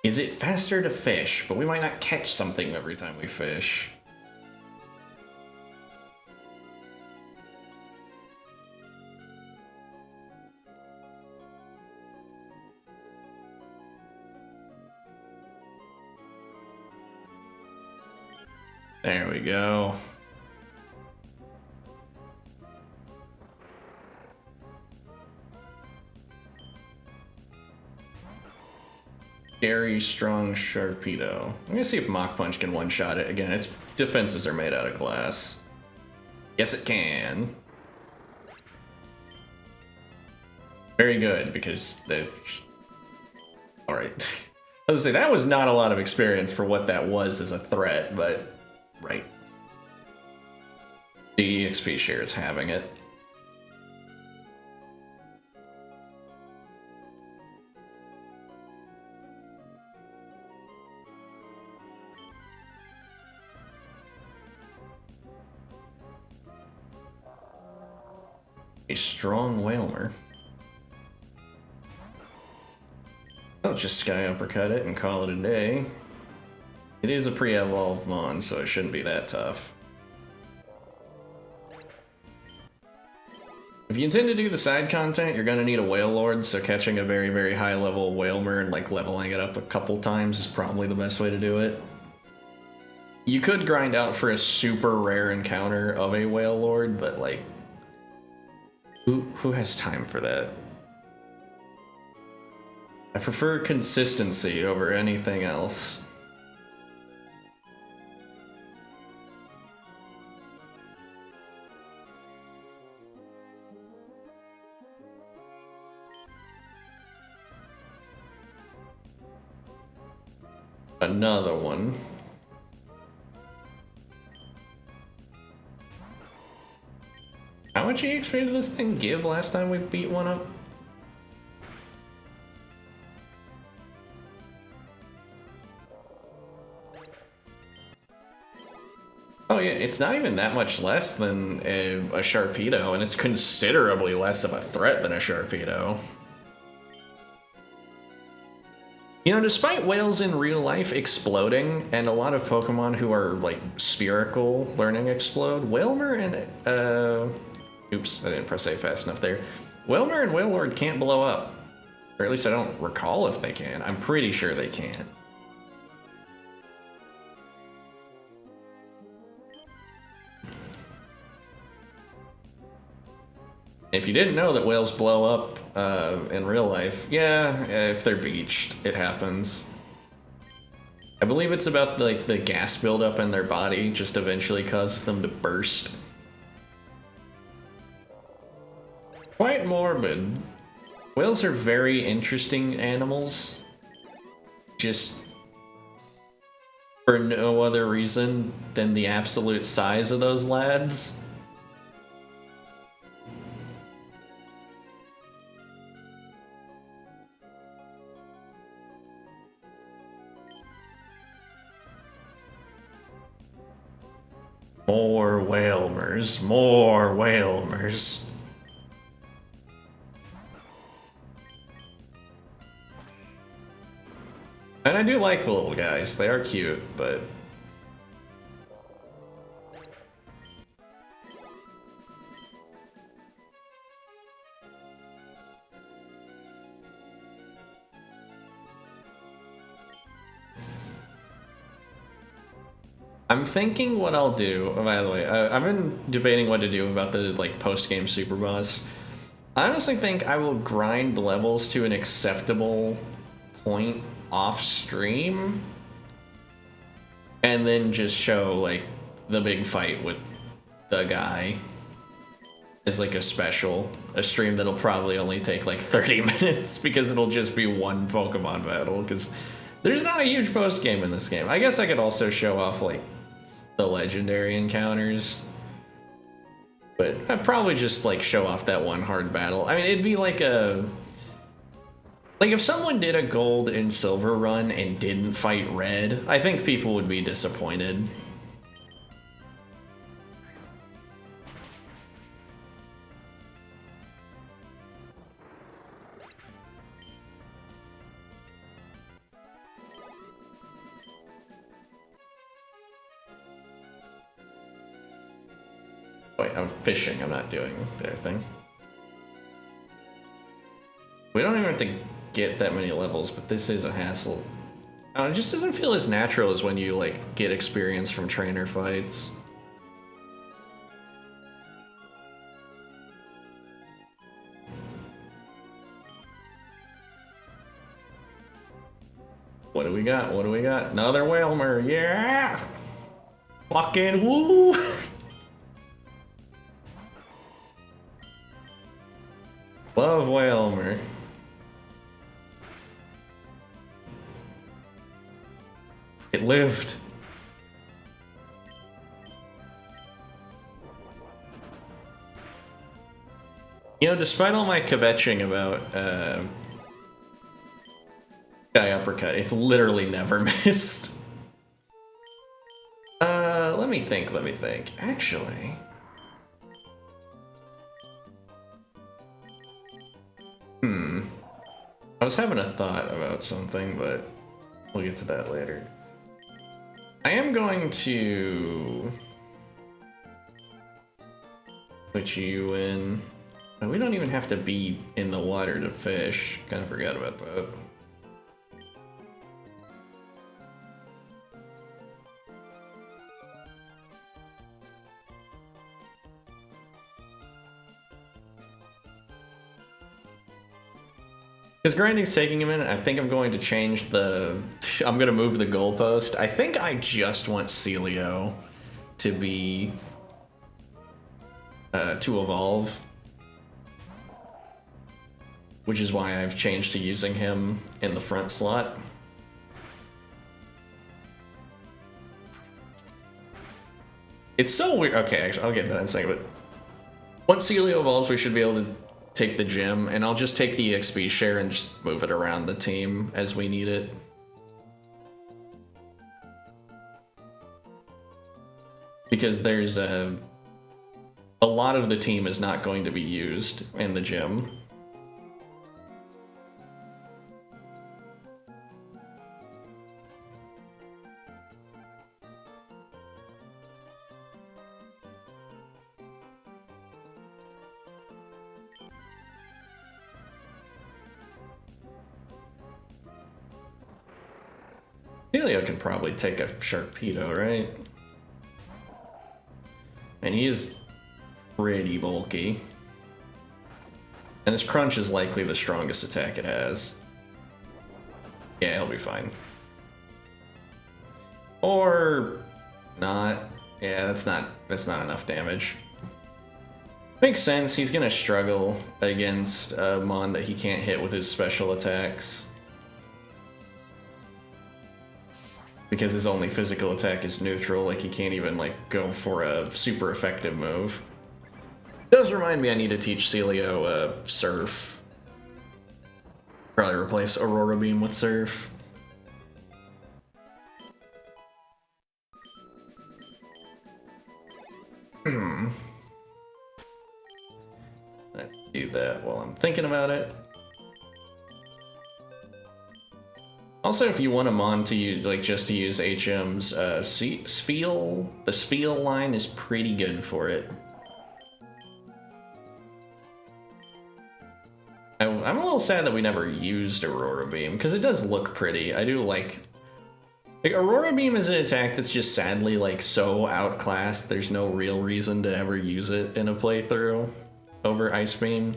Is it faster to fish? But we might not catch something every time we fish. There we go. Scary strong Sharpedo. I'm gonna see if Mach Punch can one-shot it. Again, its defenses are made out of glass. Yes, it can. Very good, because they... Alright. I was gonna say, that was not a lot of experience for what that was as a threat, but... Right. The EXP share is having it. A strong Whalmer. I'll just Sky Uppercut it and call it a day. It is a pre-evolved Mon, so it shouldn't be that tough. If you intend to do the side content, you're gonna need a Whale Lord, so catching a very, very high level Whalmer and like leveling it up a couple times is probably the best way to do it. You could grind out for a super rare encounter of a Whale Lord, but like, who has time for that? I prefer consistency over anything else. Another one. How much EXP did this thing give last time we beat one up? Oh yeah, it's not even that much less than a Sharpedo, and it's considerably less of a threat than a Sharpedo. You know, despite whales in real life exploding, and a lot of Pokemon who are, like, spherical learning explode, Whalmer and, oops, I didn't press A fast enough there. Whalmer and Wailord can't blow up. Or at least I don't recall if they can. I'm pretty sure they can. If you didn't know that whales blow up in real life, yeah, if they're beached, it happens. I believe it's about like the gas buildup in their body just eventually causes them to burst. Quite morbid. Whales are very interesting animals. Just for no other reason than the absolute size of those lads. More Whalmers, more Whalmers. And I do like the little guys, they are cute, but... I'm thinking what I'll do, oh, by the way, I've been debating what to do about the like post-game super boss. I honestly think I will grind levels to an acceptable point off stream and then just show like the big fight with the guy as like a special, a stream that'll probably only take like 30 minutes because it'll just be one Pokemon battle because there's not a huge post-game in this game. I guess I could also show off like the legendary encounters, but I'd probably just like show off that one hard battle. I mean, it'd be like a, like if someone did a gold and silver run and didn't fight red, I think people would be disappointed. Wait, I'm fishing, I'm not doing their thing. We don't even have to get that many levels, but this is a hassle. It just doesn't feel as natural as when you like get experience from trainer fights. What do we got? What do we got? Another Whalmer, yeah! Fucking woo! Love Whalmer. It lived. You know, despite all my kvetching about Sky Uppercut, it's literally never missed. Let me think. Actually... I was having a thought about something, but we'll get to that later. I am going to put you in. We don't even have to be in the water to fish. Kind of forgot about that. Because grinding's taking a minute, I think I'm going to change the... I'm going to move the goalpost. I think I just want Celio to be... to evolve. Which is why I've changed to using him in the front slot. It's so weird. Okay, actually, I'll get to that in a second, but... Once Celio evolves, we should be able to take the gem, and I'll just take the EXP share and just move it around the team as we need it. Because there's a lot of the team is not going to be used in the gym. Celio can probably take a Sharpedo, right? And he is pretty bulky. And this Crunch is likely the strongest attack it has. Yeah, he'll be fine. Or not. Yeah, that's not enough damage. Makes sense, he's gonna struggle against a Mon that he can't hit with his special attacks. Because his only physical attack is neutral, like he can't even like go for a super effective move. Does remind me I need to teach Celio Surf. Probably replace Aurora Beam with Surf. Let's do that while I'm thinking about it. Also, if you want a Mon to use, like, just to use HM's, the Spheal line is pretty good for it. I'm a little sad that we never used Aurora Beam, because it does look pretty. I do like... Aurora Beam is an attack that's just sadly, like, so outclassed, there's no real reason to ever use it in a playthrough over Ice Beam.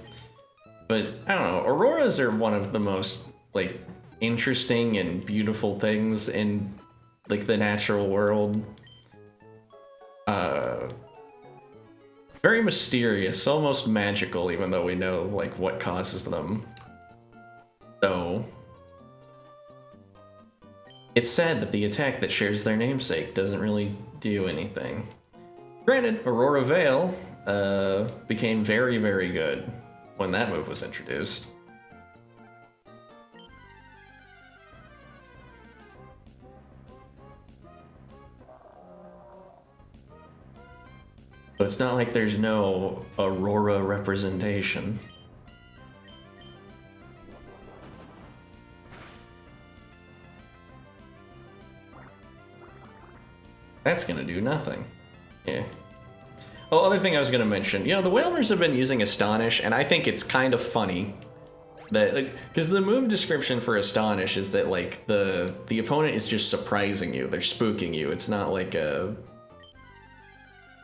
But, I don't know, Auroras are one of the most, like, interesting and beautiful things in, like, the natural world. Very mysterious, almost magical, even though we know, like, what causes them. So... it's sad that the attack that shares their namesake doesn't really do anything. Granted, Aurora Veil became very, very good when that move was introduced. So it's not like there's no Aurora representation. That's gonna do nothing. Yeah. Well, other thing I was gonna mention, you know, the Whalers have been using Astonish, and I think it's kind of funny that, like, because the move description for Astonish is that, like, the opponent is just surprising you, they're spooking you. It's not like a...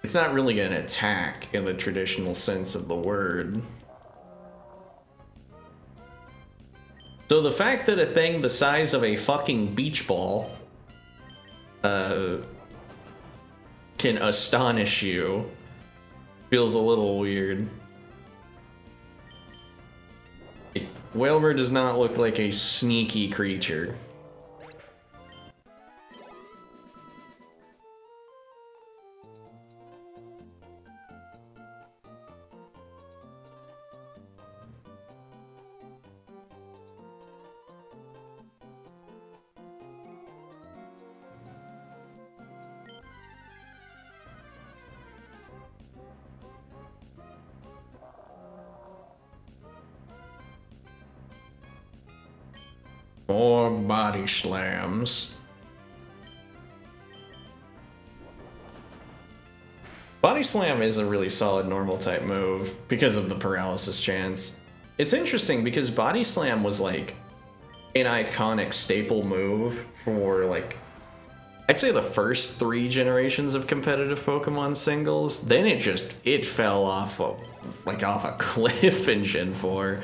it's not really an attack in the traditional sense of the word. So the fact that a thing the size of a fucking beach ball can astonish you feels a little weird. Whalmer does not look like a sneaky creature. More body slams. Body Slam is a really solid normal type move because of the paralysis chance. It's interesting because Body Slam was like an iconic staple move for like, I'd say the first 3 generations of competitive Pokemon singles. Then it fell off off a cliff in Gen 4.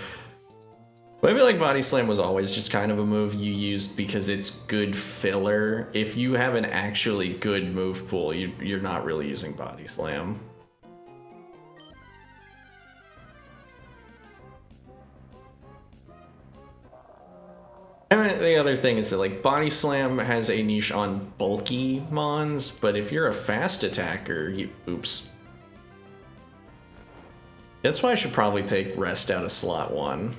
But I feel like Body Slam was always just kind of a move you used because it's good filler. If you have an actually good move pool, you're not really using Body Slam. I mean, the other thing is that like Body Slam has a niche on bulky mons, but if you're a fast attacker, oops. That's why I should probably take Rest out of slot 1.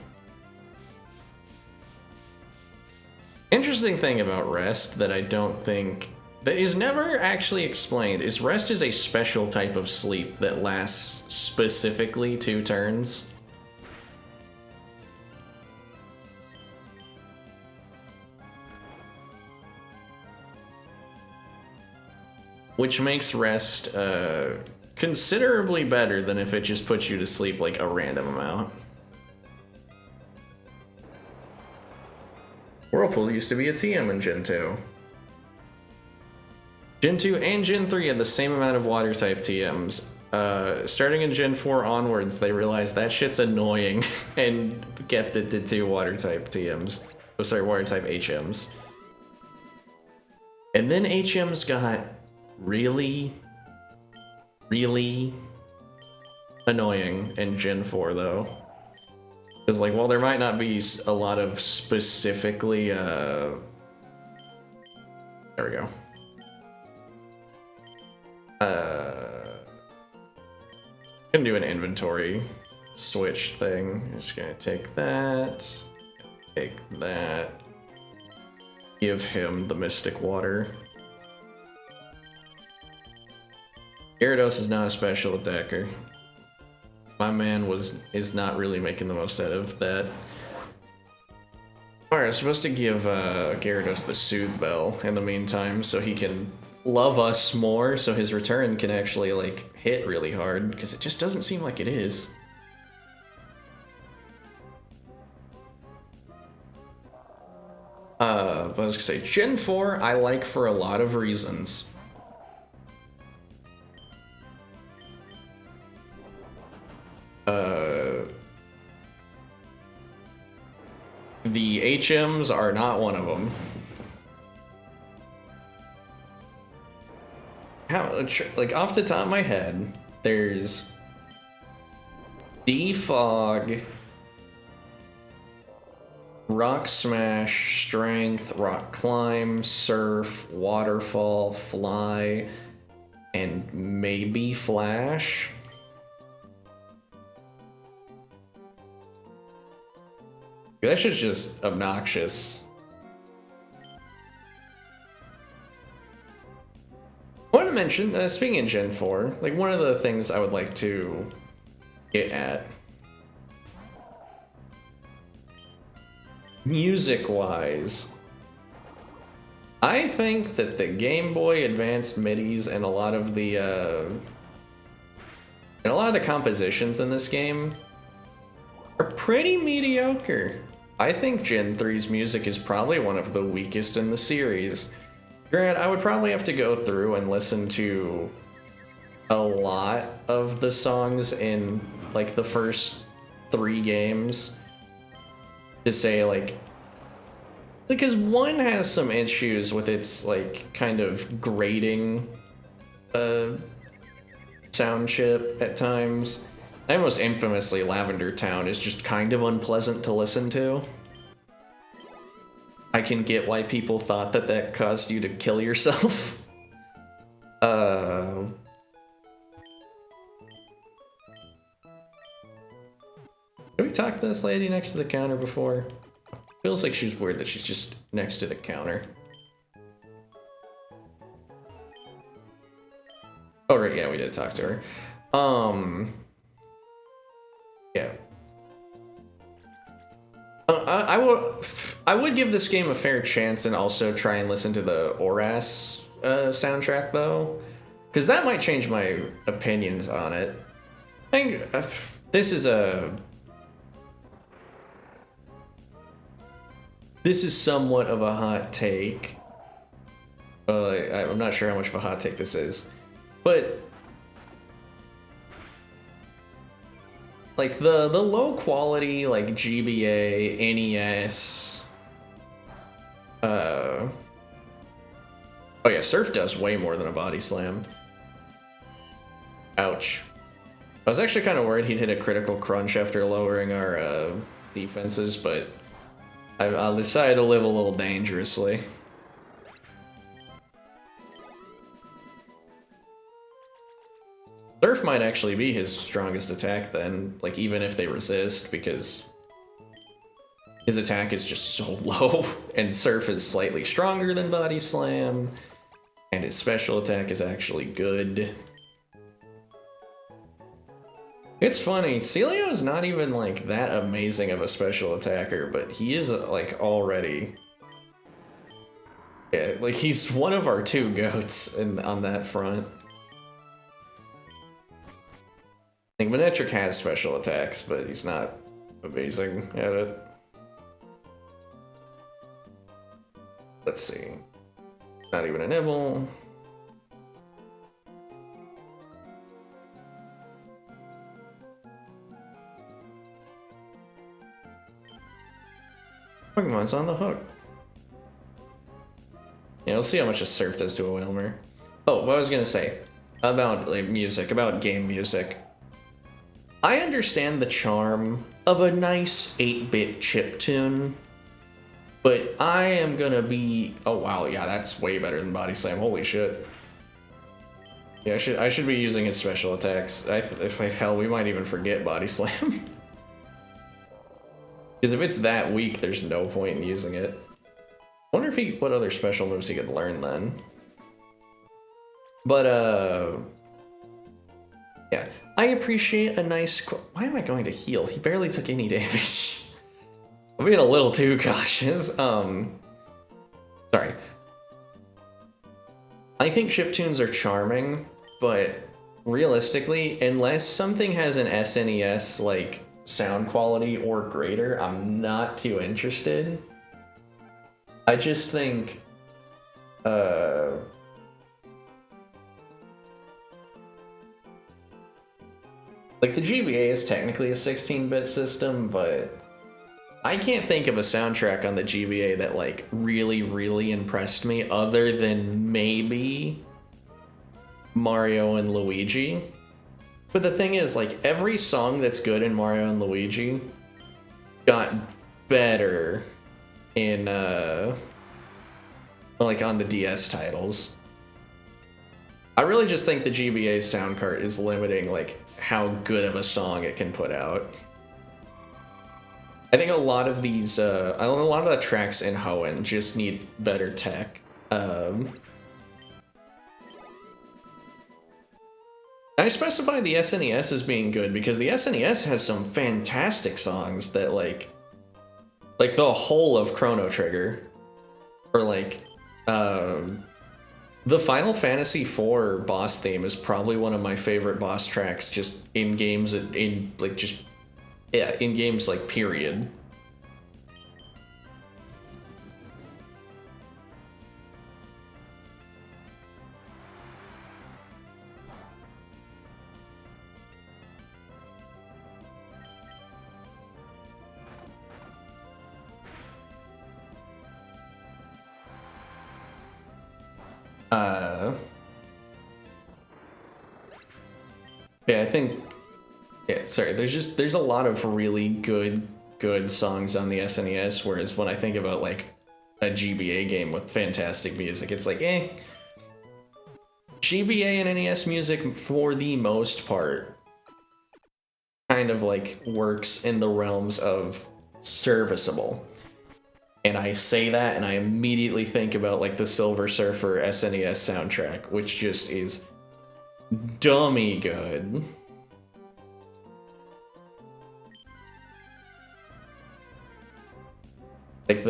Interesting thing about Rest that I don't think that is never actually explained is Rest is a special type of sleep that lasts specifically 2 turns. Which makes Rest considerably better than if it just puts you to sleep like a random amount. Whirlpool used to be a TM in Gen 2. Gen 2 and Gen 3 had the same amount of water type TMs. Starting in Gen 4 onwards, they realized that shit's annoying and kept it to 2 water type TMs. Oh, sorry, water type HMs. And then HMs got really, really annoying in Gen 4 though. Because, like, while there might not be a lot of specifically, there we go. Gonna do an inventory switch thing. Just gonna take that, give him the Mystic Water. Gyarados is not a special attacker. My man is not really making the most out of that. Alright, I'm supposed to give Gyarados the Soothe Bell in the meantime, so he can love us more, so his return can actually, like, hit really hard, because it just doesn't seem like it is. But I was gonna say, Gen 4 I like for a lot of reasons. The HMs are not one of them. Like, off the top of my head, there's Defog, Rock Smash, Strength, Rock Climb, Surf, Waterfall, Fly, and maybe Flash. That shit's just obnoxious. I want to mention, speaking in Gen 4, like one of the things I would like to get at, music-wise, I think that the Game Boy Advanced MIDIs and a lot of the compositions in this game are pretty mediocre. I think Gen 3's music is probably one of the weakest in the series. Granted, I would probably have to go through and listen to a lot of the songs in, like, the first 3 games to say, like, because 1 has some issues with its, like, kind of grating sound chip at times. And most infamously, Lavender Town is just kind of unpleasant to listen to. I can get why people thought that that caused you to kill yourself. Have we talked to this lady next to the counter before? Feels like she's weird that she's just next to the counter. Oh, right, yeah, we did talk to her. Yeah. I would give this game a fair chance and also try and listen to the ORAS soundtrack, though. Because that might change my opinions on it. I think this is somewhat of a hot take. I'm not sure how much of a hot take this is, but like the low quality like GBA, NES, oh yeah, Surf does way more than a body slam. Ouch. I was actually kind of worried he'd hit a critical crunch after lowering our defenses, but I'll decide to live a little dangerously. Surf might actually be his strongest attack then, like even if they resist, because his attack is just so low, and Surf is slightly stronger than Body Slam, and his special attack is actually good. It's funny, Celio is not even like that amazing of a special attacker, but he is like already... Yeah, like he's one of our two goats on that front. I think Manectric has special attacks, but he's not amazing at it. Let's see. Not even a nibble. Pokemon's on the hook. Yeah, we'll see how much a Surf does to a Whalmer. Oh, what I was gonna say about like music, about game music. I understand the charm of a nice 8-bit chiptune, but I am gonna be... Oh wow, yeah, that's way better than Body Slam. Holy shit. Yeah, I should be using his special attacks. Hell, we might even forget Body Slam. Because if it's that weak, there's no point in using it. I wonder if what other special moves he could learn then. But, yeah. I appreciate a nice... Why am I going to heal? He barely took any damage. I'm being a little too cautious. Sorry. I think chiptunes are charming, but realistically, unless something has an SNES, like, sound quality or greater, I'm not too interested. I just think, like, the GBA is technically a 16-bit system, but I can't think of a soundtrack on the GBA that, like, really, really impressed me other than maybe Mario and Luigi. But the thing is, like, every song that's good in Mario and Luigi got better in, like, on the DS titles. I really just think the GBA sound card is limiting, like, how good of a song it can put out. I think a lot of these, a lot of the tracks in Hoenn just need better tech. I specify the SNES as being good because the SNES has some fantastic songs that, like the whole of Chrono Trigger, or like, the Final Fantasy IV boss theme is probably one of my favorite boss tracks just in games, in games, like, period. Yeah, I think... Yeah, sorry, there's a lot of really good songs on the SNES, whereas when I think about, like, a GBA game with fantastic music, it's like, eh. GBA and NES music, for the most part, kind of, like, works in the realms of serviceable. And I say that, and I immediately think about, like, the Silver Surfer SNES soundtrack, which just is dummy good. Like,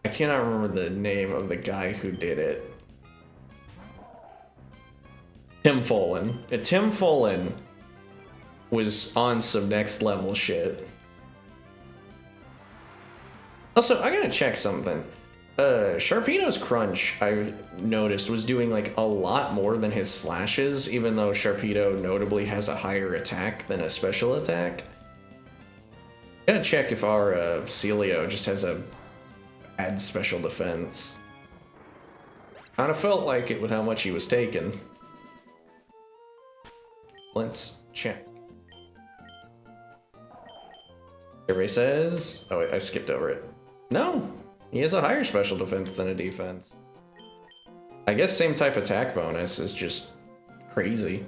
I cannot remember the name of the guy who did it. Tim Follin. Tim Follin was on some next level shit. Also, I gotta check something. Sharpedo's Crunch, I noticed, was doing like a lot more than his slashes, even though Sharpedo notably has a higher attack than a special attack. Gotta check if our Celio just has a bad special defense. Kinda felt like it with how much he was taking. Let's check. Survey says... Oh wait, I skipped over it. No! He has a higher special defense than a defense. I guess same type attack bonus is just crazy.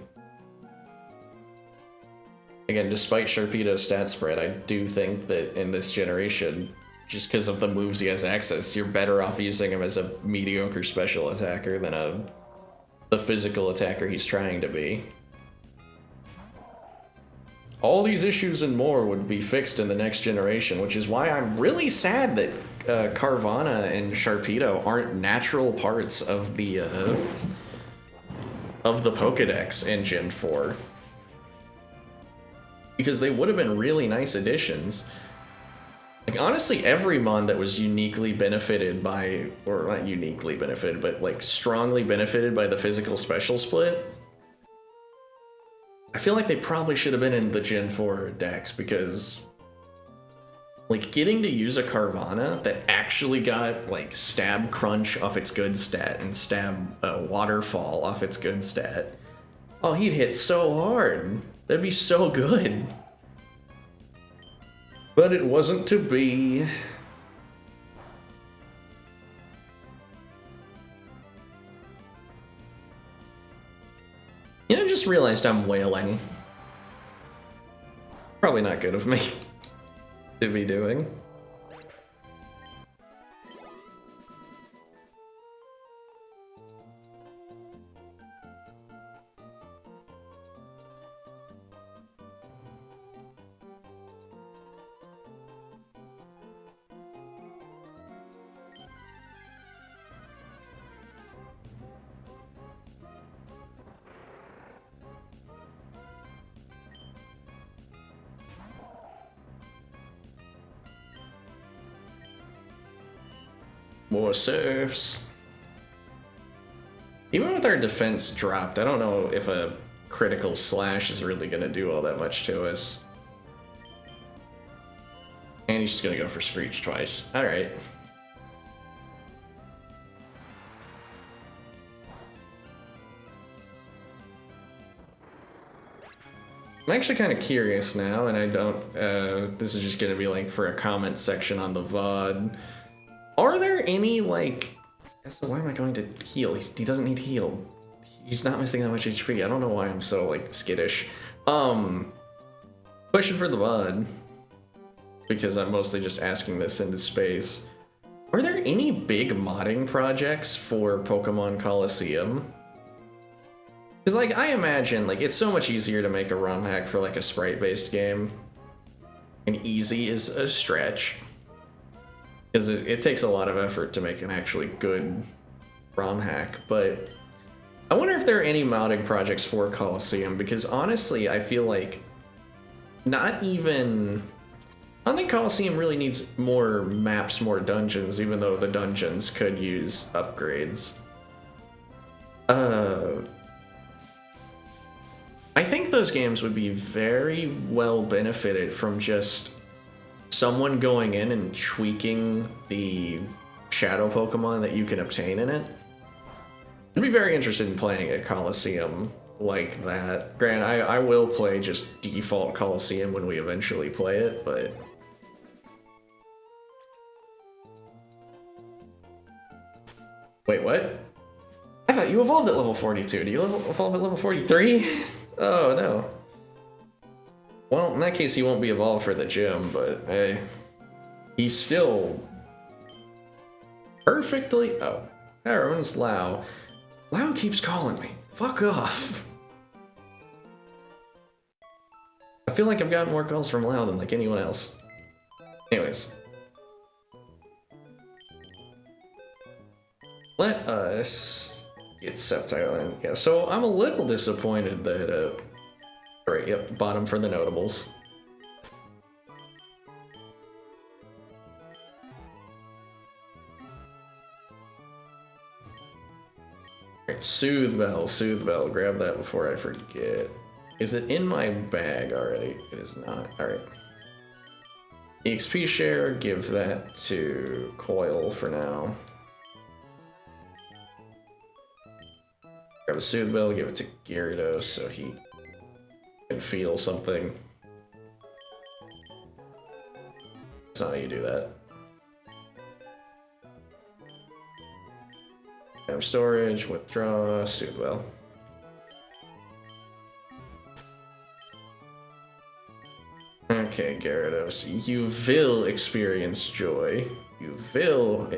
Again, despite Sharpedo's stat spread, I do think that in this generation, just because of the moves he has access, you're better off using him as a mediocre special attacker than the physical attacker he's trying to be. All these issues and more would be fixed in the next generation, which is why I'm really sad that Carvana and Sharpedo aren't natural parts of the Pokédex in Gen 4. Because they would have been really nice additions. Like, honestly, every Mon that was uniquely benefited by, or not uniquely benefited, but like strongly benefited by the physical special split, I feel like they probably should have been in the Gen 4 decks, because like getting to use a Carvana that actually got like Stab Crunch off its good stat and Stab Waterfall off its good stat. Oh, he'd hit so hard. That'd be so good. But it wasn't to be. You know, I just realized I'm wailing. Probably not good of me to be doing. More surfs. Even with our defense dropped, I don't know if a critical slash is really going to do all that much to us. And he's just going to go for Screech twice. Alright. I'm actually kind of curious now, and I don't... this is just going to be like for a comment section on the VOD. Are there any, like... So why am I going to heal? He doesn't need heal. He's not missing that much HP. I don't know why I'm so, like, skittish. Question for the VOD, because I'm mostly just asking this into space. Are there any big modding projects for Pokemon Coliseum? Because, like, I imagine, like, it's so much easier to make a ROM hack for, like, a sprite-based game. And easy is a stretch. Because it takes a lot of effort to make an actually good ROM hack, but I wonder if there are any modding projects for Coliseum, because honestly, I feel like not even... I don't think Coliseum really needs more maps, more dungeons, even though the dungeons could use upgrades. I think those games would be very well benefited from just someone going in and tweaking the shadow Pokemon that you can obtain in it. I'd be very interested in playing a Coliseum like that. Granted, I will play just default Coliseum when we eventually play it, but... Wait, what? I thought you evolved at level 42. Do you evolve at level 43? Oh, no. Well, in that case, he won't be evolved for the gym, but hey, he's still perfectly... Oh, everyone's Lau. Lau keeps calling me. Fuck off. I feel like I've gotten more calls from Lau than like anyone else. Anyways. Let us It's subtitle, and yeah, so I'm a little disappointed that, alright, yep, bottom for the notables. Alright, Soothe Bell, grab that before I forget. Is it in my bag already? It is not, alright. EXP share, give that to Coil for now. Grab a Soothe Bell, give it to Gyarados so he can feel something. That's not how you do that. Have storage, withdraw, Soothe Bell. Okay, Gyarados, you will experience joy. You will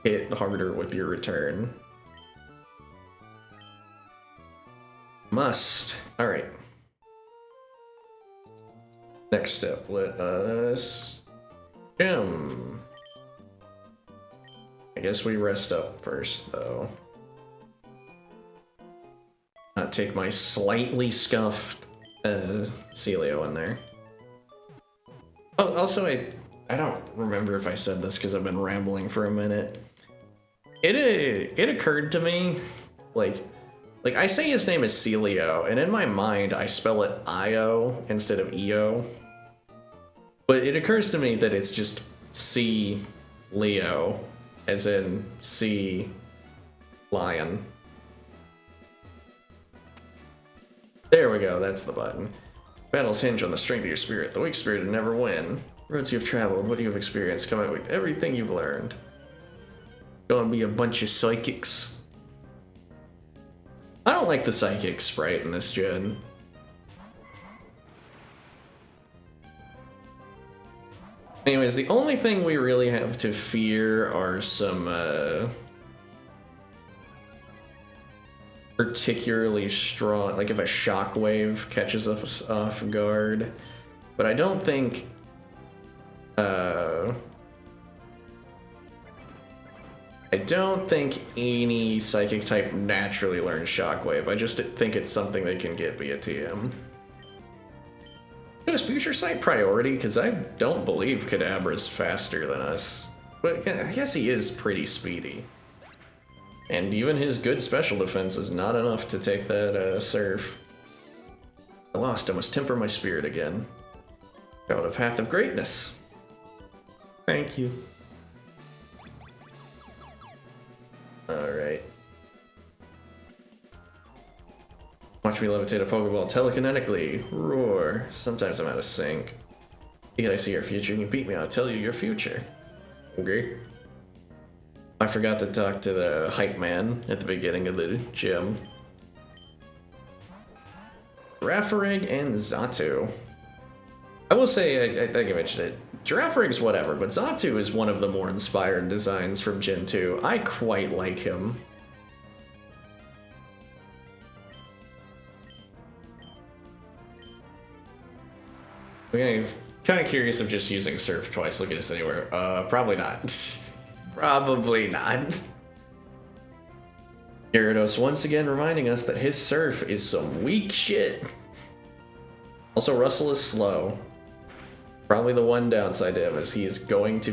hit harder with your return. Must. Alright. Next step, let us gym. I guess we rest up first, though. Not take my slightly scuffed Celio in there. Oh, also, I don't remember if I said this because I've been rambling for a minute. It occurred to me, like I say his name is Celio, and in my mind I spell it I-O instead of E-O. But it occurs to me that it's just C Leo, as in C Lion. There we go, that's the button. Battles hinge on the strength of your spirit. The weak spirit never win. Roads you've traveled, what you've experienced, come out with everything you've learned. Gonna be a bunch of psychics. I don't like the psychic sprite in this gen. Anyways, the only thing we really have to fear are some particularly strong, like if a shockwave catches us off guard. But I don't think any psychic type naturally learns shockwave. I just think it's something they can get via TM. Is future sight priority? Because I don't believe Kadabra's faster than us. But I guess he is pretty speedy. And even his good special defense is not enough to take that surf. I lost, I must temper my spirit again. Found a path of greatness. Thank you. Alright. Watch me levitate a Pokeball telekinetically. Roar. Sometimes I'm out of sync. I see your future and you beat me, I'll tell you your future. Okay. I forgot to talk to the hype man at the beginning of the gym. Girafarig and Xatu. I will say, I think I mentioned it, Girafarig's whatever, but Xatu is one of the more inspired designs from Gen 2. I quite like him. Okay, kind of curious of just using Surf twice. Look at this anywhere. Probably not. Probably not. Gyarados once again reminding us that his Surf is some weak shit. Also, Russell is slow. Probably the one downside to him is he's going to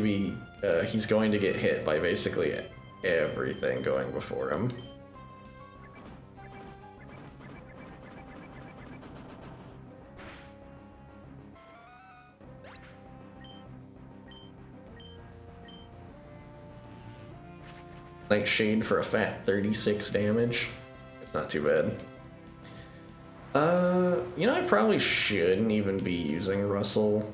get hit by basically everything going before him. Like Shade for a fat 36 damage. It's not too bad. You know, I probably shouldn't even be using Russell.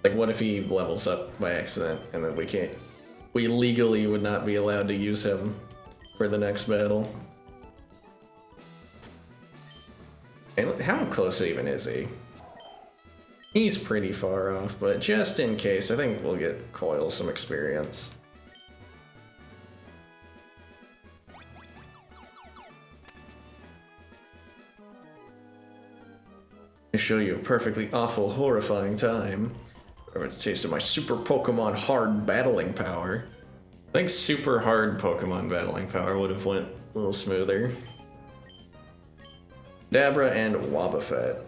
Like, what if he levels up by accident and then we legally would not be allowed to use him for the next battle? And how close even is he? He's pretty far off, but just in case, I think we'll get Coil some experience. I show you a perfectly awful, horrifying time. I'm gonna taste of my super Pokemon hard battling power. I think super hard Pokemon battling power would have went a little smoother. Dabra and Wobbuffet.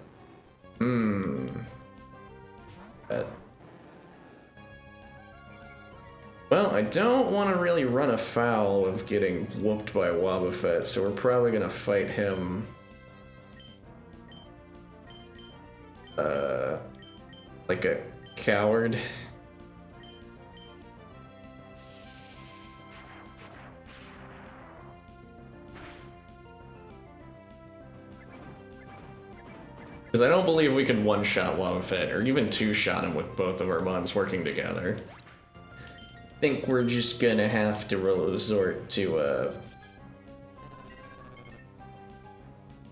Well, I don't want to really run afoul of getting whooped by Wobbuffet, so we're probably gonna fight him. Like a coward. Because I don't believe we can one-shot Wobbuffet, or even two-shot him with both of our mons working together. I think we're just gonna have to resort to,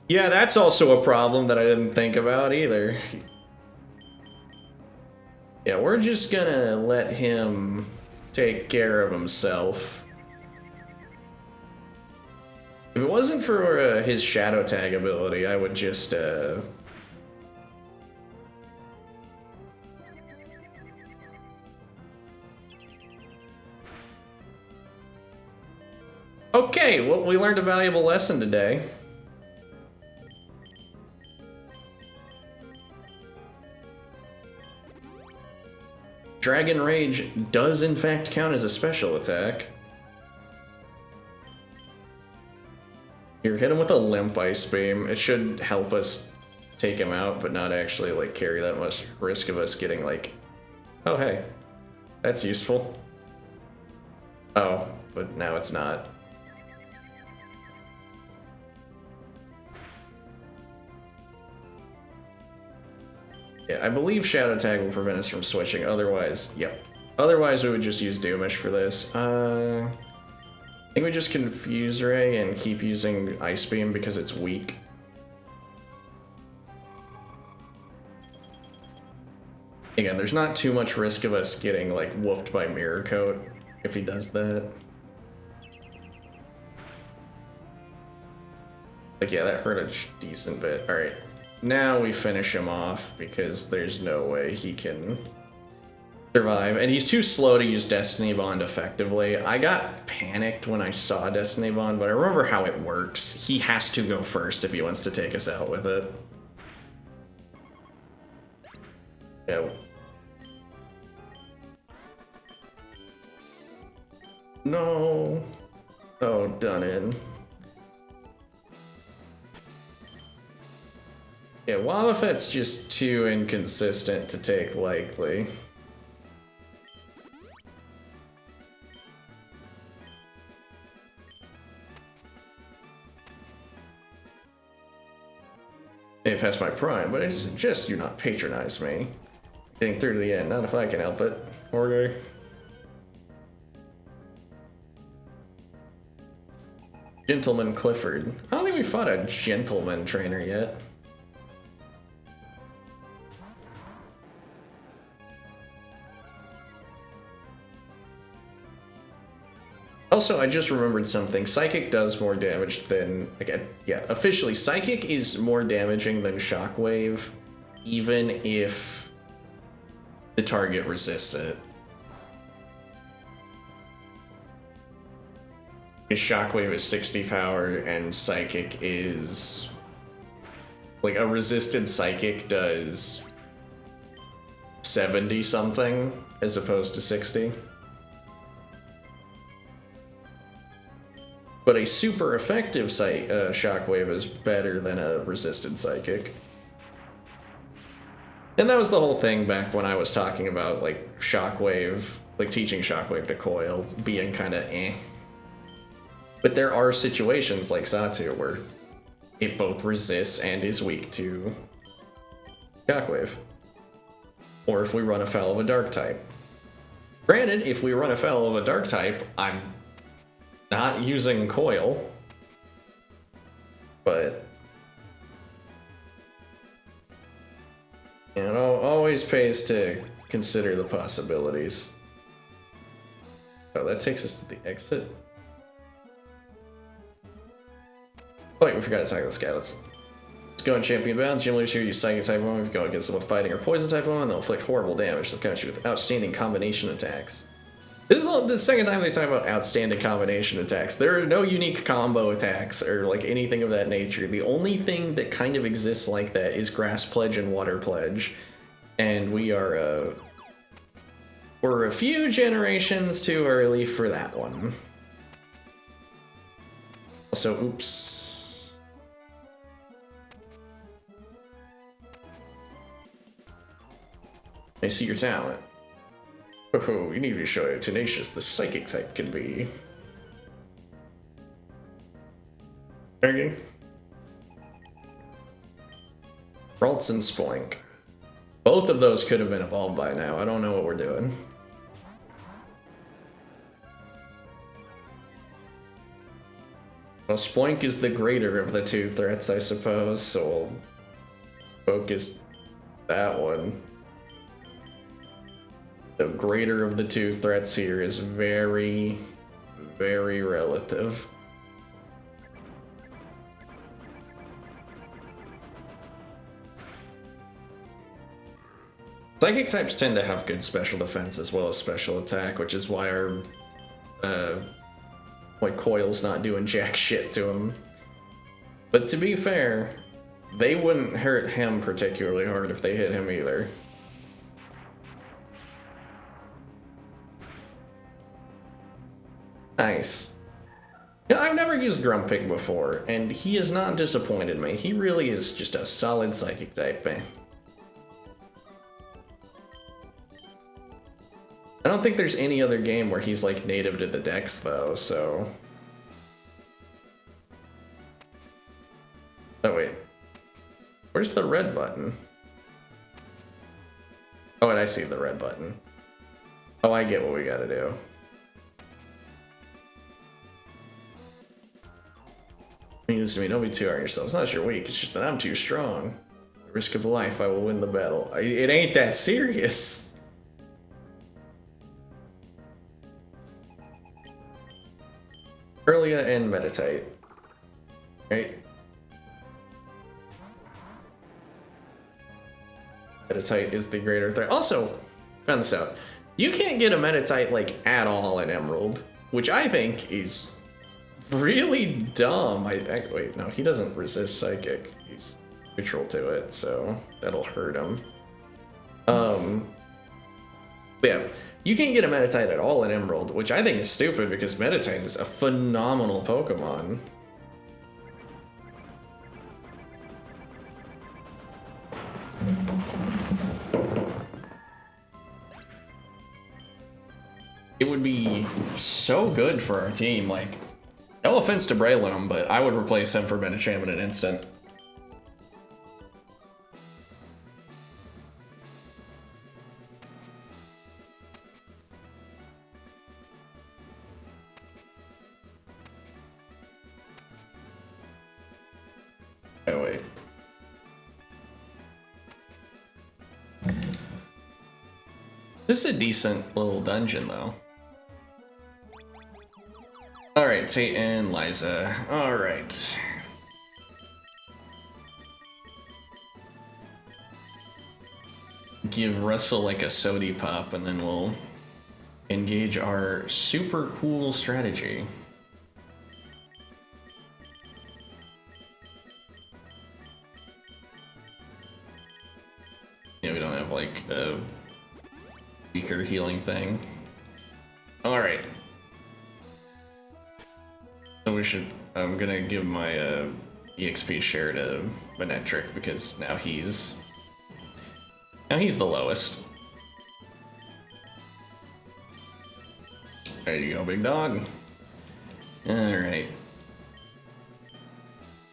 Yeah, that's also a problem that I didn't think about either. Yeah, we're just gonna let him take care of himself. If it wasn't for his Shadow Tag ability, I would just, Okay, well, we learned a valuable lesson today. Dragon Rage does in fact count as a special attack. Here, hit him with a Limp Ice Beam. It should help us take him out, but not actually, like, carry that much risk of us getting, like... Oh, hey. That's useful. Oh, but now it's not. Yeah, I believe Shadow Tag will prevent us from switching, otherwise, yep. Otherwise, we would just use Doomish for this. I think we just Confuse Ray and keep using Ice Beam because it's weak. Again, there's not too much risk of us getting, like, whooped by Mirror Coat if he does that. Like, yeah, that hurt a decent bit. Alright. Now we finish him off because there's no way he can survive. And he's too slow to use Destiny Bond effectively. I got panicked when I saw Destiny Bond, but I remember how it works. He has to go first if he wants to take us out with it. Yeah. No. Oh, done in. Yeah, Wobbuffet's just too inconsistent to take lightly. They've passed my prime, but I suggest you not patronize me. Getting through to the end, not if I can help it. Jorge. Gentleman Clifford. I don't think we fought a gentleman trainer yet. Also, I just remembered something. Psychic does more damage than... Again, yeah, officially, Psychic is more damaging than Shockwave, even if the target resists it. Because Shockwave is 60 power, and Psychic is... Like, a resisted Psychic does 70-something, as opposed to 60. But a super effective Shockwave is better than a resisted Psychic. And that was the whole thing back when I was talking about, like, Shockwave, like, teaching Shockwave to Coil, being kinda eh. But there are situations like Satu where it both resists and is weak to Shockwave. Or if we run afoul of a Dark type. Granted, if we run afoul of a Dark type, I'm not using Coil, but it always pays to consider the possibilities. Oh, that takes us to the exit. Oh, wait, we forgot to talk to this guy. Let's Go on champion bound. Gym leaders here use psychic type women. If you go against them with fighting or poison type women, they'll inflict horrible damage. They'll counter you with outstanding combination attacks. This is the second time they talk about outstanding combination attacks. There are no unique combo attacks or like anything of that nature. The only thing that kind of exists like that is Grass Pledge and Water Pledge. And we're a few generations too early for that one. Also, oops. I see your talent. Oh, you need to show how tenacious the psychic type can be. Okay. Ralts and Spoink. Both of those could have been evolved by now. I don't know what we're doing. Well, Spoink is the greater of the two threats, I suppose, so we'll focus that one. The greater of the two threats here is very, very relative. Psychic types tend to have good special defense as well as special attack, which is why our Coil's not doing jack shit to him. But to be fair, they wouldn't hurt him particularly hard if they hit him either. Nice. Yeah, I've never used Grumpig before, and he has not disappointed me. He really is just a solid psychic type, man. I don't think there's any other game where he's like native to the dex though, so... Oh wait. Where's the red button? Oh, and I see the red button. Oh, I get what we gotta do. Means to me, don't be too hard on yourself. It's not that you're weak, it's just that I'm too strong. At the risk of life, I will win the battle. It ain't that serious. Earlia and Meditate. Right? Meditate is the greater threat. Also, found this out. You can't get a Meditate like at all in Emerald, which I think is really dumb. Wait, no, he doesn't resist Psychic. He's neutral to it, so that'll hurt him. Yeah, you can't get a Meditite at all in Emerald, which I think is stupid because Meditite is a phenomenal Pokemon. It would be so good for our team, like, no offense to Breloom, but I would replace him for Medicham in an instant. Oh, wait. This is a decent little dungeon, though. Alright, Tate and Liza. Alright. Give Russell like a sody pop, and then we'll engage our super cool strategy. Yeah, we don't have like a weaker healing thing. Alright. So we should, I'm gonna give my EXP share to Manectric because now he's the lowest. There you go, big dog. Alright.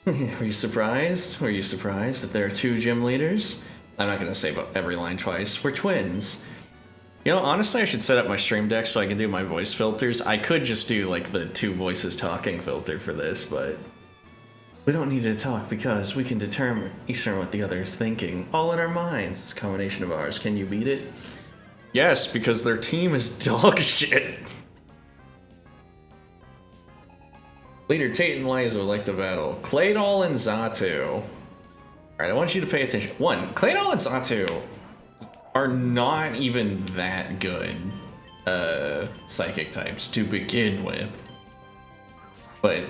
Were you surprised? Were you surprised that there are two gym leaders? I'm not gonna say every line twice. We're twins. You know, honestly, I should set up my stream deck so I can do my voice filters. I could just do, like, the two voices talking filter for this, but we don't need to talk because we can determine what the other is thinking. All in our minds. This combination of ours. Can you beat it? Yes, because their team is dog shit. Leader Tate and Liza would like to battle. Claydol and Xatu. Alright, I want you to pay attention. One, Claydol and Xatu are not even that good psychic types to begin with. But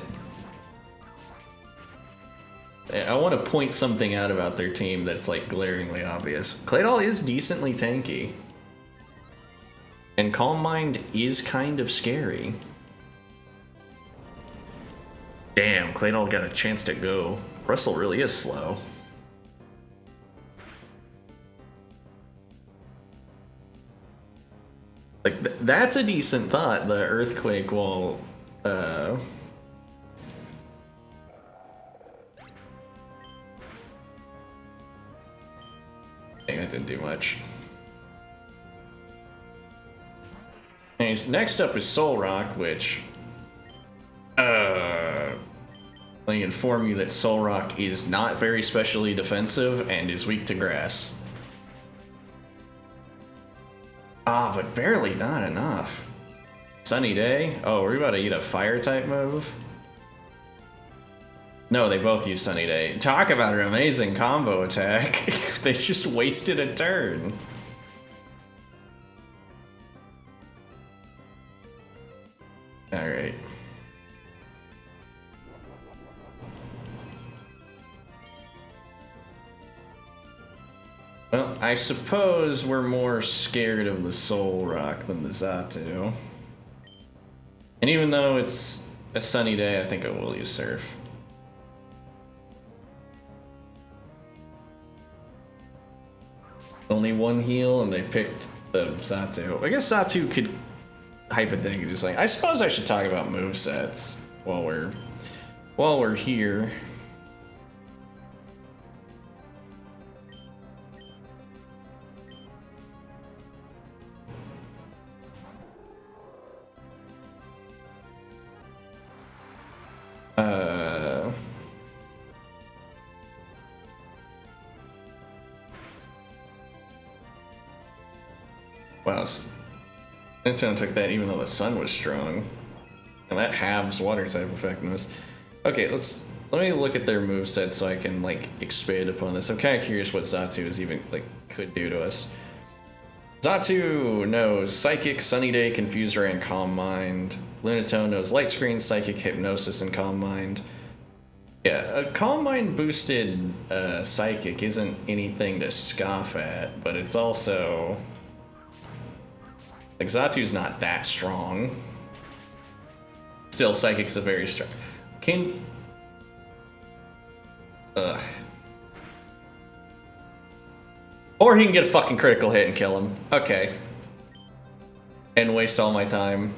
I want to point something out about their team that's like glaringly obvious. Claydol is decently tanky. And Calm Mind is kind of scary. Damn, Claydol got a chance to go. Russell really is slow. Like, that's a decent thought, the Earthquake while, Dang, that didn't do much. Anyways, next up is Soul Rock, which, let me inform you that Soul Rock is not very specially defensive and is weak to grass. Ah, but barely not enough. Sunny Day? Oh, we're about to eat a fire type move? No, they both use Sunny Day. Talk about an amazing combo attack. They just wasted a turn. Alright. Well, I suppose we're more scared of the Soul Rock than the Xatu. And even though it's a sunny day, I think I will use Surf. Only one heal, and they picked the Xatu. I guess Xatu could hypothetically just like... I suppose I should talk about movesets while we're here. Wow, Nintendo took that even though the sun was strong. And that halves water type effectiveness. Okay, let me look at their moveset so I can like expand upon this. I'm kind of curious what Xatu is even like could do to us. Xatu knows Psychic, Sunny Day, Confuser, and Calm Mind. Lunatone knows Light Screen, Psychic, Hypnosis, and Calm Mind. Yeah, a Calm Mind boosted Psychic isn't anything to scoff at, but it's also... Like, Xatu's not that strong. Still, Psychic's a very strong... Ugh. Or he can get a fucking critical hit and kill him. Okay. And waste all my time.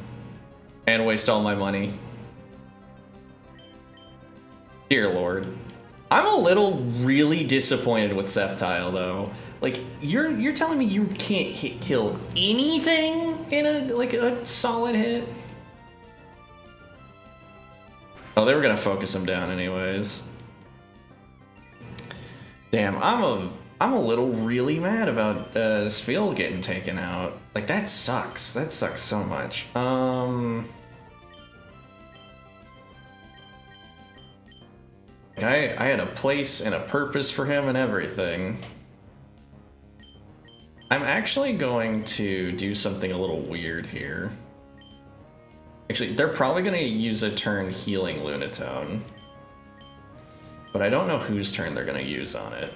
And waste all my money. Dear Lord. I'm a little really disappointed with Sceptile, though. Like, you're telling me you can't kill anything in a solid hit? Oh, they were gonna focus him down anyways. Damn, I'm a little really mad about this field getting taken out. Like, that sucks. That sucks so much. I had a place and a purpose for him and everything. I'm actually going to do something a little weird here. Actually, they're probably going to use a turn healing Lunatone. But I don't know whose turn they're going to use on it.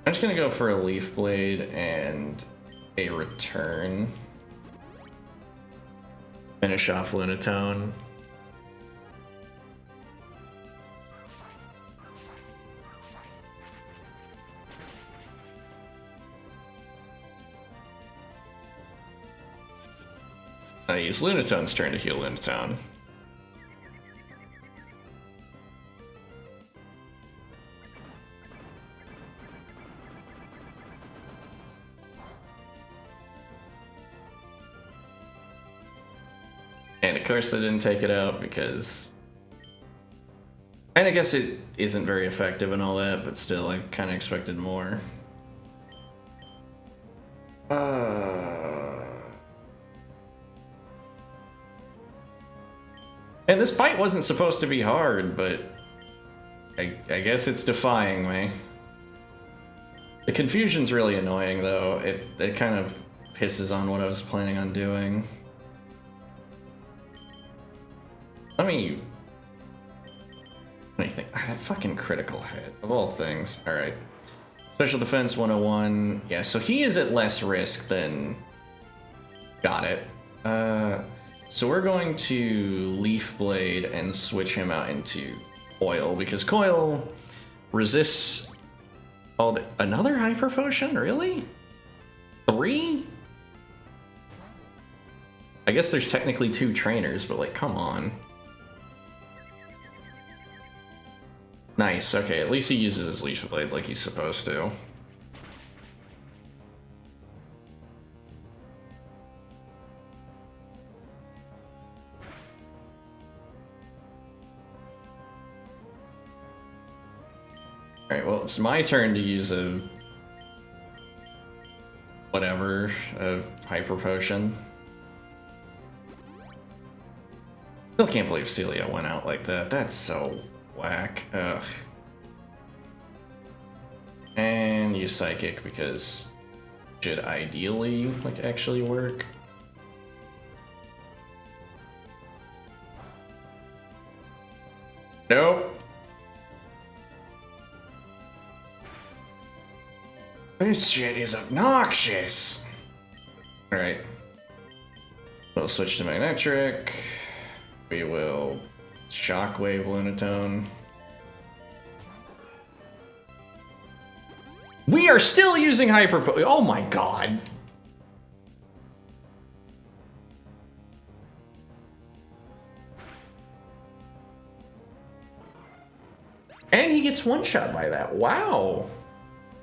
I'm just going to go for a Leaf Blade and a return. Finish off Lunatone. I use Lunatone's turn to heal Lunatone. And of course they didn't take it out because... And I guess it isn't very effective and all that, but still, I kind of expected more. And this fight wasn't supposed to be hard, but I guess it's defying me. The confusion's really annoying, though. It kind of pisses on what I was planning on doing. Let me think. That fucking critical hit, of all things. Alright. Special Defense 101. Yeah, so he is at less risk than... Got it. So we're going to Leaf Blade and switch him out into Coil, because Coil resists all the... Another Hyper Potion? Really? 3? I guess there's technically 2 trainers, but like, come on. Nice, okay, at least he uses his Leaf Blade like he's supposed to. Alright, well, it's my turn to use a... whatever, a Hyper Potion. Still can't believe Celia went out like that. That's so whack. Ugh. And use Psychic because it should ideally, like, actually work. Nope. This shit is obnoxious. Alright. We'll switch to Magnetric. We will Shockwave Lunatone. We are still using Hyper Po- Oh my god. And he gets one shot by that. Wow.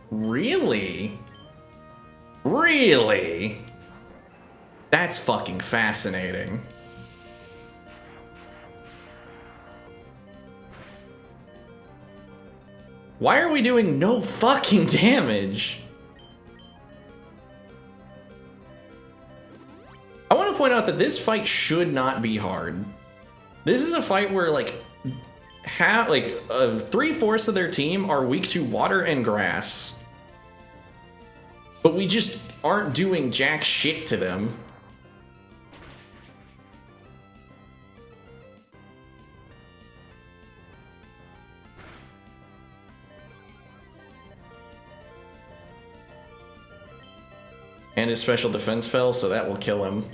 Really? Really? That's fucking fascinating. Why are we doing no fucking damage? I want to point out that this fight should not be hard. This is a fight where, like, 3/4 of their team are weak to water and grass. But we just aren't doing jack shit to them. And his special defense fell, so that will kill him.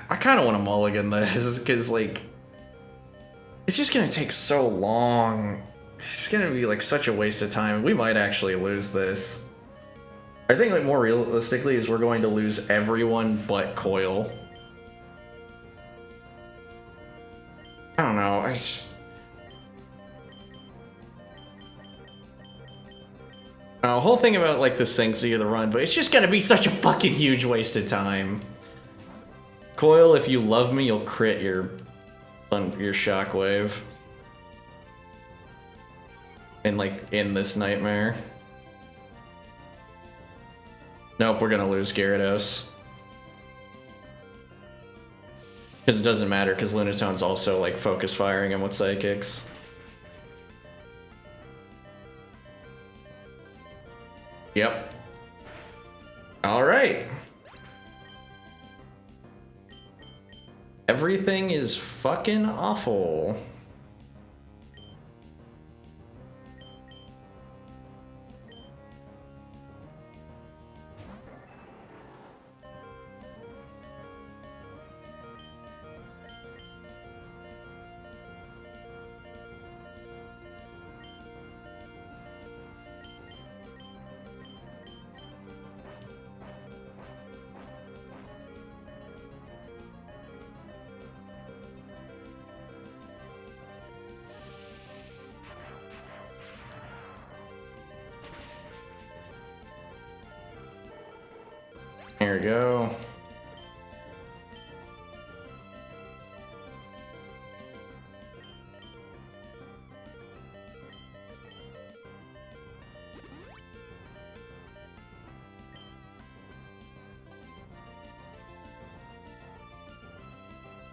I kind of want to mulligan this, because, like, it's just gonna take so long. It's gonna be, like, such a waste of time. We might actually lose this. I think, like, more realistically is we're going to lose everyone but Coil. I don't know, the whole thing about, like, the sanctity of the run, but it's just gonna be such a fucking huge waste of time. Coil, if you love me, you'll crit your Shockwave. And, like, in this nightmare. Nope, we're gonna lose Gyarados. Because it doesn't matter, because Lunatone's also, like, focus firing him with Psychics. Yep. Alright. Everything is fucking awful. There we go.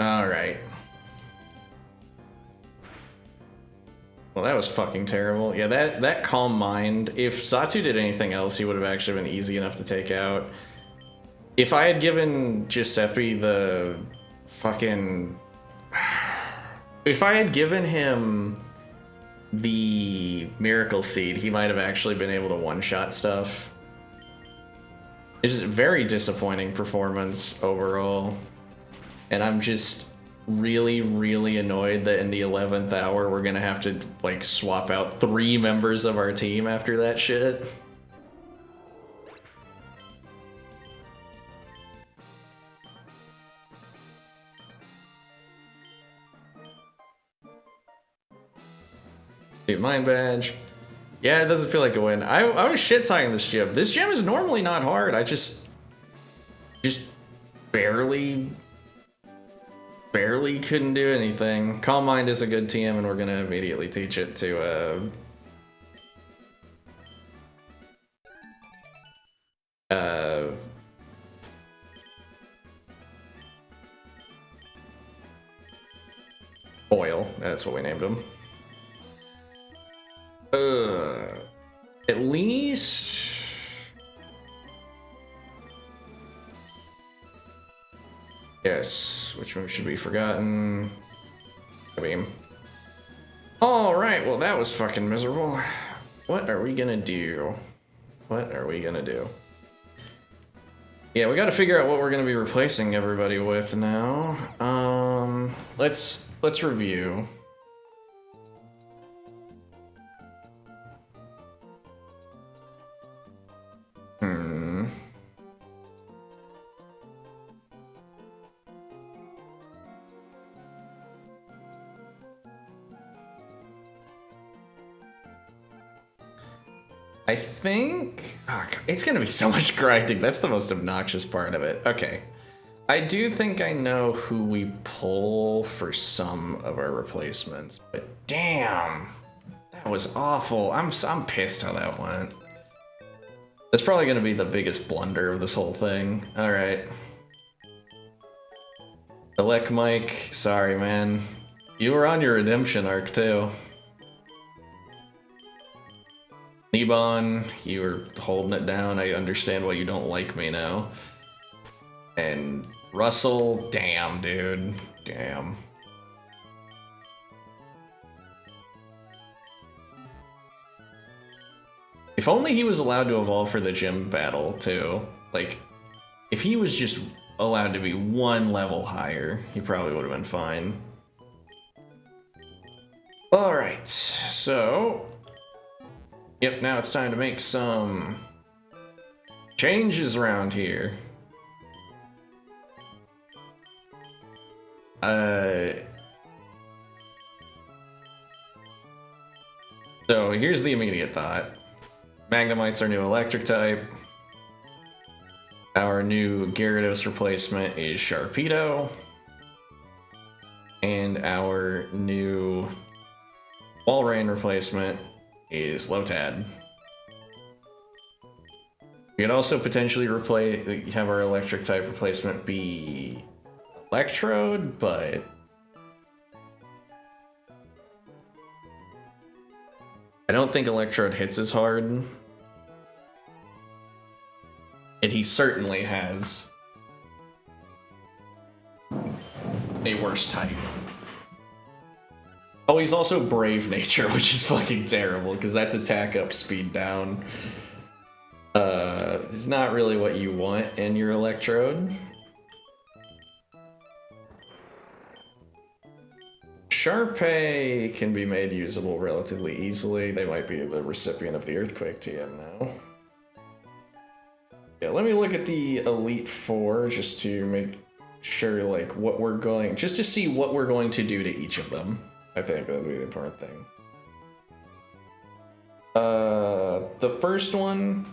Alright. Well, that was fucking terrible. Yeah, that Calm Mind, if Zatu did anything else, he would have actually been easy enough to take out. If I had given Giuseppe the fucking... If I had given him the Miracle Seed, he might have actually been able to one-shot stuff. It's a very disappointing performance overall. And I'm just really, really annoyed that in the 11th hour we're gonna have to, like, swap out 3 members of our team after that shit. Dude, Mind Badge. Yeah, it doesn't feel like a win. I was shit-talking this gym. This gym is normally not hard. I just barely couldn't do anything. Calm Mind is a good TM, and we're gonna immediately teach it to Oil. That's what we named him. At least... Yes, which one should be forgotten? Beam. Alright, well that was fucking miserable. What are we gonna do? What are we gonna do? Yeah, we gotta figure out what we're gonna be replacing everybody with now. Let's review. I think... Oh, it's gonna be so much grinding. That's the most obnoxious part of it. Okay. I do think I know who we pull for some of our replacements, but damn! That was awful. I'm pissed how that went. That's probably gonna be the biggest blunder of this whole thing. Alright. Elec Mike, sorry man. You were on your redemption arc too. Nebon, you were holding it down. I understand why you don't like me now. And Russell, damn, dude. Damn. If only he was allowed to evolve for the gym battle, too. Like, if he was just allowed to be 1 level higher, he probably would have been fine. Alright, so... Yep, now it's time to make some changes around here. So here's the immediate thought. Magnemite's our new electric type. Our new Gyarados replacement is Sharpedo. And our new Walrein replacement is Lotad. We could also potentially have our electric type replacement be Electrode, but I don't think Electrode hits as hard. And he certainly has a worse type. Oh, he's also Brave Nature, which is fucking terrible, because that's attack up, speed down. It's not really what you want in your Electrode. Sharpay can be made usable relatively easily. They might be the recipient of the Earthquake TM now. Yeah, let me look at the Elite Four just to make sure, like, what we're going... Just to see what we're going to do to each of them. I think that'd be the important thing. The first one...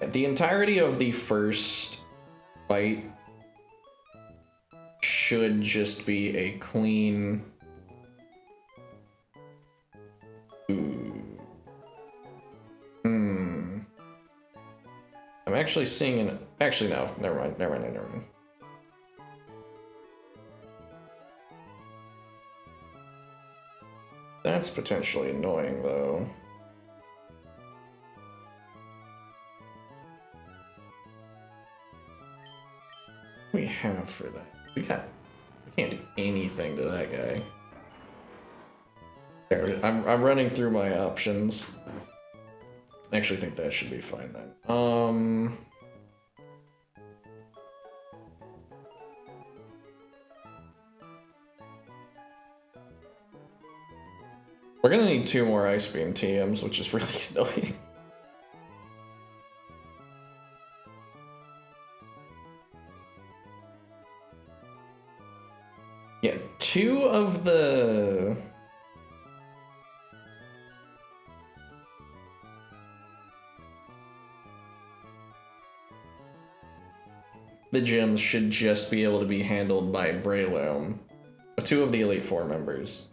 The entirety of the first fight should just be a clean... I'm actually seeing an... Actually, no. Never mind. That's potentially annoying, though. What do we have for that? We can't do anything to that guy. There, I'm running through my options. I actually think that should be fine then. We're gonna need 2 more Ice Beam TMs, which is really annoying. Yeah, 2 of the... The gems should just be able to be handled by Breloom. 2 of the Elite Four members.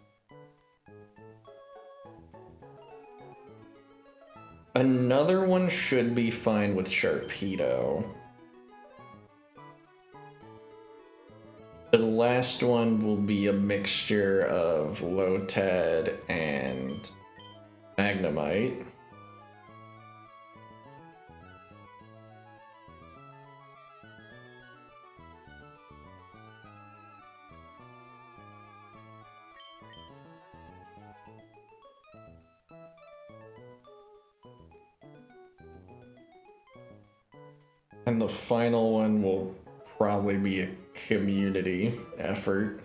Another one should be fine with Sharpedo. The last one will be a mixture of Lotad and Magnemite. And the final one will probably be a community effort.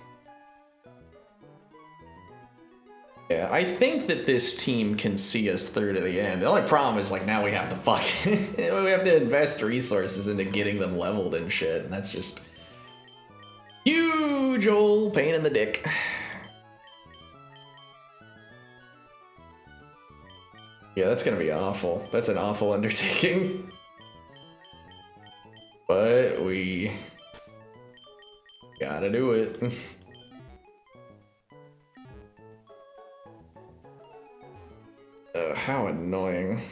Yeah, I think that this team can see us through to the end. The only problem is, like, now we have to we have to invest resources into getting them leveled and shit, and that's just huge old pain in the dick. Yeah, that's gonna be awful. That's an awful undertaking. But we gotta do it. How annoying.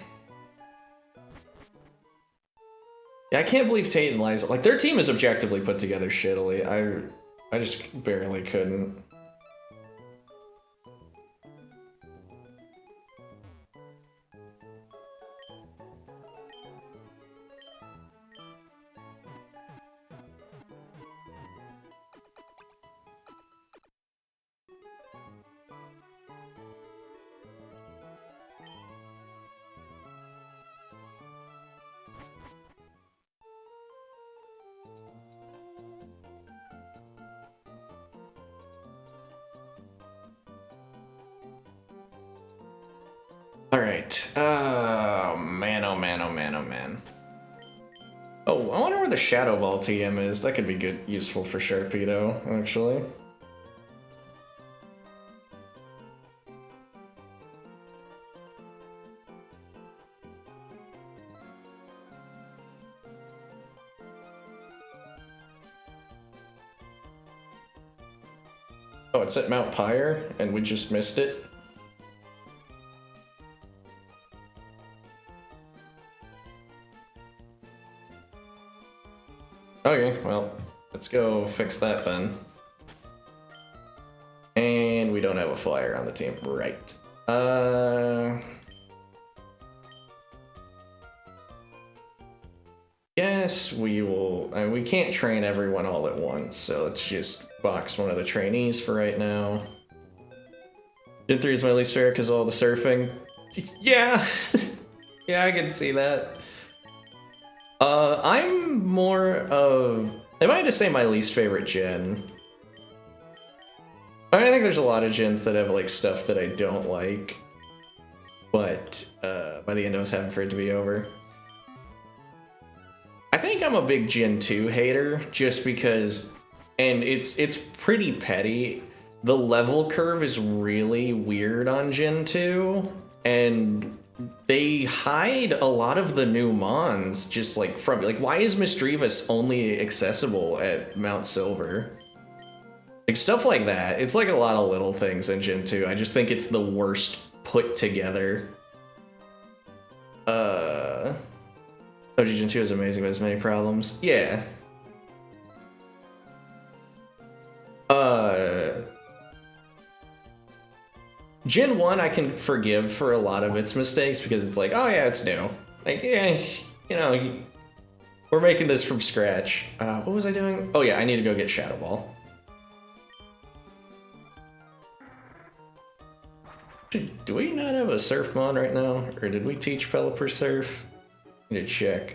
Yeah, I can't believe Tate and Liza, like, their team is objectively put together shittily. I just barely couldn't. Alright, oh man, oh man, oh man, oh man. Oh, I wonder where the Shadow Ball TM is. That could be good, useful for Sharpedo, actually. Oh, it's at Mount Pyre, and we just missed it. Okay, well, let's go fix that then. And we don't have a flyer on the team, right. Yes, we will. We can't train everyone all at once, so let's just box one of the trainees for right now. Gen 3 is my least favorite because of all the surfing. Yeah, yeah, I can see that. I'm more of... If I had to say my least favorite gen... I think there's a lot of gens that have, like, stuff that I don't like. But, by the end I was happy for it to be over. I think I'm a big Gen 2 hater, just because... And it's pretty petty. The level curve is really weird on Gen 2. And... they hide a lot of the new mons just like from, like, why is Misdreavus only accessible at Mount Silver? Like, stuff like that. It's like a lot of little things in Gen 2. I just think it's the worst put together. But OG Gen 2 is amazing, but has many problems. Yeah. Gen 1 I can forgive for a lot of its mistakes because it's like, oh yeah, it's new. Like, yeah, you know, we're making this from scratch. What was I doing? Oh yeah, I need to go get Shadow Ball. Do we not have a Surf Mon right now? Or did we teach Pelipper Surf? I need to check.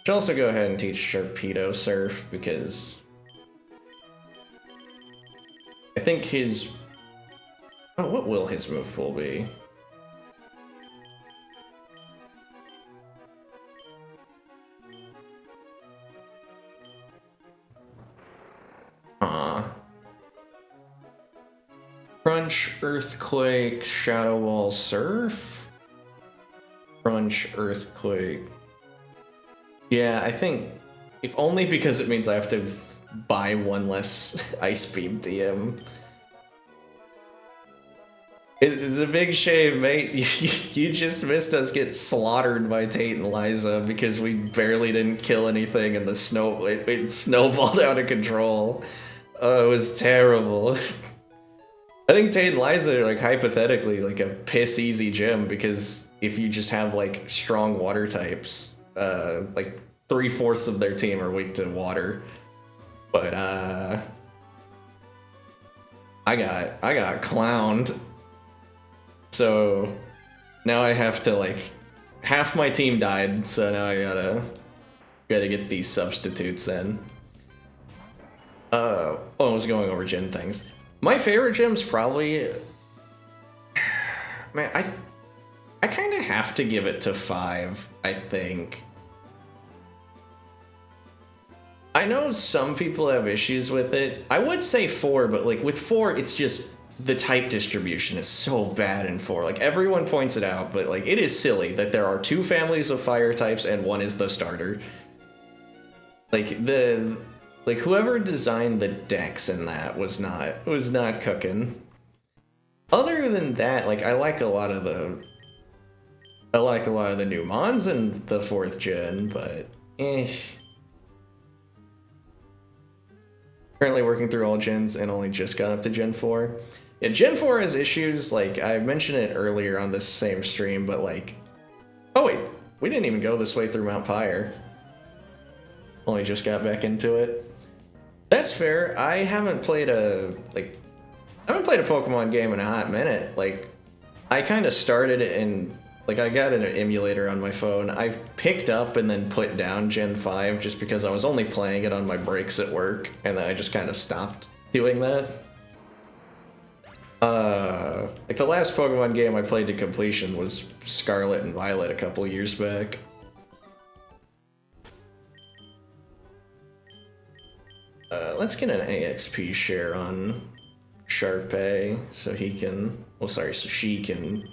Should also go ahead and teach Sharpedo Surf because I think his... Oh, what will his move pool be? Crunch, Earthquake, Shadow Wall, Surf? Crunch, Earthquake. Yeah, I think... If only because it means I have to buy one less Ice Beam DM. It's a big shame, mate. You just missed us get slaughtered by Tate and Liza because we barely didn't kill anything and the snow it snowballed out of control. Oh, it was terrible. I think Tate and Liza are like hypothetically like a piss easy gym because if you just have like strong water types, like 3/4 of their team are weak to water. But I got clowned. So now I have to like half my team died, so now I gotta get these substitutes in. I was going over gym things. My favorite gym's probably man, I kind of have to give it to 5, I think. I know some people have issues with it. I would say 4, but like with 4 it's just the type distribution is so bad in 4. Like everyone points it out, but like it is silly that there are 2 families of fire types and one is the starter. Like whoever designed the decks in that was not cooking. Other than that, like I like a lot of the new mons in the 4th gen, but Currently working through all gens and only just got up to Gen 4. Yeah, Gen 4 has issues, like, I mentioned it earlier on this same stream, but like... Oh wait, we didn't even go this way through Mount Pyre. Only just got back into it. That's fair, I haven't played a Pokemon game in a hot minute. Like, I kind of started it in... Like, I got an emulator on my phone. I picked up and then put down Gen 5 just because I was only playing it on my breaks at work, and then I just kind of stopped doing that. Like, the last Pokemon game I played to completion was Scarlet and Violet a couple years back. Let's get an AXP share on Sharpay so he can... Well, sorry, so she can...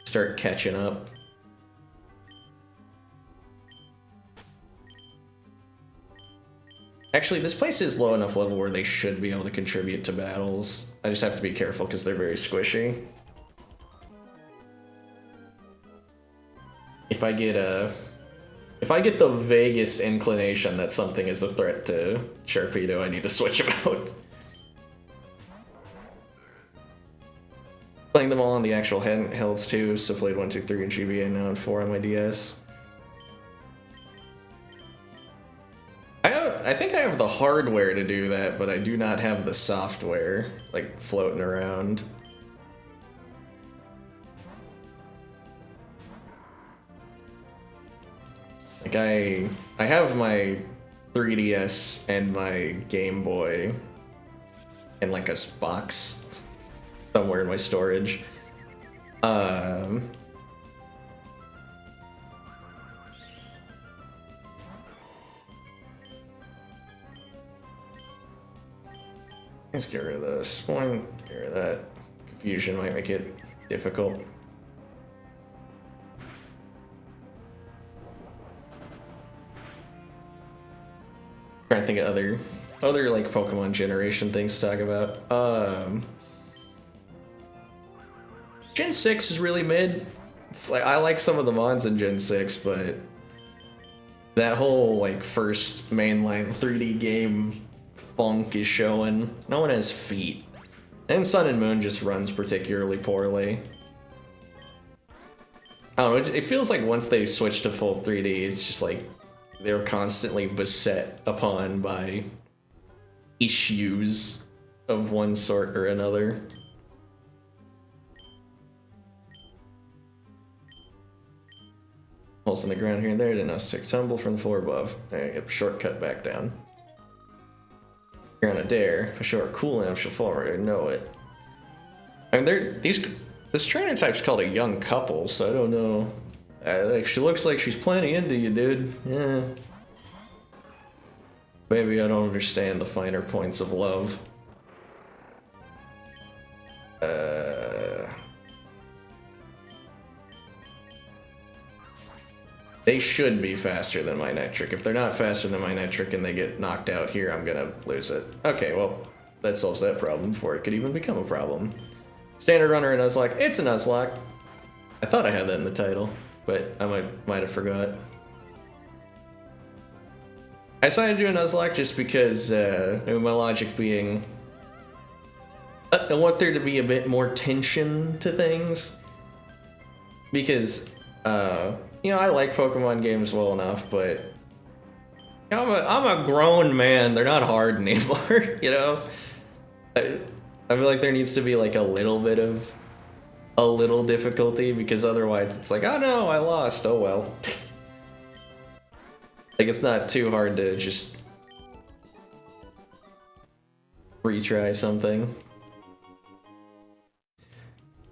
Start catching up. Actually, this place is low enough level where they should be able to contribute to battles. I just have to be careful because they're very squishy. If I get the vaguest inclination that something is a threat to Sharpedo, I need to switch him out. Playing them all on the actual hills too, so played 1, 2, 3 in GBA, now in 4 on my DS. I think I have the hardware to do that, but I do not have the software, like, floating around. Like, I have my 3DS and my Game Boy in, like, a box somewhere in my storage. Let's get rid of this one. Get rid of that. Confusion might make it difficult. Trying to think of other like Pokemon generation things to talk about. Gen 6 is really mid. It's like I like some of the mods in Gen 6, but that whole like first mainline 3D game funk is showing. No one has feet. And Sun and Moon just runs particularly poorly. I don't know, it feels like once they switch to full 3D, it's just like they're constantly beset upon by issues of one sort or another. Holes in the ground here and there, didn't us take tumble from the floor above. Alright, get a shortcut back down. You're on a dare. If a short cooldown, she'll fall right. I know it. I mean, this trainer type's called a young couple, so I don't know. Like, she looks like she's plenty into you, dude. Yeah. Maybe I don't understand the finer points of love. They should be faster than my Nitric. If they're not faster than my Nitric and they get knocked out here, I'm gonna lose it. Okay, well, that solves that problem before it could even become a problem. Standard runner and Nuzlocke. It's a Nuzlocke. I thought I had that in the title, but I might have forgot. I decided to do a Nuzlocke just because my logic being I want there to be a bit more tension to things. Because you know, I like Pokemon games well enough, but I'm a grown man. They're not hard anymore, you know? I feel like there needs to be like a little bit of a little difficulty, because otherwise it's like, oh no, I lost, oh well. Like, it's not too hard to just retry something.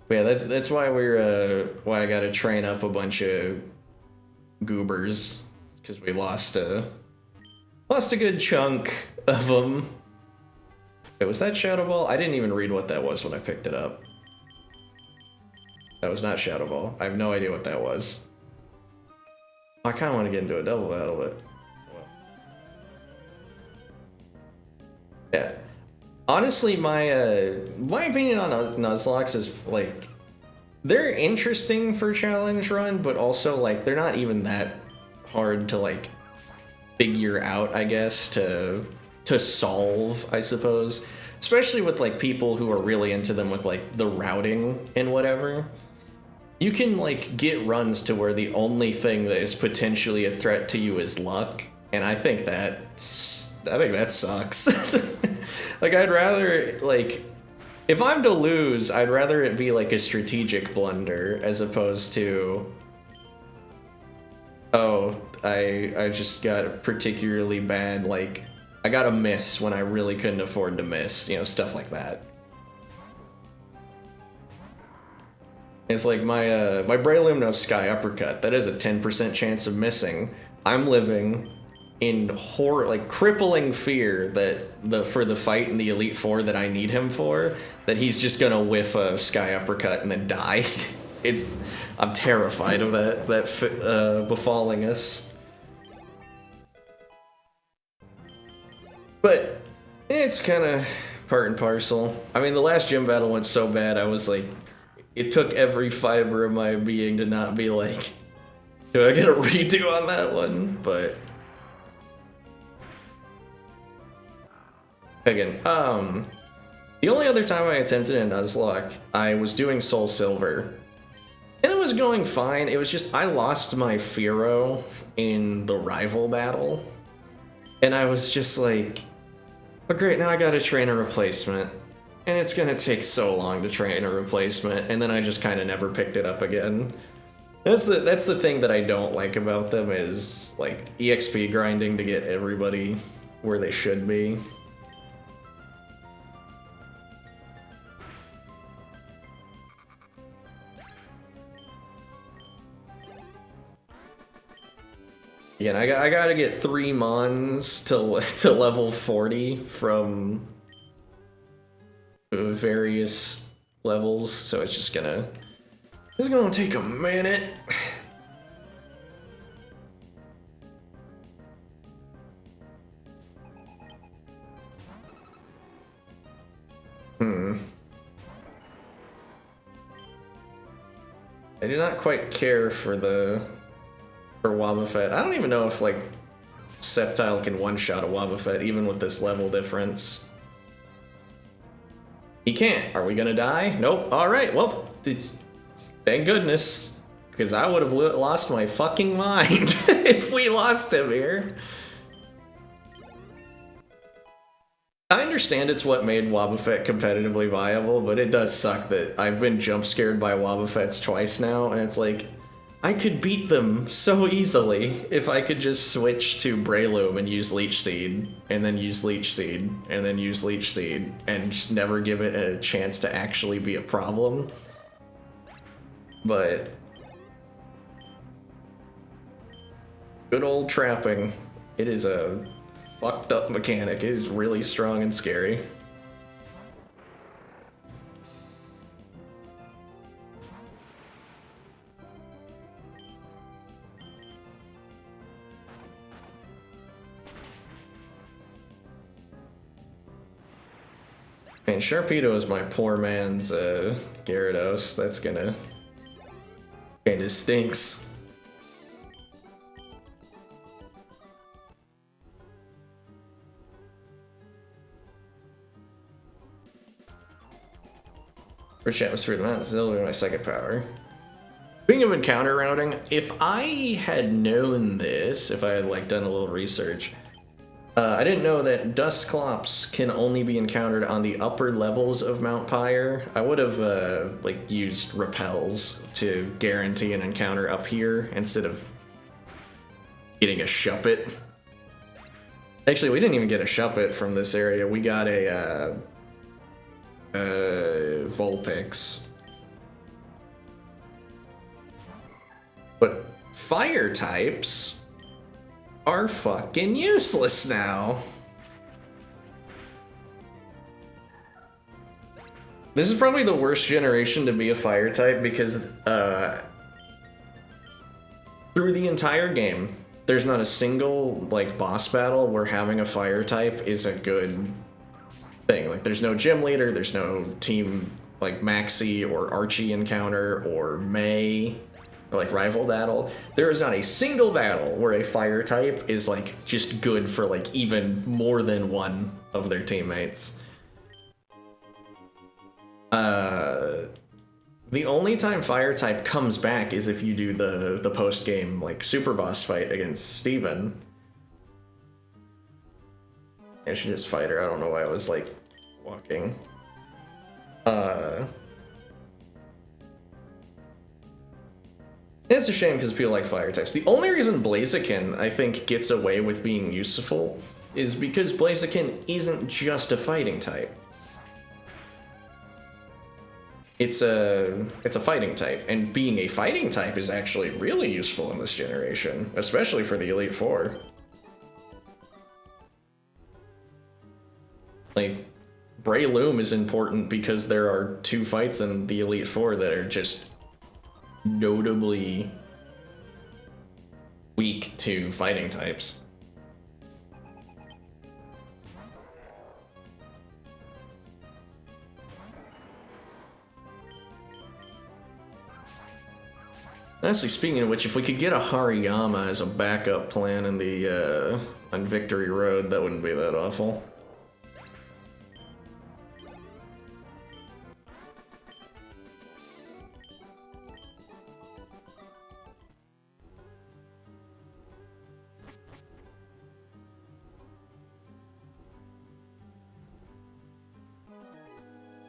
But yeah, that's why why I gotta train up a bunch of goobers, because we lost a good chunk of them. Wait, was that Shadow Ball? I didn't even read what that was when I picked it up. That was not Shadow Ball. I have no idea what that was. I kind of want to get into a double battle, but yeah. Honestly, my opinion on Nuzlocke is like, they're interesting for challenge run, but also like they're not even that hard to like figure out, I guess, to solve, I suppose. Especially with like people who are really into them with like the routing and whatever. You can like get runs to where the only thing that is potentially a threat to you is luck, and I think that sucks. Like, I'd rather, like, if I'm to lose, I'd rather it be like a strategic blunder as opposed to, oh, I just got a particularly bad, like, I got a miss when I really couldn't afford to miss, you know, stuff like that. It's like my Breloom knows Sky Uppercut. That is a 10% chance of missing. I'm living in crippling fear that for the fight in the Elite Four that I need him for, that he's just gonna whiff a Sky Uppercut and then die. I'm terrified of that befalling us. But it's kind of part and parcel. I mean, the last gym battle went so bad, I was like, it took every fiber of my being to not be like, do I get a redo on that one? But again, the only other time I attempted a Nuzlocke, I was doing Soul Silver, and it was going fine. It was just, I lost my Fearow in the rival battle, and I was just like, oh great, now I gotta train a replacement, and it's gonna take so long to train a replacement, and then I just kind of never picked it up again. That's the thing that I don't like about them, is like EXP grinding to get everybody where they should be. Again, I gotta get 3 Mons to level 40 from various levels, so it's gonna take a minute. I do not quite care for Wobbuffet. I don't even know if, like, Sceptile can one-shot a Wobbuffet, even with this level difference. He can't. Are we gonna die? Nope. Alright, well, thank goodness. Because I would have lost my fucking mind if we lost him here. I understand it's what made Wobbuffet competitively viable, but it does suck that I've been jump scared by Wobbuffets twice now, and it's like, I could beat them so easily if I could just switch to Breloom and use Leech Seed, and then use Leech Seed, and then use Leech Seed, and just never give it a chance to actually be a problem. But good old trapping. It is a fucked up mechanic. It is really strong and scary. And Sharpedo is my poor man's Gyarados. That's kinda stinks. Rich atmosphere of the mountains, that'll be my second power. Speaking of encounter routing, if I had known this, if I had like done a little research, I didn't know that Dusclops can only be encountered on the upper levels of Mount Pyre. I would have like used repels to guarantee an encounter up here instead of getting a Shuppet. Actually, we didn't even get a Shuppet from this area. We got a Vulpix. But fire types are fucking useless now. This is probably the worst generation to be a fire type because through the entire game, there's not a single like boss battle where having a fire type is a good thing. Like there's no gym leader, there's no team like Maxi or Archie encounter or May or like rival battle. There is not a single battle where a fire type is like just good for like even more than one of their teammates. The only time fire type comes back is if you do the post game like super boss fight against Steven. I should just fight her. I don't know why I was like walking. It's a shame because people like fire types. The only reason Blaziken, I think, gets away with being useful is because Blaziken isn't just a fighting type. It's a fighting type, and being a fighting type is actually really useful in this generation, especially for the Elite Four. Like, Breloom is important because there are two fights in the Elite Four that are just notably weak to fighting types. Honestly, speaking of which, if we could get a Hariyama as a backup plan in the on Victory Road, that wouldn't be that awful.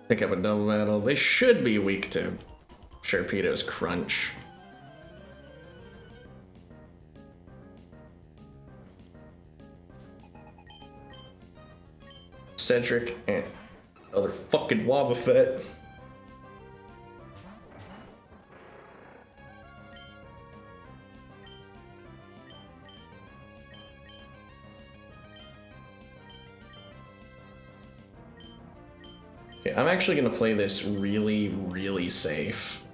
Pick up a double battle. They should be weak to Sharpedo's Crunch. Cedric and other fucking Wobbuffet. Okay, I'm actually gonna play this really, really safe.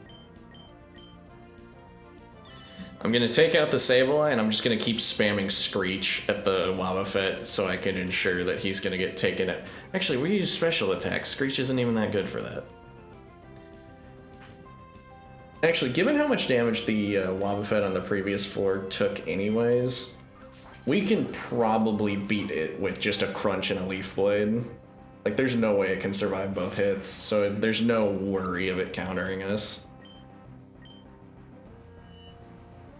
I'm gonna take out the Sableye and I'm just gonna keep spamming Screech at the Wobbuffet so I can ensure that he's gonna get taken out. Actually, we use special attack. Screech isn't even that good for that. Actually, given how much damage the Wobbuffet on the previous floor took anyways, we can probably beat it with just a crunch and a leaf blade. Like, there's no way it can survive both hits, so there's no worry of it countering us.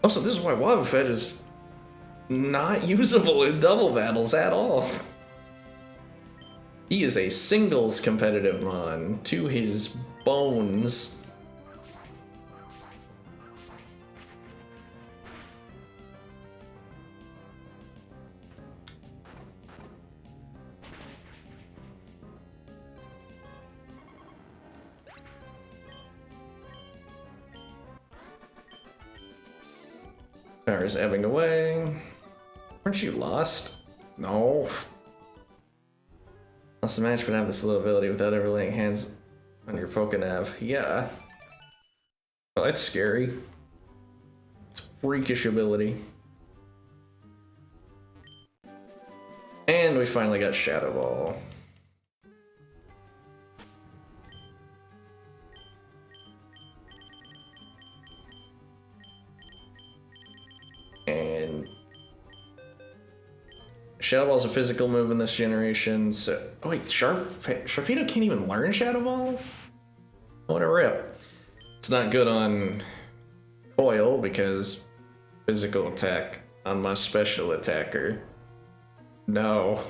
Also, this is why Wobbuffet is not usable in double battles at all. He is a singles competitive mon to his bones. Power is ebbing away. Aren't you lost? No. Lost the match, but have this little ability without ever laying hands on your Pokenav. Yeah. Well, that's scary. It's a freakish ability. And we finally got Shadow Ball. And Shadow Ball's a physical move in this generation, so... Oh wait, Sharpedo can't even learn Shadow Ball? What a rip. It's not good on Coil, because physical attack on my special attacker. No.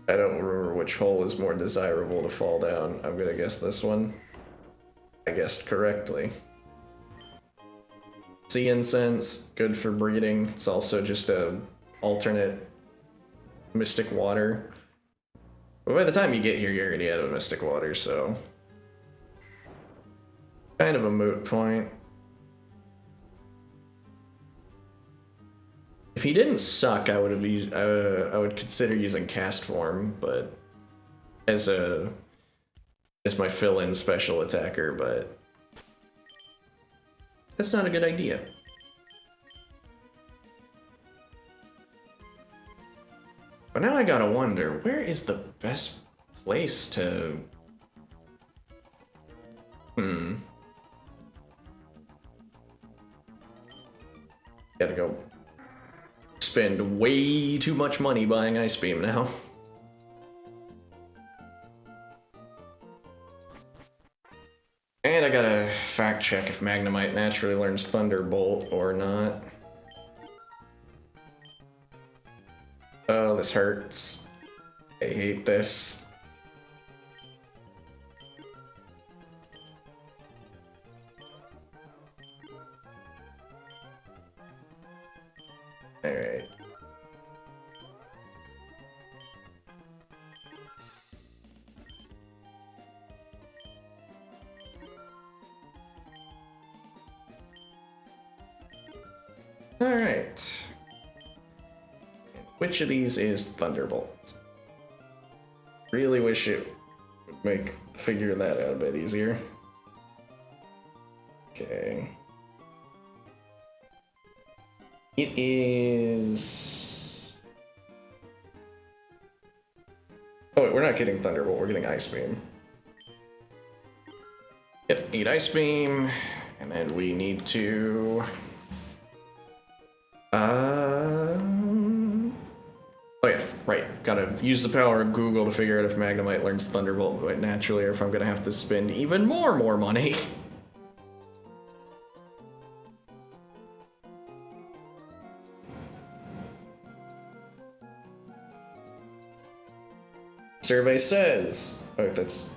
I don't remember which hole is more desirable to fall down. I'm gonna guess this one. I guessed correctly. Sea Incense, good for breeding. It's also just a alternate Mystic Water. But by the time you get here, you're already out of Mystic Water, so... kind of a moot point. If he didn't suck, I would have used, I would consider using Cast Form, but as my fill-in special attacker, but that's not a good idea. But now I gotta wonder, where is the best place to... Gotta go spend way too much money buying Ice Beam now. And I gotta fact check if Magnemite naturally learns Thunderbolt or not. Oh, this hurts. I hate this. Alright. Alright. Which of these is Thunderbolt? Really wish it would figure that out a bit easier. Okay. It is... Oh wait, we're not getting Thunderbolt, we're getting Ice Beam. Yep, need Ice Beam, and then we need to... Oh yeah, right. Gotta use the power of Google to figure out if Magnemite learns Thunderbolt quite naturally, or if I'm gonna have to spend even more money. Survey says... Oh, that's...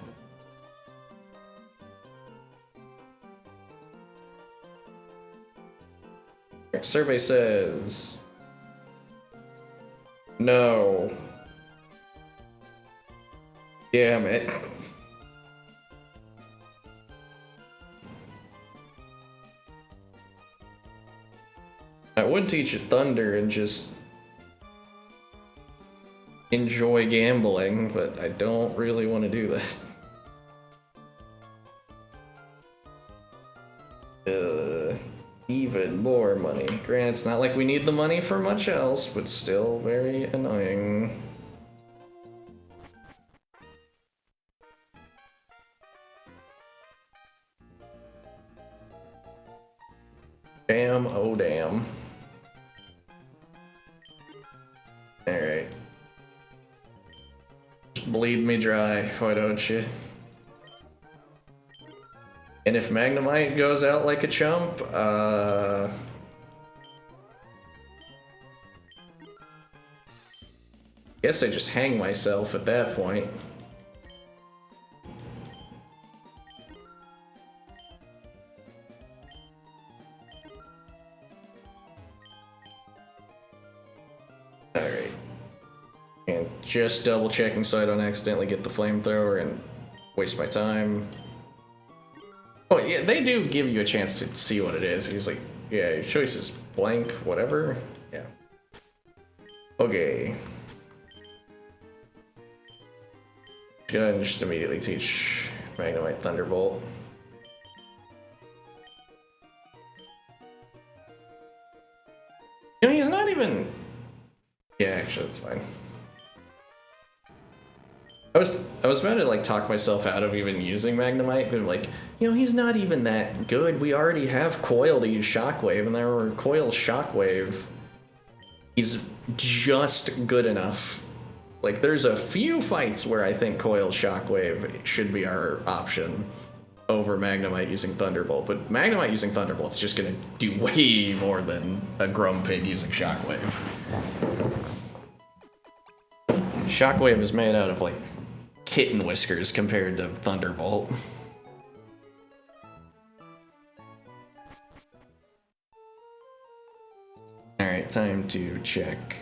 Survey says... No. Damn it. I would teach it Thunder and just enjoy gambling, but I don't really want to do that. Even more money. Granted, it's not like we need the money for much else, but still very annoying. Damn, oh damn. Alright. Bleed me dry, why don't you? And if Magnemite goes out like a chump, guess I just hang myself at that point. Alright. And just double checking so I don't accidentally get the flamethrower and waste my time. Oh yeah, they do give you a chance to see what it is. He's like, yeah, your choice is blank, whatever. Yeah. Okay. Go ahead and just immediately teach Magnemite Thunderbolt. You know, he's not even... Yeah, actually, that's fine. I was about to like talk myself out of even using Magnemite, but like, you know, he's not even that good. We already have Coil to use Shockwave, and there were Coil Shockwave. He's just good enough. Like, there's a few fights where I think Coil Shockwave should be our option over Magnemite using Thunderbolt, but Magnemite using Thunderbolt's just gonna do way more than a Grumpig using Shockwave. Shockwave is made out of like kitten whiskers compared to Thunderbolt. Alright, time to check.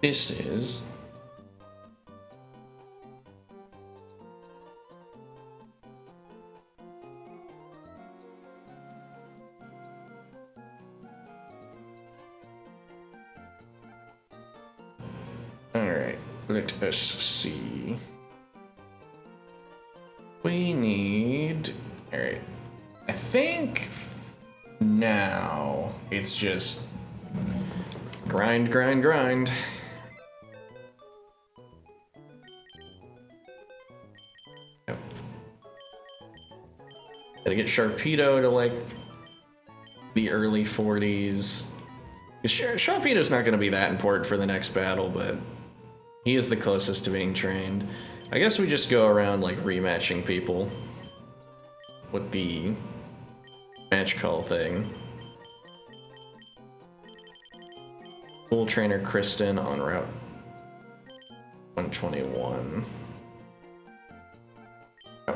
This is... Alright, let us see. We need... Alright. I think now it's just grind, grind, grind. Yep. Gotta get Sharpedo to like the early 40s. Sharpedo's not gonna be that important for the next battle, but he is the closest to being trained. I guess we just go around like rematching people with the match call thing. Full trainer Kristen on Route 121.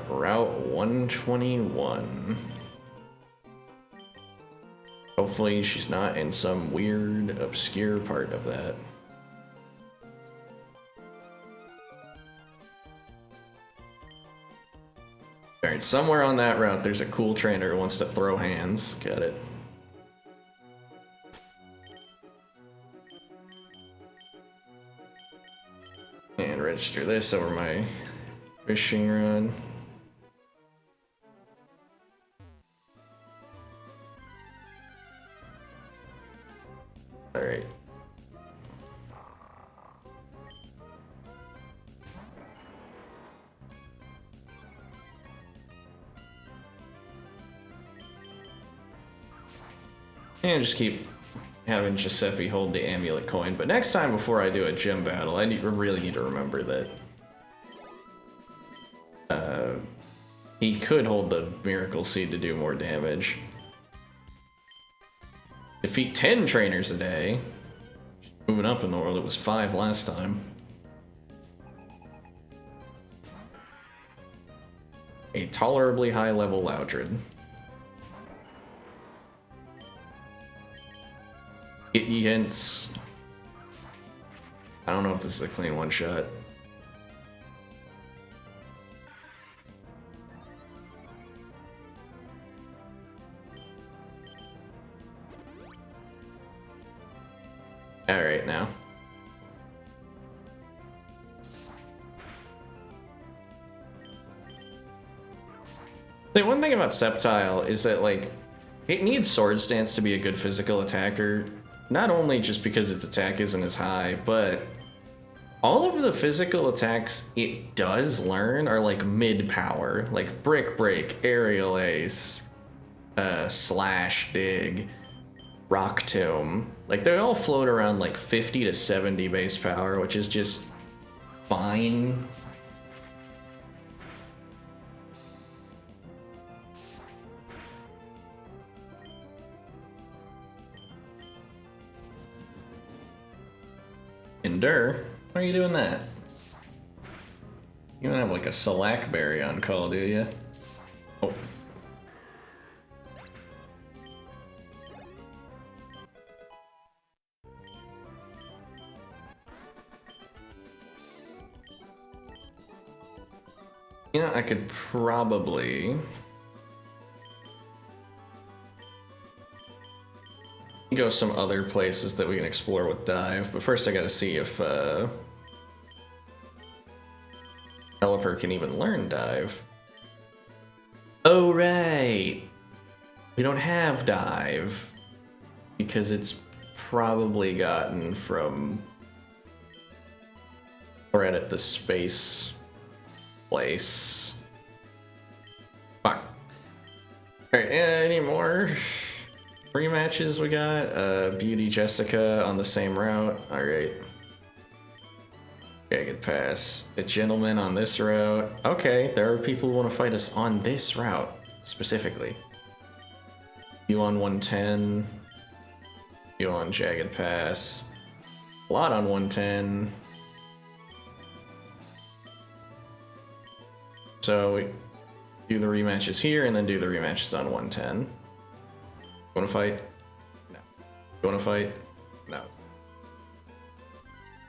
Route 121. Hopefully she's not in some weird, obscure part of that. Alright, somewhere on that route there's a cool trainer who wants to throw hands. Got it. And register this over my fishing rod. Alright. And just keep having Giuseppe hold the amulet coin. But next time before I do a gym battle, I really need to remember that he could hold the Miracle Seed to do more damage. Defeat 10 trainers a day. Moving up in the world, it was 5 last time. A tolerably high level Loudred. Get ye hints. I don't know if this is a clean one shot. Alright now. The one thing about Sceptile is that, like, it needs Sword Stance to be a good physical attacker. Not only just because its attack isn't as high, but all of the physical attacks it does learn are like mid-power. Like Brick Break, Aerial Ace, Slash, Dig, Rock Tomb. Like, they all float around like 50 to 70 base power, which is just fine. Endure? Why are you doing that? You don't have like a Salac Berry on call, do you? Oh. You know, I could probably go some other places that we can explore with Dive, but first I gotta see if Developer can even learn Dive. Oh, right! We don't have Dive, because it's probably gotten from right at the space place. Fuck. Alright, any more rematches we got? Beauty Jessica on the same route. Alright. Okay, good pass. A gentleman on this route. Okay, there are people who want to fight us on this route, specifically. You on 110. You on Jagged Pass. A lot on 110. So we do the rematches here and then do the rematches on 110. You wanna fight? No. You wanna fight? No.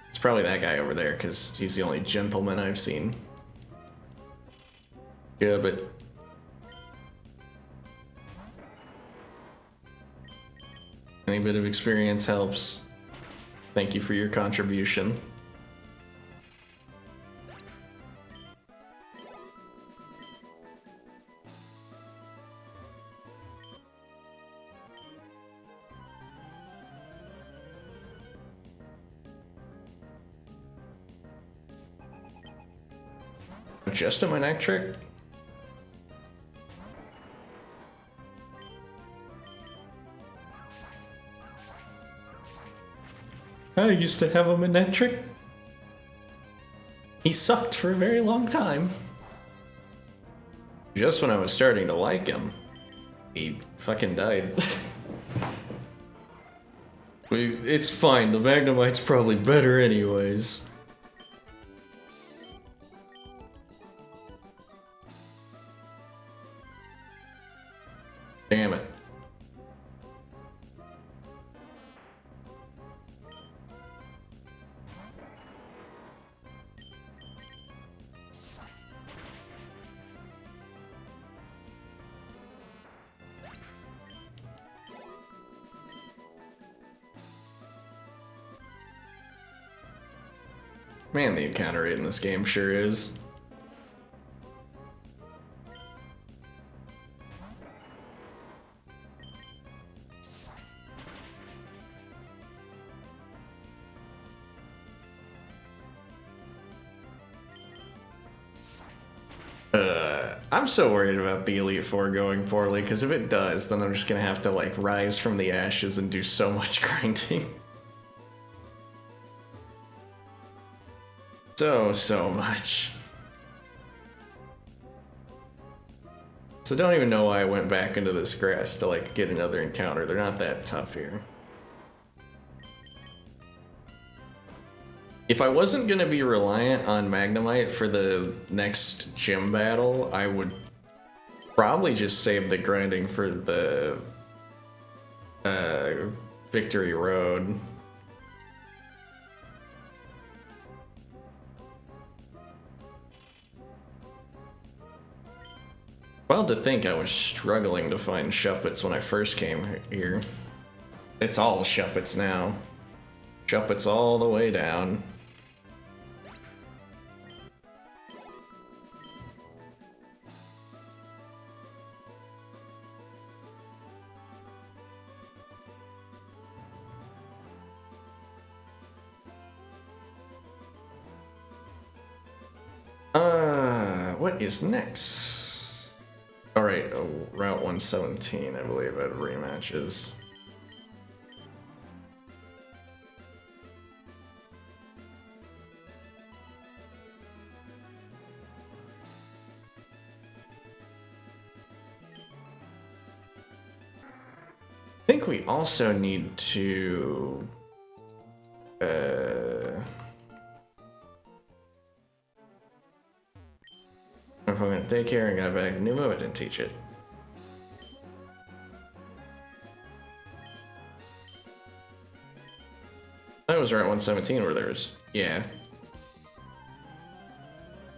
It's probably that guy over there because he's the only gentleman I've seen. Yeah, but any bit of experience helps. Thank you for your contribution. Just a Magnetic trick? I used to have a Magnetic trick. He sucked for a very long time. Just when I was starting to like him, he fucking died. It's fine, the Magnemite's probably better anyways. Damn it. Man, the encounter rate in this game sure is. I'm so worried about the Elite Four going poorly, because if it does, then I'm just gonna have to, like, rise from the ashes and do so much grinding. So much. So don't even know why I went back into this grass to, like, get another encounter. They're not that tough here. If I wasn't gonna be reliant on Magnemite for the next gym battle, I would probably just save the grinding for the Victory Road. Wild to think I was struggling to find Shuppets when I first came here. It's all Shuppets now. Shuppets all the way down. What is next? Alright, Route 117, I believe, at rematches. I think we also need to... If I'm gonna take care and got back a new move, I didn't teach it. That was Route 117 where there was, yeah.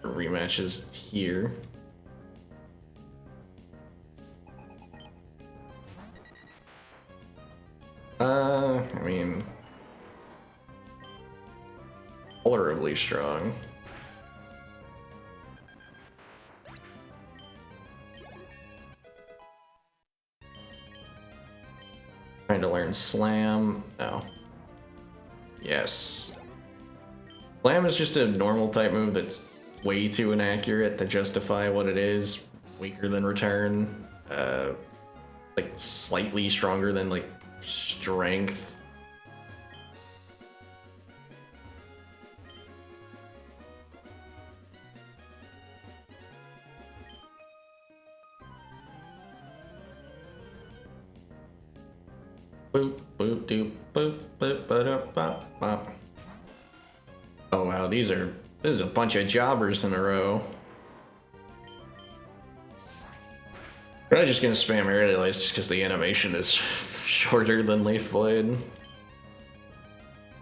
Rematches here. I mean... tolerably strong. Trying to learn Slam. No. Yes. Slam is just a normal type move that's way too inaccurate to justify what it is. Weaker than Return. Like, slightly stronger than, like, Strength. Boop, boop, doop, boop, boop, ba-da, bop, bop. Oh wow, this is a bunch of jobbers in a row. Probably just gonna spam Aerial Ace just because the animation is shorter than Leaf Blade.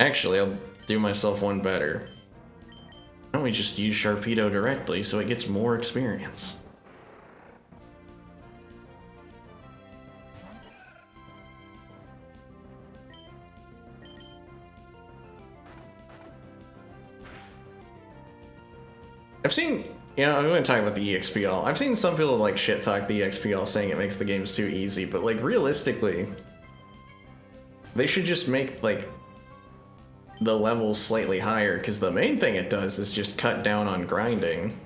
Actually, I'll do myself one better. Why don't we just use Sharpedo directly so it gets more experience? I've seen, you know, I'm going to talk about the EXPL. I've seen some people like shit talk the EXPL saying it makes the games too easy, but like realistically, they should just make like the levels slightly higher, because the main thing it does is just cut down on grinding.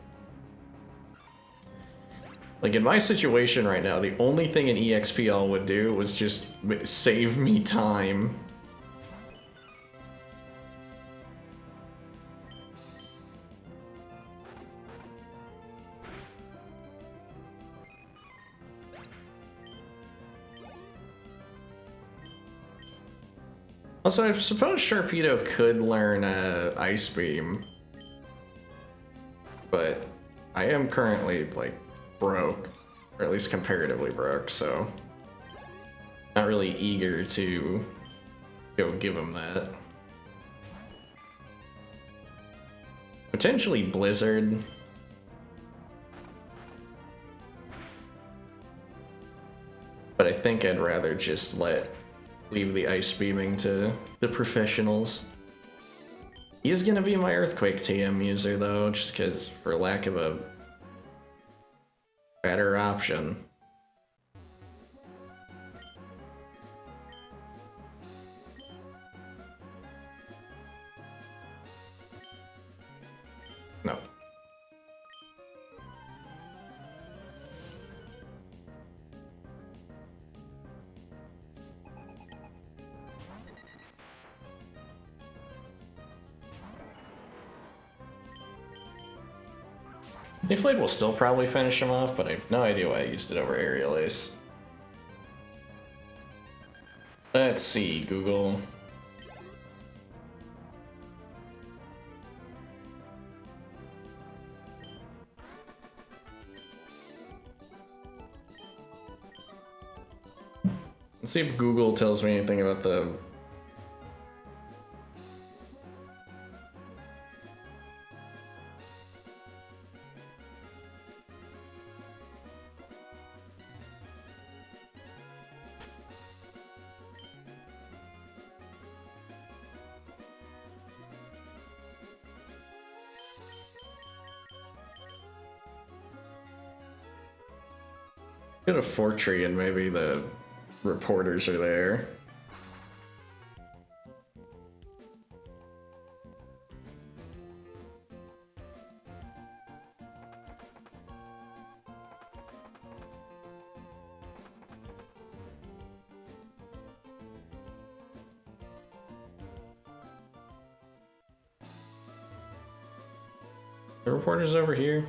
Like in my situation right now, the only thing an EXPL would do was just save me time. Also, I suppose Sharpedo could learn Ice Beam, but I am currently, like, broke, or at least comparatively broke, so not really eager to go give him that. Potentially Blizzard. But I think I'd rather just leave the ice beaming to the professionals. He is gonna be my Earthquake TM user though, just because for lack of a better option. No. Leaf Blade will still probably finish him off, but I have no idea why I used it over Aerial Ace. Let's see, Google. Let's see if Google tells me anything about the... Go to Fortree and maybe the reporters are there. The reporters over here?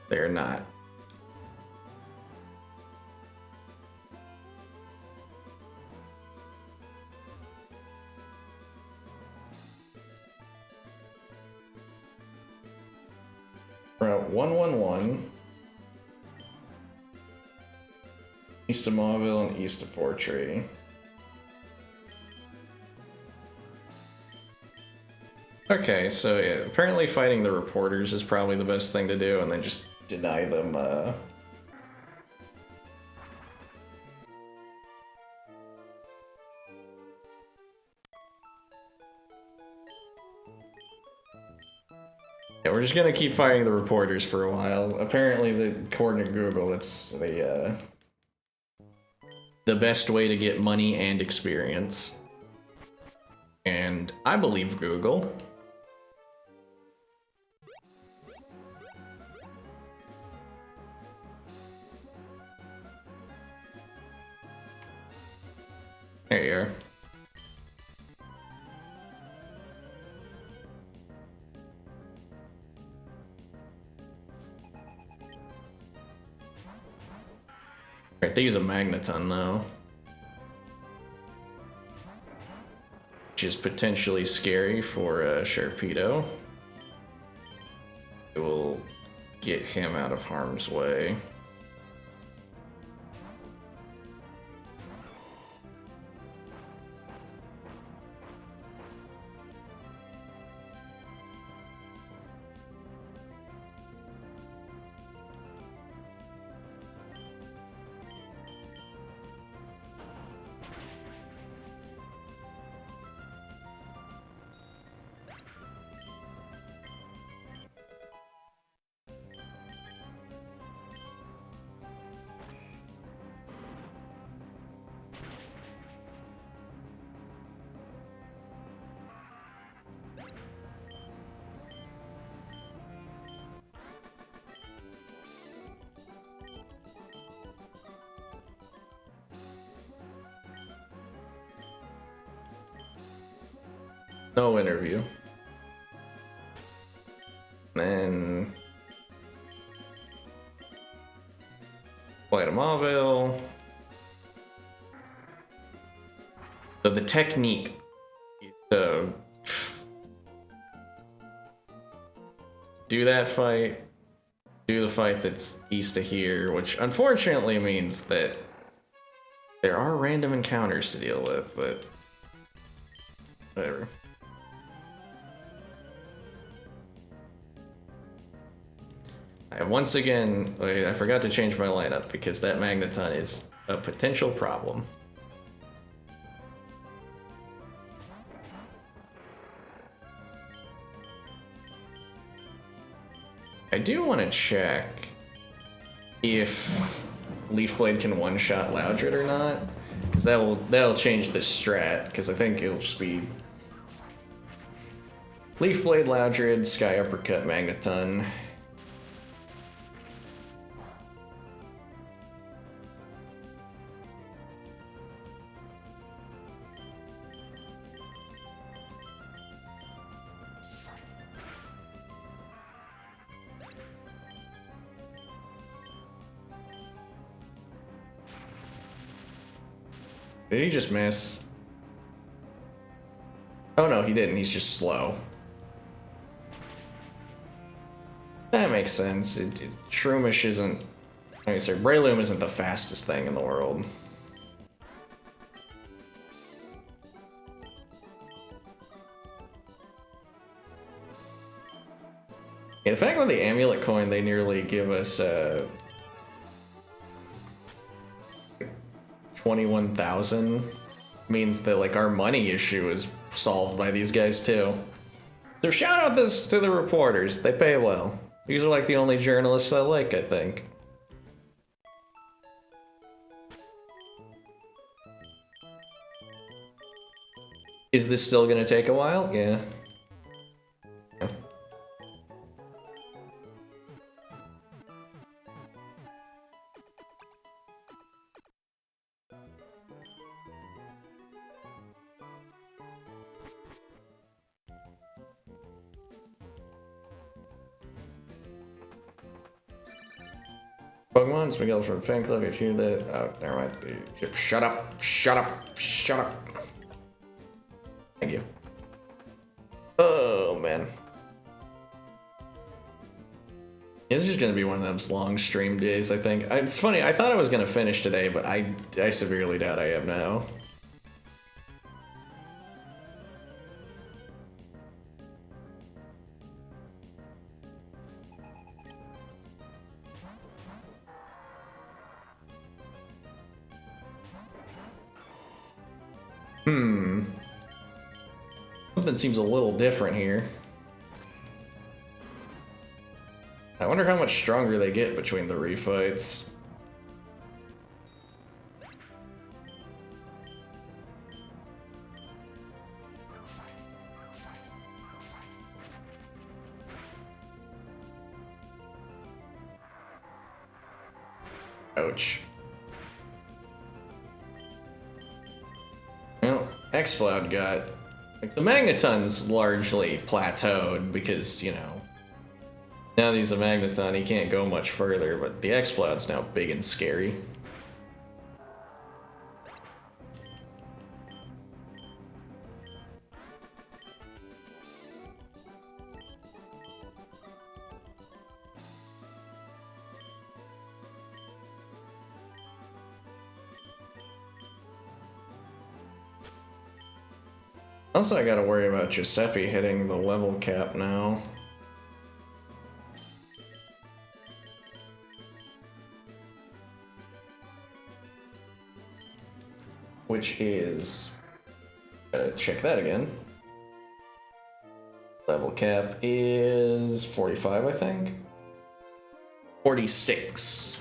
They're not. Route 111. East of Mauville and east of Fortree. Okay, so yeah, apparently fighting the reporters is probably the best thing to do, and then just deny them, Yeah, we're just gonna keep fighting the reporters for a while. Apparently, according to Google, it's the best way to get money and experience. And I believe Google. There you are. Right, they use a magneton though. Which is potentially scary for Sharpedo. It will get him out of harm's way. No interview. Then play to Mauville. So the technique is to do that fight, do the fight that's east of here, which unfortunately means that there are random encounters to deal with, but whatever. Once again, I forgot to change my lineup because that magneton is a potential problem. I do want to check if Leaf Blade can one-shot Loudred or not, because that'll change this strat. Because I think it'll just be Leaf Blade, Loudred, Sky Uppercut, Magneton. Did he just miss? Oh no, he didn't. He's just slow. That makes sense. Shroomish isn't... I mean, sorry, Breloom isn't the fastest thing in the world. Yeah, the fact with the amulet coin, they nearly give us 21,000 means that like our money issue is solved by these guys too. So shout out this to the reporters. They pay well. These are like the only journalists I like, I think. Is this still gonna take a while? Yeah. Pokemon, Miguel from the fan club, if you hear that. Oh, never mind. Shut up. Shut up. Shut up. Thank you. Oh, man. This is gonna be one of those long stream days, I think. It's funny, I thought I was gonna finish today, but I severely doubt I am now. Something seems a little different here. I wonder how much stronger they get between the refights. Ouch. Well, X-Cloud got... Like, the Magneton's largely plateaued because, you know, now that he's a Magneton, he can't go much further, but the X-Cloud's now big and scary. Also, I gotta worry about Giuseppe hitting the level cap now. Which is... check that again. Level cap is 45, I think? 46.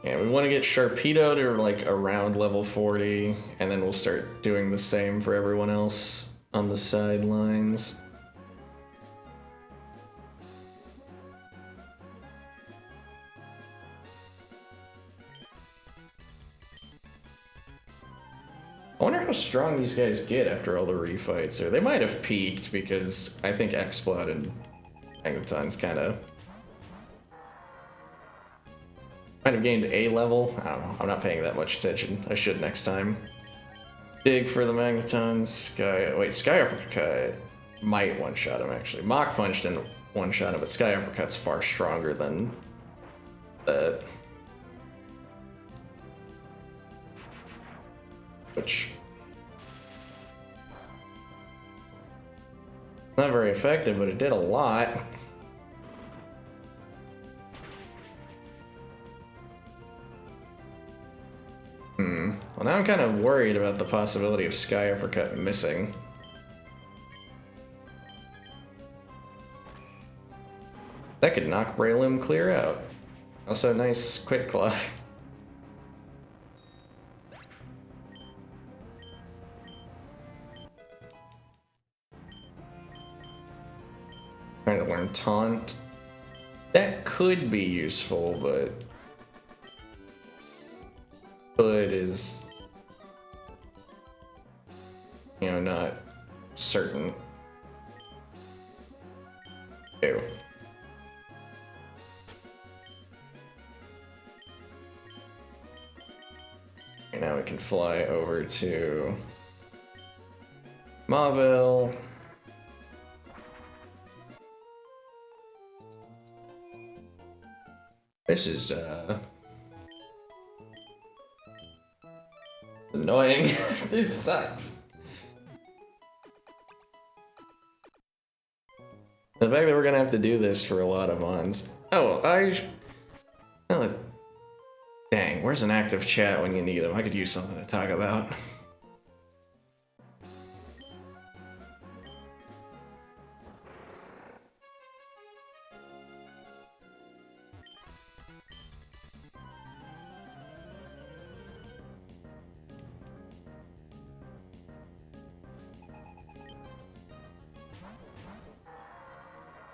Yeah, we want to get Sharpedo to like around level 40, and then we'll start doing the same for everyone else on the sidelines. I wonder how strong these guys get after all the refights, or they might have peaked because I think X-Blood and Magneton's kind of might have gained a level. I don't know. I'm not paying that much attention. I should next time. Dig for the Magnetons. Sky Uppercut might one-shot him, actually. Mach Punch didn't one-shot him, but Sky Uppercut's far stronger than that. Which... not very effective, but it did a lot. Well, now I'm kind of worried about the possibility of Sky Uppercut missing. That could knock Breloom clear out. Also, nice Quick Claw. Trying to learn Taunt. That could be useful, but... But is... you know, not certain. Ew. Okay, now we can fly over to Mauville. This is annoying. This sucks. The fact that we're gonna have to do this for a lot of months. Oh, oh, dang, where's an active chat when you need them? I could use something to talk about.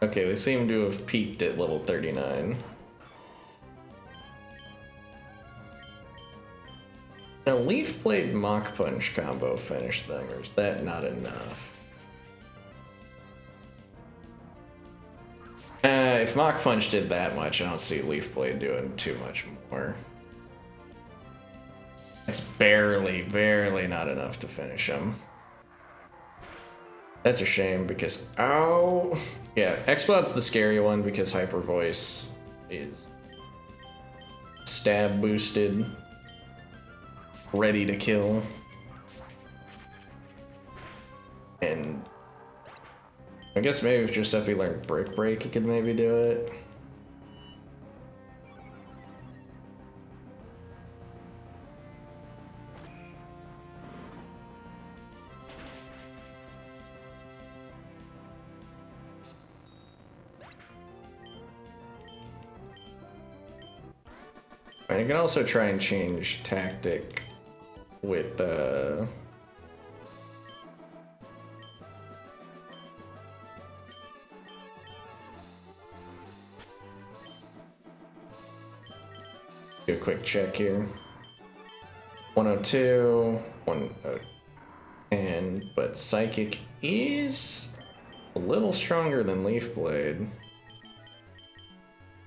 Okay, they seem to have peaked at level 39. Now, Leaf Blade Mach Punch combo finished them, or is that not enough? if Mach Punch did that much, I don't see Leaf Blade doing too much more. It's barely not enough to finish him. That's a shame because, oh, yeah, X-Cloud's the scary one because Hyper Voice is stab boosted, ready to kill. And I guess maybe if Giuseppe learned Brick Break, he could maybe do it. I can also try and change tactic with do a quick check here. 102, 110, but Psychic is a little stronger than Leaf Blade.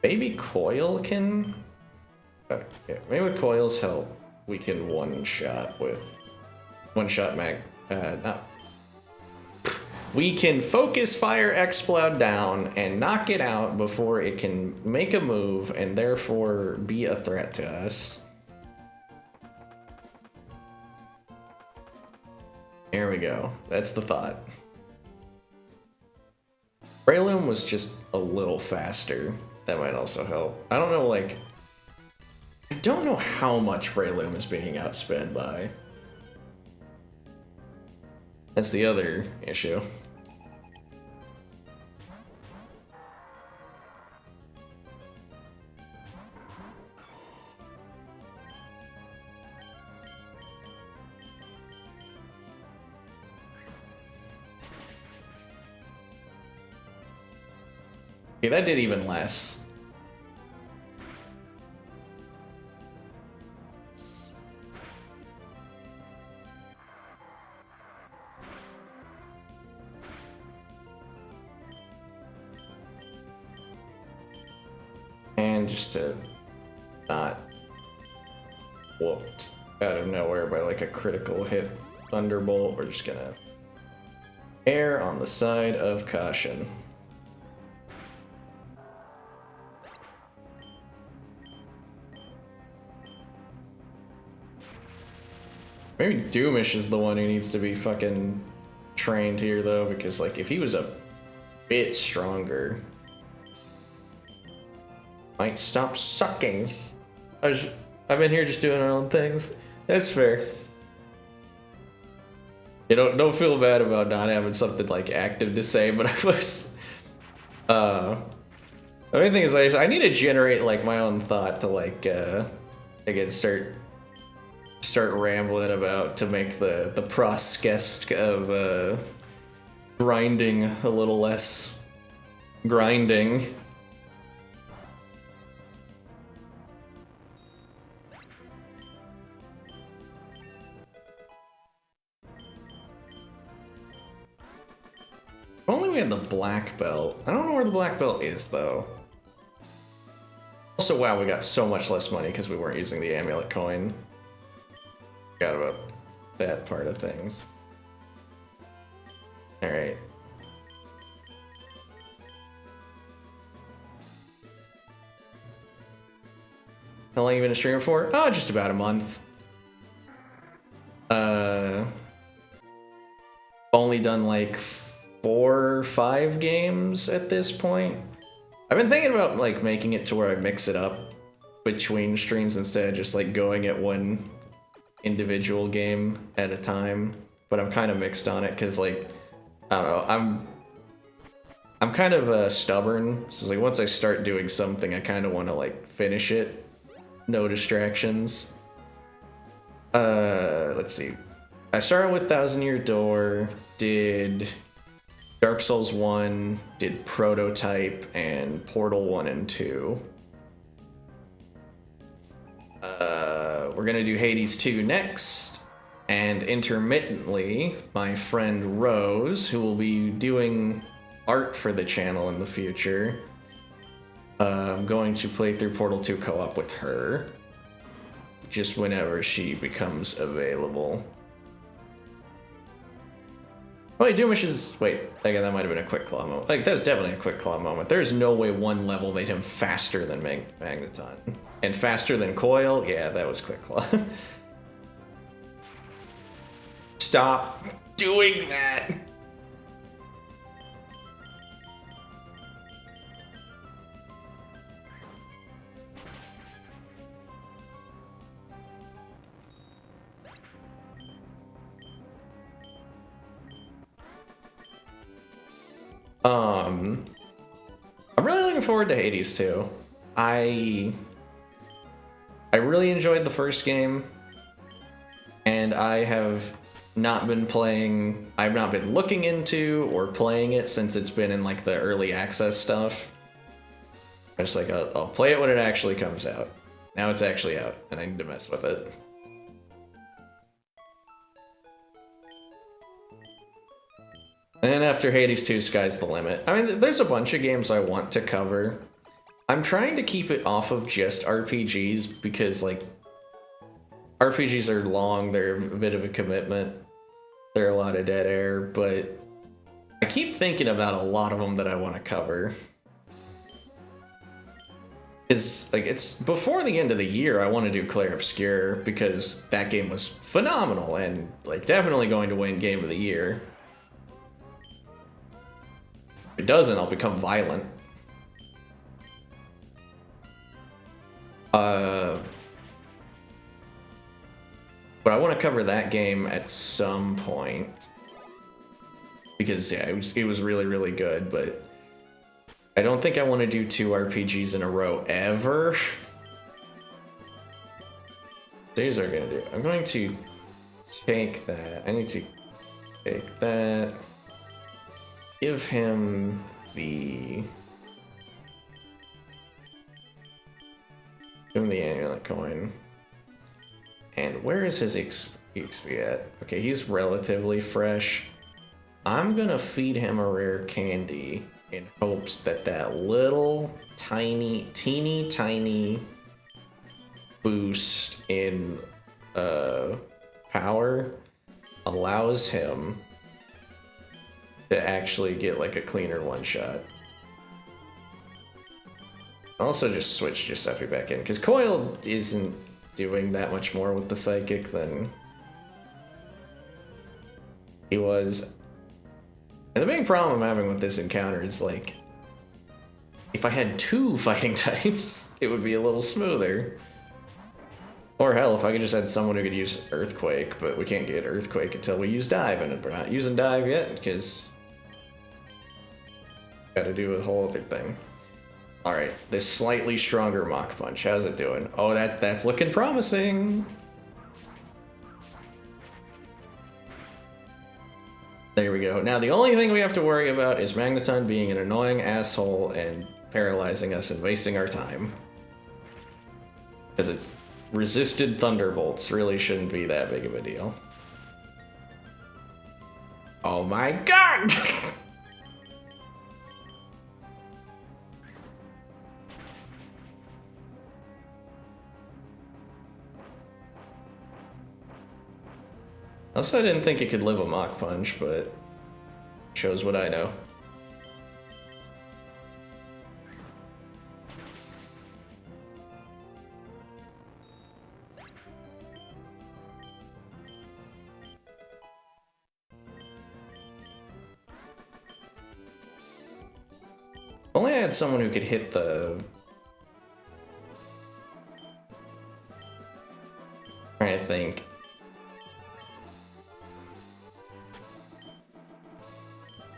Maybe Coil can. Yeah, maybe with Coil's help, we can one-shot mag. We can focus fire X-Cloud down and knock it out before it can make a move and therefore be a threat to us. There we go. That's the thought. Breloom was just a little faster. That might also help. I don't know, like, I don't know how much Breloom is being outsped by. That's the other issue. Okay, that did even less. And just to not whooped out of nowhere by like a critical hit Thunderbolt, we're just gonna err on the side of caution. Maybe Doomish is the one who needs to be fucking trained here though, because like if he was a bit stronger, might stop sucking. I've been here just doing our own things. That's fair. You don't feel bad about not having something like active to say, but I was. The main thing is I need to generate like my own thought to like again start rambling about to make the process of grinding a little less grinding. If only we had the black belt. I don't know where the black belt is though. Also, wow, we got so much less money because we weren't using the amulet coin. Forgot about that part of things. Alright. How long have you been a streamer for? Oh, just about a month. Only done like 4 or 5 games at this point. I've been thinking about like making it to where I mix it up between streams instead of just like going at one individual game at a time, but I'm kind of mixed on it because like I don't know, I'm kind of stubborn, so like once I start doing something I kind of want to like finish it, no distractions. Let's see, I started with Thousand Year Door, did Dark Souls 1, did Prototype and Portal 1 and 2. We're gonna do Hades 2 next, and intermittently, my friend Rose, who will be doing art for the channel in the future, I'm going to play through Portal 2 co-op with her. Just whenever she becomes available. Oh, wait, Doomish is... Wait, again, that might have been a Quick Claw moment. Like, that was definitely a Quick Claw moment. There's no way one level made him faster than Magneton. And faster than Coil? Yeah, that was Quick Claw. Stop doing that! I'm really looking forward to Hades too. I really enjoyed the first game, and I have not been playing. I've not been looking into or playing it since it's been in like the early access stuff. I'm just like, I'll play it when it actually comes out. Now it's actually out, and I need to mess with it. And after Hades 2, sky's the limit. I mean, there's a bunch of games I want to cover. I'm trying to keep it off of just RPGs because, like, RPGs are long, they're a bit of a commitment. There are a lot of dead air, but I keep thinking about a lot of them that I want to cover. Because, like, it's before the end of the year, I want to do Clair Obscur because that game was phenomenal and, like, definitely going to win Game of the Year. If it doesn't, I'll become violent. But I want to cover that game at some point. Because, yeah, it was really, really good, but I don't think I want to do 2 RPGs in a row ever. Here's what I'm going to do. I'm going to take that. I need to take that. Give him the... Give him the amulet coin. And where is his XP at? Okay, he's relatively fresh. I'm gonna feed him a rare candy in hopes that that little teeny tiny boost in power allows him to actually get like a cleaner one-shot. Also just switch Giuseppe back in, because Coil isn't doing that much more with the Psychic than he was. And the big problem I'm having with this encounter is, like, if I had 2 fighting types, it would be a little smoother. Or hell, if I could just had someone who could use Earthquake, but we can't get Earthquake until we use Dive, and we're not using Dive yet, because gotta do a whole other thing. Alright, this slightly stronger Mach Punch, how's it doing? Oh, that's looking promising! There we go. Now, the only thing we have to worry about is Magneton being an annoying asshole and paralyzing us and wasting our time. Because it's resisted Thunderbolts really shouldn't be that big of a deal. Oh my god! Also, I didn't think it could live a Mach Punch, but shows what I know. If only I had someone who could hit the... I'm trying to think.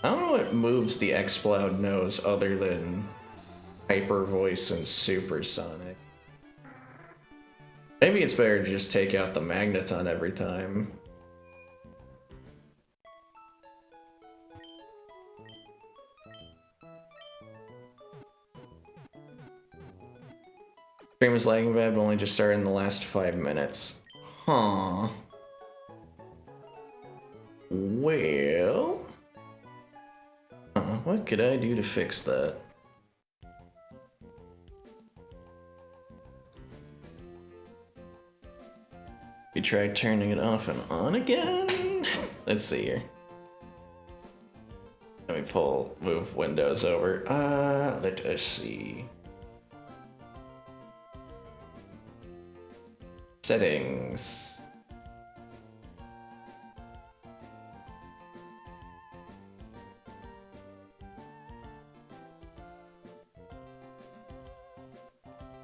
I don't know what moves the Exploud knows other than Hyper Voice and Supersonic. Maybe it's better to just take out the Magneton every time. Stream is lagging bad, but only just started in the last 5 minutes. Huh. Well... what could I do to fix that? We try turning it off and on again. Let's see here. Let me move Windows over. Let us see. Settings.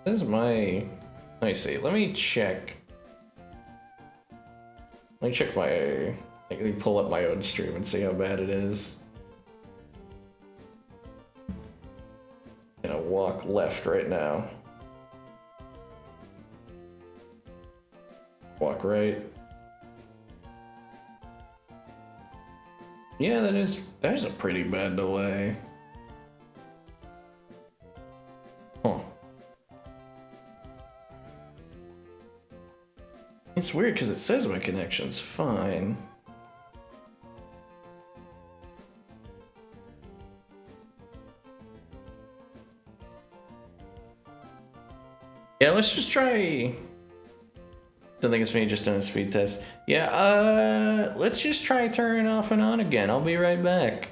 This is my. Let me see. Let me check. Let me check my. Let me pull up my own stream and see how bad it is. I'm gonna walk left right now. Walk right. Yeah, that is a pretty bad delay. Huh. It's weird because it says my connection's fine. Yeah, let's just try. Don't think it's me just doing a speed test. Yeah, let's just try turning off and on again. I'll be right back.